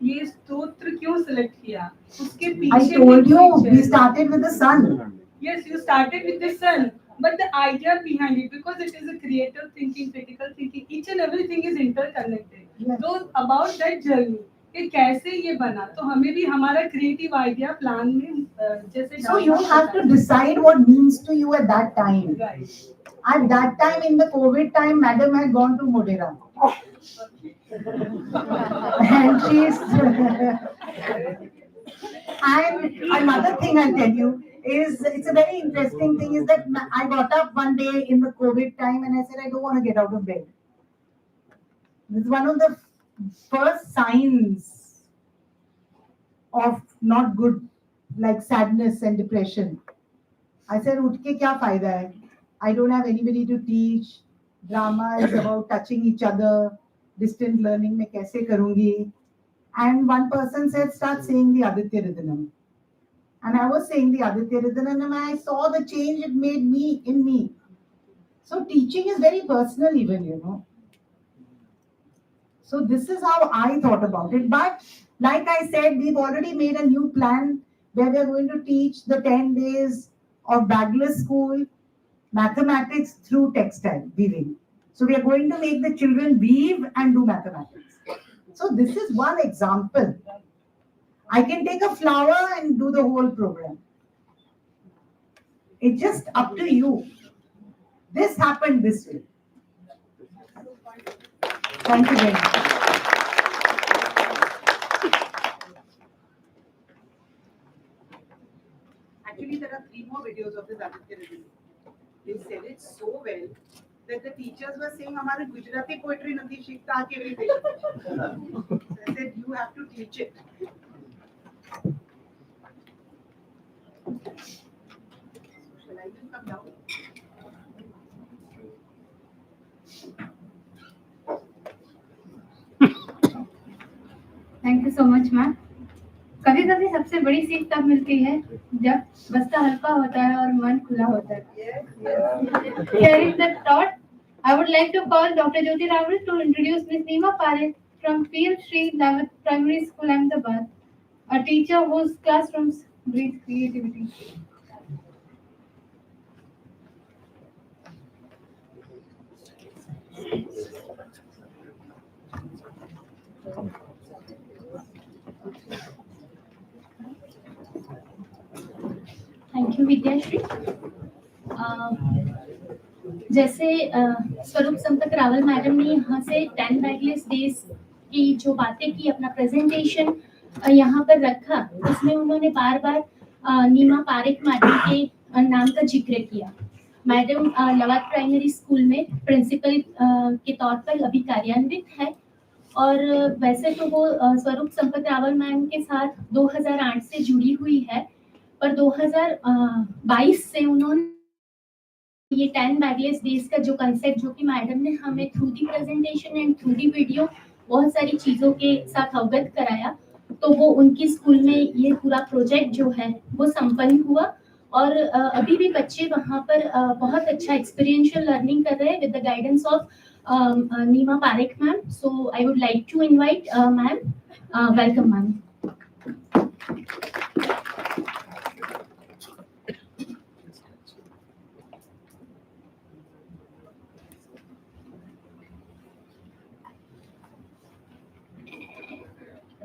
ये स्तोत्र क्यों सेलेक्ट किया, उसके पीछे I told you we started with the sun. Yes, you started with the sun, but the idea behind it, because it is a creative thinking, critical thinking, each and everything is interconnected. Yes. So about that journey, कि कैसे ये बना, तो हमें भी हमारा creative idea plan में जैसे. So you have to decide what means to you at that time. Right. At that time, in the COVID time, Madam had gone to Modera. And she's and another thing I'll tell you is, it's a very interesting thing, is that I got up one day in the COVID time and I said, I don't want to get out of bed. This is one of the first signs of not good, like sadness and depression. I said, उठ के क्या फायदा है? I don't have anybody to teach. Drama is about touching each other. Distant learning में कैसे करूँगी? And one person said, start saying the Aditya Ridanam. And I was saying the Aditya Ridanam and I saw the change it made in me. So teaching is very personal even, So this is how I thought about it. But like I said, we've already made a new plan where we're going to teach the 10 days of Bagless school, mathematics through textile weaving. So we are going to make the children weave and do mathematics. So this is one example. I can take a flower and do the whole program. It's just up to you. This happened this way. Thank you very much. Actually, there are 3 more videos of this Aditya Riddle. They said it so well that the teachers were saying, "Hamare Gujarati poetry nathi shikta ke bhi dekho." So I said, you have to teach it. Shall I even come down? so much, ma'am. कभी कभी सबसे बड़ी सीख तब मिलती है जब बस्ता हल्का होता है और मन खुला होता है. Carrying that thought, I would like to call Dr. Jyoti Rawal to introduce Ms. Neema Parekh from PM Sri Lavath Primary School, Ahmedabad, a teacher whose classrooms breathe creativity. Thank you Vidyashree. जैसे स्वरूप Sampat Rawal madam ने यहाँ से 10 bagless days की जो बातें की, अपना प्रेजेंटेशन यहाँ पर रखा, उसमें उन्होंने बार बार नीमा पारेख मैडम के नाम का जिक्र किया. मैडम लवात प्राइमरी स्कूल में प्रिंसिपल के तौर पर अभी कार्यान्वित है, और वैसे तो वो स्वरूप संपत रावल मैम के साथ 2008 से जुड़ी हुई है, पर 2022 से उन्होंने ये 10 बैगलेस डेज का जो कंसेप्ट, जो कि मैडम ने हमें through the presentation and through the video बहुत सारी चीज़ों के साथ अवगत कराया, तो वो उनकी स्कूल में ये पूरा प्रोजेक्ट जो है वो संपन्न हुआ. और अभी भी बच्चे वहाँ पर बहुत अच्छा एक्सपीरियंशियल लर्निंग कर रहे हैं with the guidance of Neema Parekh ma'am. So I would like to invite ma'am. Welcome ma'am.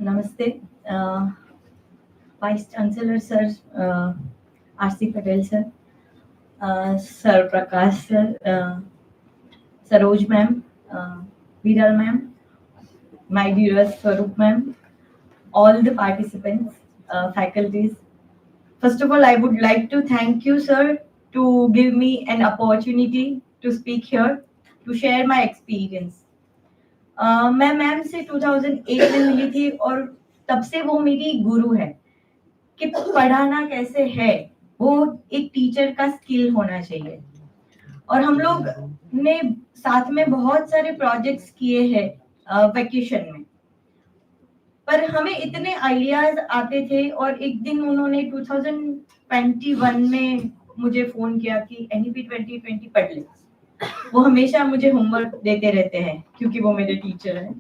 Namaste. Vice chancellor sir R C Patel sir, sir Prakash sir, Saroj ma'am, Viral ma'am, my dear Swaroop ma'am, all the participants, faculties. First of all, I would like to thank you, sir, to give me an opportunity to speak here, to share my experience. मैं ma'am से 2008 में मिली थी और तब से वो मेरी गुरु है कि पढ़ाना कैसे है, वो एक टीचर का स्किल होना चाहिए. और हम लोग ने साथ में बहुत सारे प्रोजेक्ट्स किए हैं वेकेशन में, पर हमें इतने आइडियाज आते थे. और एक दिन उन्होंने 2021 में मुझे फोन किया कि NEP 2020 पढ़ ले. वो हमेशा मुझे होमवर्क देते रहते हैं क्योंकि वो मेरे टीचर हैं.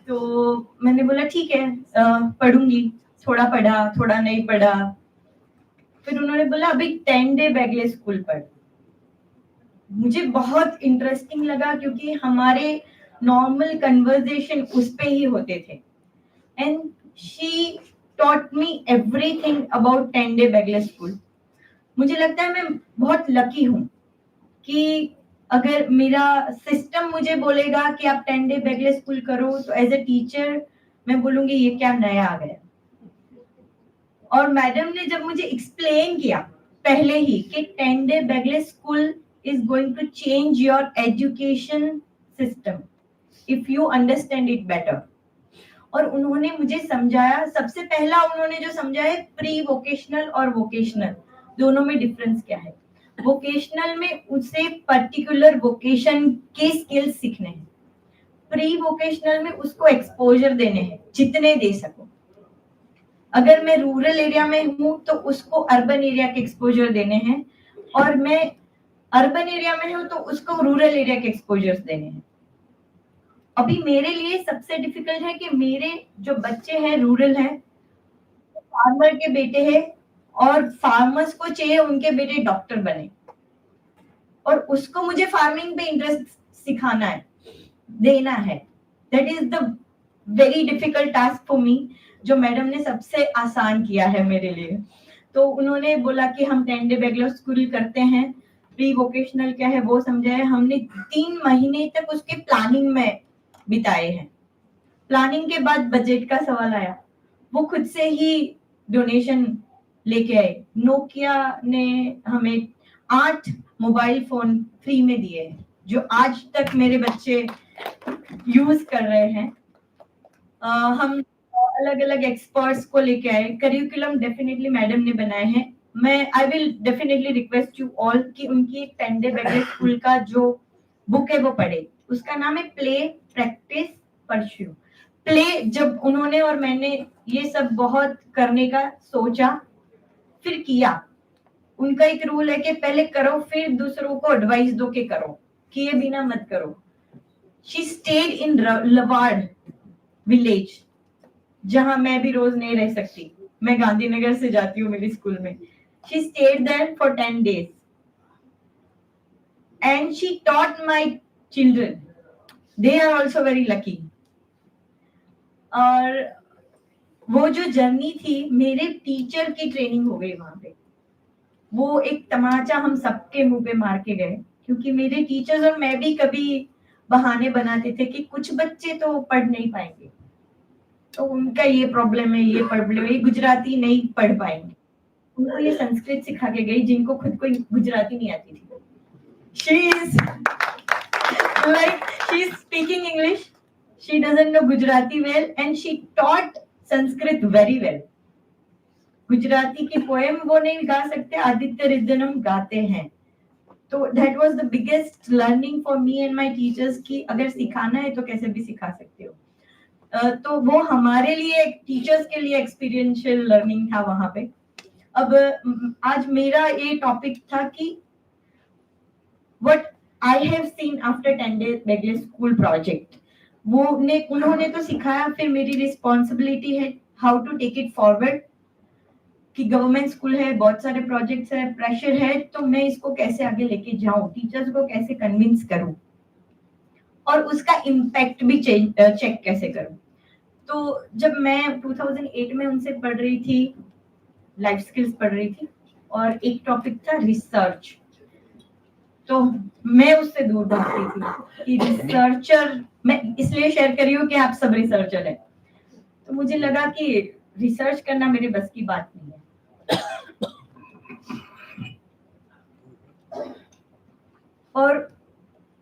तो मैंने बोला ठीक है, पढ़ूंगी. थोड़ा पढ़ा, थोड़ा नहीं पढ़ा. फिर उन्होंने बोला अभी 10 डे बैगलेस स्कूल पढ़. मुझे बहुत इंटरेस्टिंग लगा क्योंकि हमारे नॉर्मल कन्वर्सेशन उस पे ही होते थे. And she taught me everything about 10 day bagless school. मुझे लगता है मैं बहुत लकी हूँ कि अगर मेरा सिस्टम मुझे बोलेगा कि आप 10 डे बैगलेस स्कूल करो, तो एज ए टीचर मैं बोलूंगी ये क्या नया आ गया. और मैडम ने जब मुझे एक्सप्लेन किया पहले ही कि 10 day bagless school is going to change your education system if you understand it better. और उन्होंने मुझे समझाया, सबसे पहला उन्होंने जो समझाया प्री वोकेशनल और वोकेशनल दोनों में डिफरेंस क्या है. वोकेशनल में उसे पर्टिकुलर वोकेशन के स्किल्स सीखने हैं, प्री वोकेशनल में उसको एक्सपोजर देने हैं जितने दे सको. अगर मैं रूरल एरिया में हूँ तो उसको अर्बन एरिया के एक्सपोजर देने हैं, और मैं अर्बन एरिया में हूँ तो उसको रूरल एरिया के एक्सपोजर्स देने हैं. अभी मेरे लिए सबसे डिफिकल्ट है कि मेरे जो बच्चे हैं रूरल हैं, फार्मर के बेटे हैं, और फार्मर्स को चाहिए उनके बेटे डॉक्टर बने, और उसको मुझे फार्मिंग पे इंटरेस्ट सिखाना है, देना है. That is the very difficult task for me, जो मैडम ने सबसे आसान किया है मेरे लिए. तो उन्होंने बोला कि हम 10 डे बैगलेस स्कूल करते हैं, प्री वोकेशनल क्या है वो समझाया. हमने 3 महीने तक उसके प्लानिंग में बिताए हैं. प्लानिंग के बाद बजट का सवाल आया, वो खुद से ही डोनेशन लेके आए. नोकिया ने हमें 8 मोबाइल फोन फ्री में दिए हैं, जो आज तक मेरे बच्चे यूज कर रहे हैं. हम अलग अलग एक्सपर्ट्स को लेके आए. करिकुलम डेफिनेटली मैडम ने बनाए हैं. मैं I will definitely request you all कि उनकी एक 10 डे बैगलेस स्कूल का जो बुक है वो पढ़े. उसका नाम है प्ले प्रैक्टिस परस्यू. प्ले जब उन्होंने और मैंने ये सब बहुत करने का सोचा, फिर किया। उनका एक रूल है कि पहले करो फिर दूसरों को एडवाइस दो कि करो, किए बिना मत करो। She stayed in Lawad village, जहां मैं भी रोज नहीं रह सकती, मैं गांधीनगर से जाती हूँ मेरी स्कूल में। She stayed there for 10 days and she taught my children. They are also very lucky. और वो जो जर्नी थी, मेरे टीचर की ट्रेनिंग हो गई वहां पे। वो एक तमाचा हम सबके मुंह पे मार के गए, क्योंकि मेरे टीचर्स और मैं भी कभी बहाने बनाते थे कि कुछ बच्चे तो पढ़ नहीं पाएंगे, तो उनका ये प्रॉब्लम है, ये प्रॉब्लम है, ये गुजराती नहीं पढ़ पाएंगे। उनको ये संस्कृत सिखा के गई, जिनको खुद को गुजराती नहीं आती थी। She is speaking English, she doesn't know Gujarati well, and she taught Sanskrit very well. Gujarati की पोएम वो नहीं गा सकते, आदित्य हृदयम गाते हैं। तो that was the biggest learning for me and my teachers कि अगर सिखाना है तो कैसे भी सिखा सकते हो। तो वो हमारे लिए, टीचर्स के लिए एक्सपीरियंशियल लर्निंग था वहां पे। अब आज मेरा ये टॉपिक था कि what I have seen after 10 days Bagless school project, वो उन्होंने तो सिखाया, फिर मेरी रिस्पॉन्सिबिलिटी है how to take it forward कि गवर्नमेंट स्कूल है, बहुत सारे प्रोजेक्ट्स है, प्रेशर है, तो मैं इसको कैसे आगे लेके जाऊं, टीचर्स को कैसे कन्विंस करूं और उसका इम्पैक्ट भी चेक कैसे करूं। तो जब मैं 2008 में उनसे पढ़ रही थी, लाइफ स्किल्स पढ़ रही थी, और एक टॉपिक था रिसर्च, तो मैं उससे दूर भागती थी कि रिसर्चर, मैं इसलिए शेयर कर रही हूँ कि आप सब रिसर्चर हैं, तो मुझे लगा कि रिसर्च करना मेरे बस की बात नहीं है। और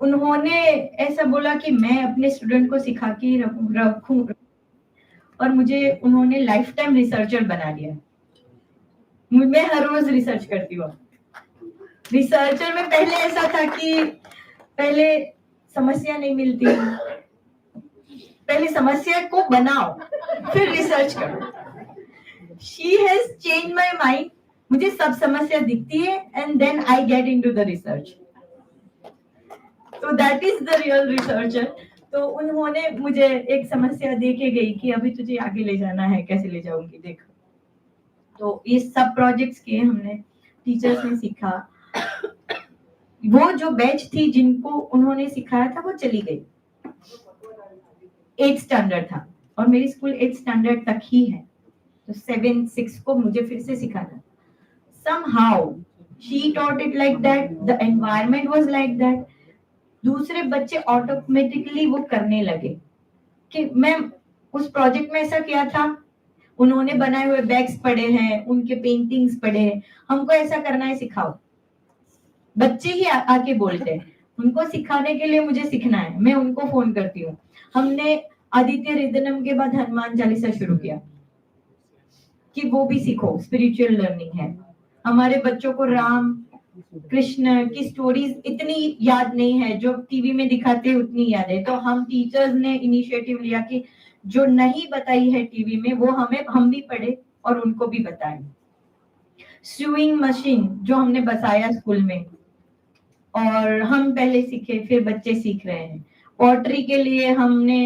उन्होंने ऐसा बोला कि मैं अपने स्टूडेंट को सिखा के रखूं, और मुझे उन्होंने लाइफ टाइम रिसर्चर बना दिया। मैं हर रोज रिसर्च करती हूँ। रिसर्चर में पहले ऐसा था कि पहले समस्या नहीं मिलती, पहले समस्या को बनाओ फिर रिसर्च करो। She has change my mind, मुझे सब समस्या दिखती है and then I get into the research, तो that is the real researcher. तो उन्होंने मुझे एक समस्या दे के गई कि अभी तुझे आगे ले जाना है, कैसे ले जाऊंगी देख। तो ये सब प्रोजेक्ट्स किए हमने, टीचर्स ने सीखा। वो जो बैच थी जिनको उन्होंने सिखाया था वो चली गई, 8th स्टैंडर्ड था और मेरी स्कूल 8th स्टैंडर्ड तक ही है, तो 7, 6 को मुझे फिर से सिखाना। somehow she taught it like that, the environment was like that, दूसरे बच्चे ऑटोमेटिकली वो करने लगे। कि मैं उस प्रोजेक्ट में ऐसा किया था, उन्होंने बनाए हुए बैग्स पड़े हैं, उनके पेंटिंग्स पड़े हैं, हमको ऐसा करना है, सिखाओ। बच्चे ही आके बोलते हैं, उनको सिखाने के लिए मुझे सीखना है, मैं उनको फोन करती हूँ। हमने आदित्य हृदयम के बाद हनुमान चालीसा शुरू किया कि वो भी सीखो, स्पिरिचुअल लर्निंग है। हमारे बच्चों को राम कृष्ण की स्टोरीज इतनी याद नहीं है, जो टीवी में दिखाते हैं उतनी याद है। तो हम टीचर्स ने इनिशिएटिव लिया कि जो नहीं बताई है टीवी में वो हम भी पढ़े और उनको भी बताएं। स्यूइंग मशीन जो हमने बसाया स्कूल में, और हम पहले सीखे फिर बच्चे सीख रहे हैं। पॉटरी के लिए हमने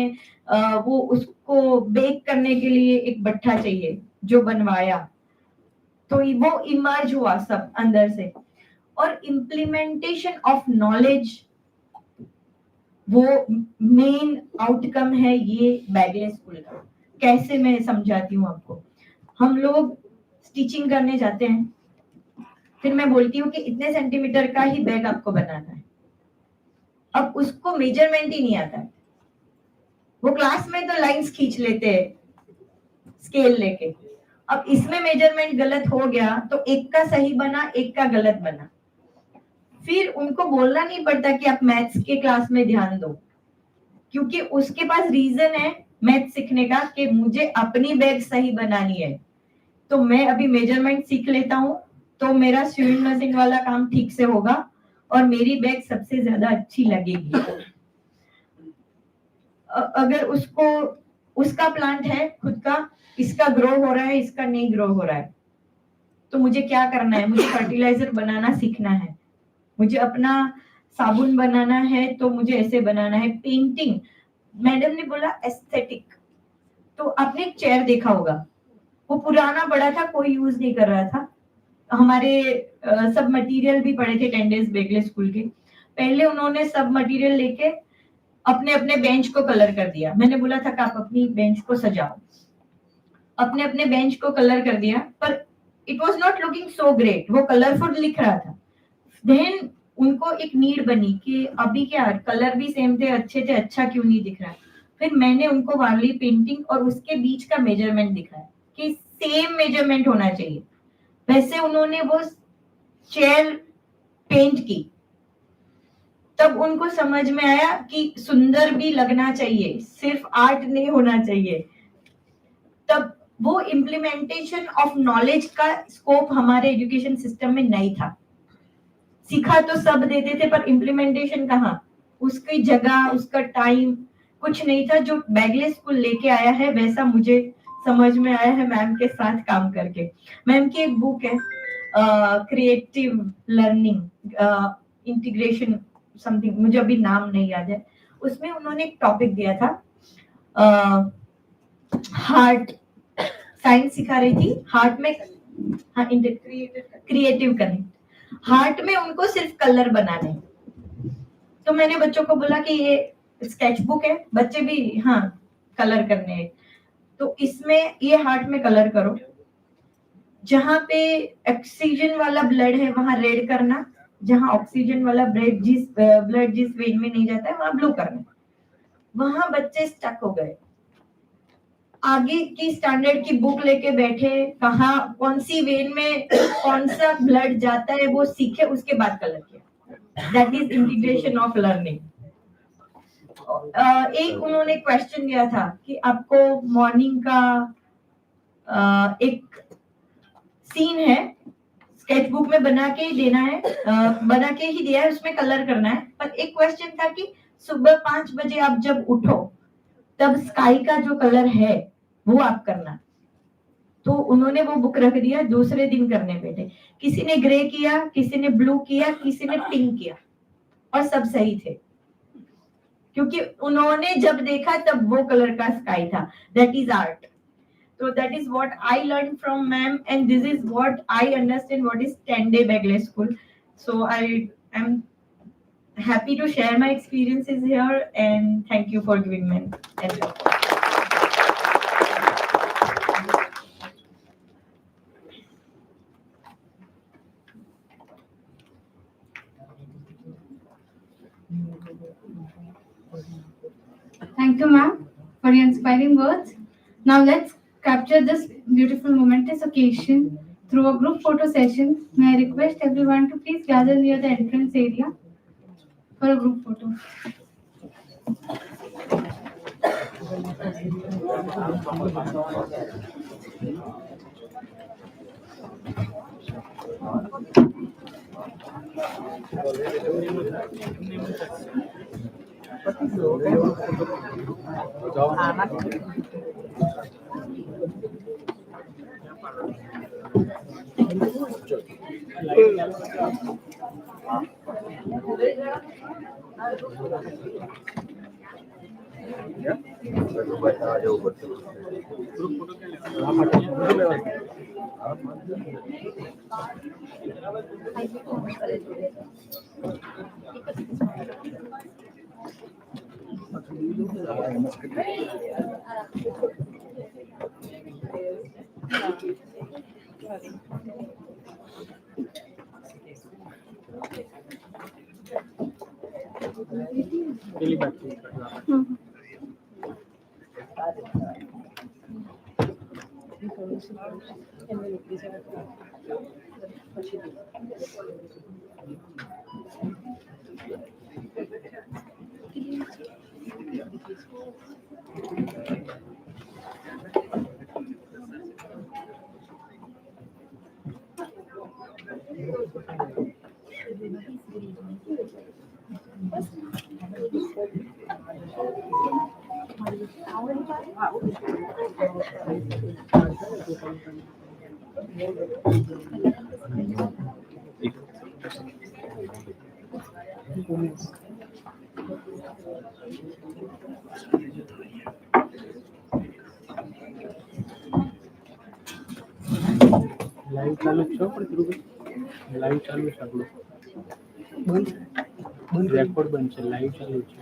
वो उसको बेक करने के लिए एक भट्ठा चाहिए जो बनवाया, तो वो इमर्ज हुआ सब अंदर से। और इम्प्लीमेंटेशन ऑफ नॉलेज, वो मेन आउटकम है ये बैगलेस स्कूल का। कैसे मैं समझाती हूँ आपको, हम लोग स्टिचिंग करने जाते हैं, फिर मैं बोलती हूँ कि इतने सेंटीमीटर का ही बैग आपको बनाना है। अब उसको मेजरमेंट ही नहीं आता है, वो क्लास में तो लाइंस खींच लेते हैं स्केल लेके। अब इसमें मेजरमेंट गलत हो गया तो एक का सही बना, एक का गलत बना। फिर उनको बोलना नहीं पड़ता कि आप मैथ्स के क्लास में ध्यान दो, क्योंकि उसके पास रीजन है मैथ सीखने का कि मुझे अपनी बैग सही बनानी है। तो मैं अभी मेजरमेंट सीख लेता हूँ तो मेरा स्यूइंग मशीन वाला काम ठीक से होगा और मेरी बैग सबसे ज्यादा अच्छी लगेगी। अगर उसको उसका प्लांट है खुद का, इसका ग्रो हो रहा है, इसका नहीं ग्रो हो रहा है, तो मुझे क्या करना है? मुझे फर्टिलाइजर बनाना सीखना है, मुझे अपना साबुन बनाना है तो मुझे ऐसे बनाना है। पेंटिंग, मैडम ने बोला एस्थेटिक, तो आपने एक चेयर देखा होगा, वो पुराना पड़ा था, कोई यूज नहीं कर रहा था। हमारे सब मटेरियल भी पड़े थे 10 डेज बेगलेस स्कूल के। पहले उन्होंने सब मटेरियल लेके अपने अपने बेंच को कलर कर दिया। मैंने बोला था कि आप अपनी बेंच को सजाओ, अपने अपने बेंच को कलर कर दिया, पर it was not looking so great, वो कलरफुल लिख रहा था। देन उनको एक नीड बनी कि अभी क्या, कलर भी सेम थे, अच्छे थे, अच्छा क्यों नहीं दिख रहा। फिर मैंने उनको वाली पेंटिंग और उसके बीच का मेजरमेंट दिखाया कि सेम मेजरमेंट होना चाहिए। वैसे उन्होंने वो चेयर पेंट की, तब उनको समझ में आया कि सुंदर भी लगना चाहिए, सिर्फ आर्ट नहीं होना चाहिए। तब वो इम्प्लीमेंटेशन ऑफ नॉलेज का स्कोप हमारे एजुकेशन सिस्टम में नहीं था। सीखा तो सब देते थे, पर इम्प्लीमेंटेशन कहाँ, उसकी जगह, उसका टाइम कुछ नहीं था। जो बैगलेस स्कूल लेके आया है वैसा मुझे समझ में आया है मैम के साथ काम करके। मैम की एक बुक है क्रिएटिव लर्निंग इंटीग्रेशन समथिंग, मुझे अभी नाम नहीं याद है। उसमें उन्होंने एक टॉपिक दिया था, हार्ट, साइंस सिखा रही थी, हार्ट में हाँ क्रिएटिव कनेक्ट, हार्ट में उनको सिर्फ कलर बनाने। तो मैंने बच्चों को बोला कि ये स्केच बुक है, बच्चे भी हाँ कलर करने हैं, तो इसमें ये हार्ट में कलर करो, जहां पे ऑक्सीजन वाला ब्लड है वहां रेड करना, जहां ऑक्सीजन वाला ब्लड जिस वेन में नहीं जाता है वहां ब्लू करना। वहां बच्चे स्टक हो गए, आगे की स्टैंडर्ड की बुक लेके बैठे, कहा कौन सी वेन में कौन सा ब्लड जाता है वो सीखे, उसके बाद कलर किया। That is integration of learning. एक उन्होंने क्वेश्चन दिया था कि आपको मॉर्निंग का एक सीन है, स्केच बुक में बना के ही देना है, बना के ही दिया है, उसमें कलर करना है। पर एक क्वेश्चन था कि सुबह 5 बजे आप जब उठो तब स्काई का जो कलर है वो आप करना। तो उन्होंने वो बुक रख दिया, दूसरे दिन करने बैठे। किसी ने ग्रे किया, किसी ने ब्लू किया, किसी ने पिंक किया, और सब सही थे, क्योंकि उन्होंने जब देखा तब वो कलर का स्काई था। That is art. So that is what I learned from ma'am, and this is what I understand what is 10-day Bagless school. So I am happy to share my experiences here, and thank you for giving me an Thank you, ma'am, for your inspiring words. Now let's capture this beautiful momentous occasion through a group photo session. May I request everyone to please gather near the entrance area for a group photo. Live ચાલુ જ છો પણ ધ્રુવભાઈ live ચાલુ છે આપણું બંધ record બંધ છે લાઈવ ચાલુ છે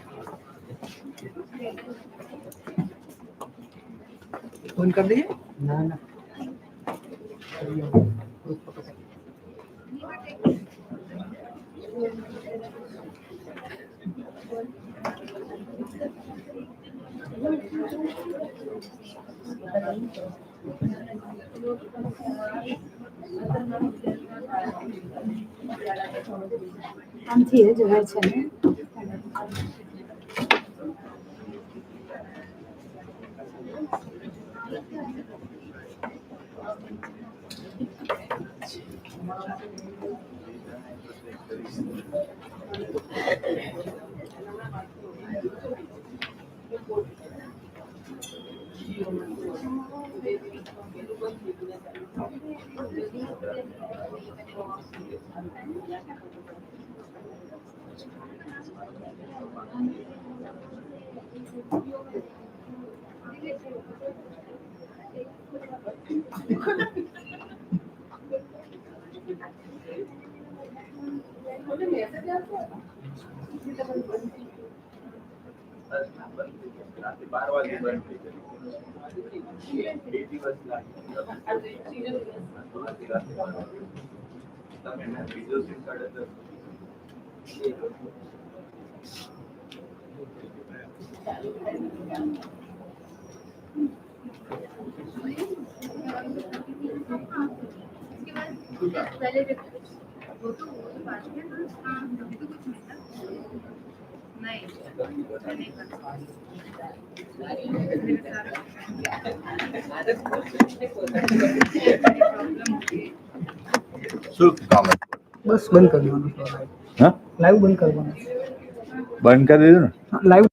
બંધ કરી દઈએ ના ના આમથી એ જવાય છે ને રાતે 12 વાગે બંધ થઈ જાય. બે દિવસ લાગે. તમે એના બીજો સિમ કાર્ડ पहले वो तो बात है ना हाँ अभी तो कुछ नहीं था नहीं मैं नहीं कर બસ બંધ કરી દેવાનું હા લાઈવ બંધ કરવાનું બંધ કરી દીધું ને લાઈવ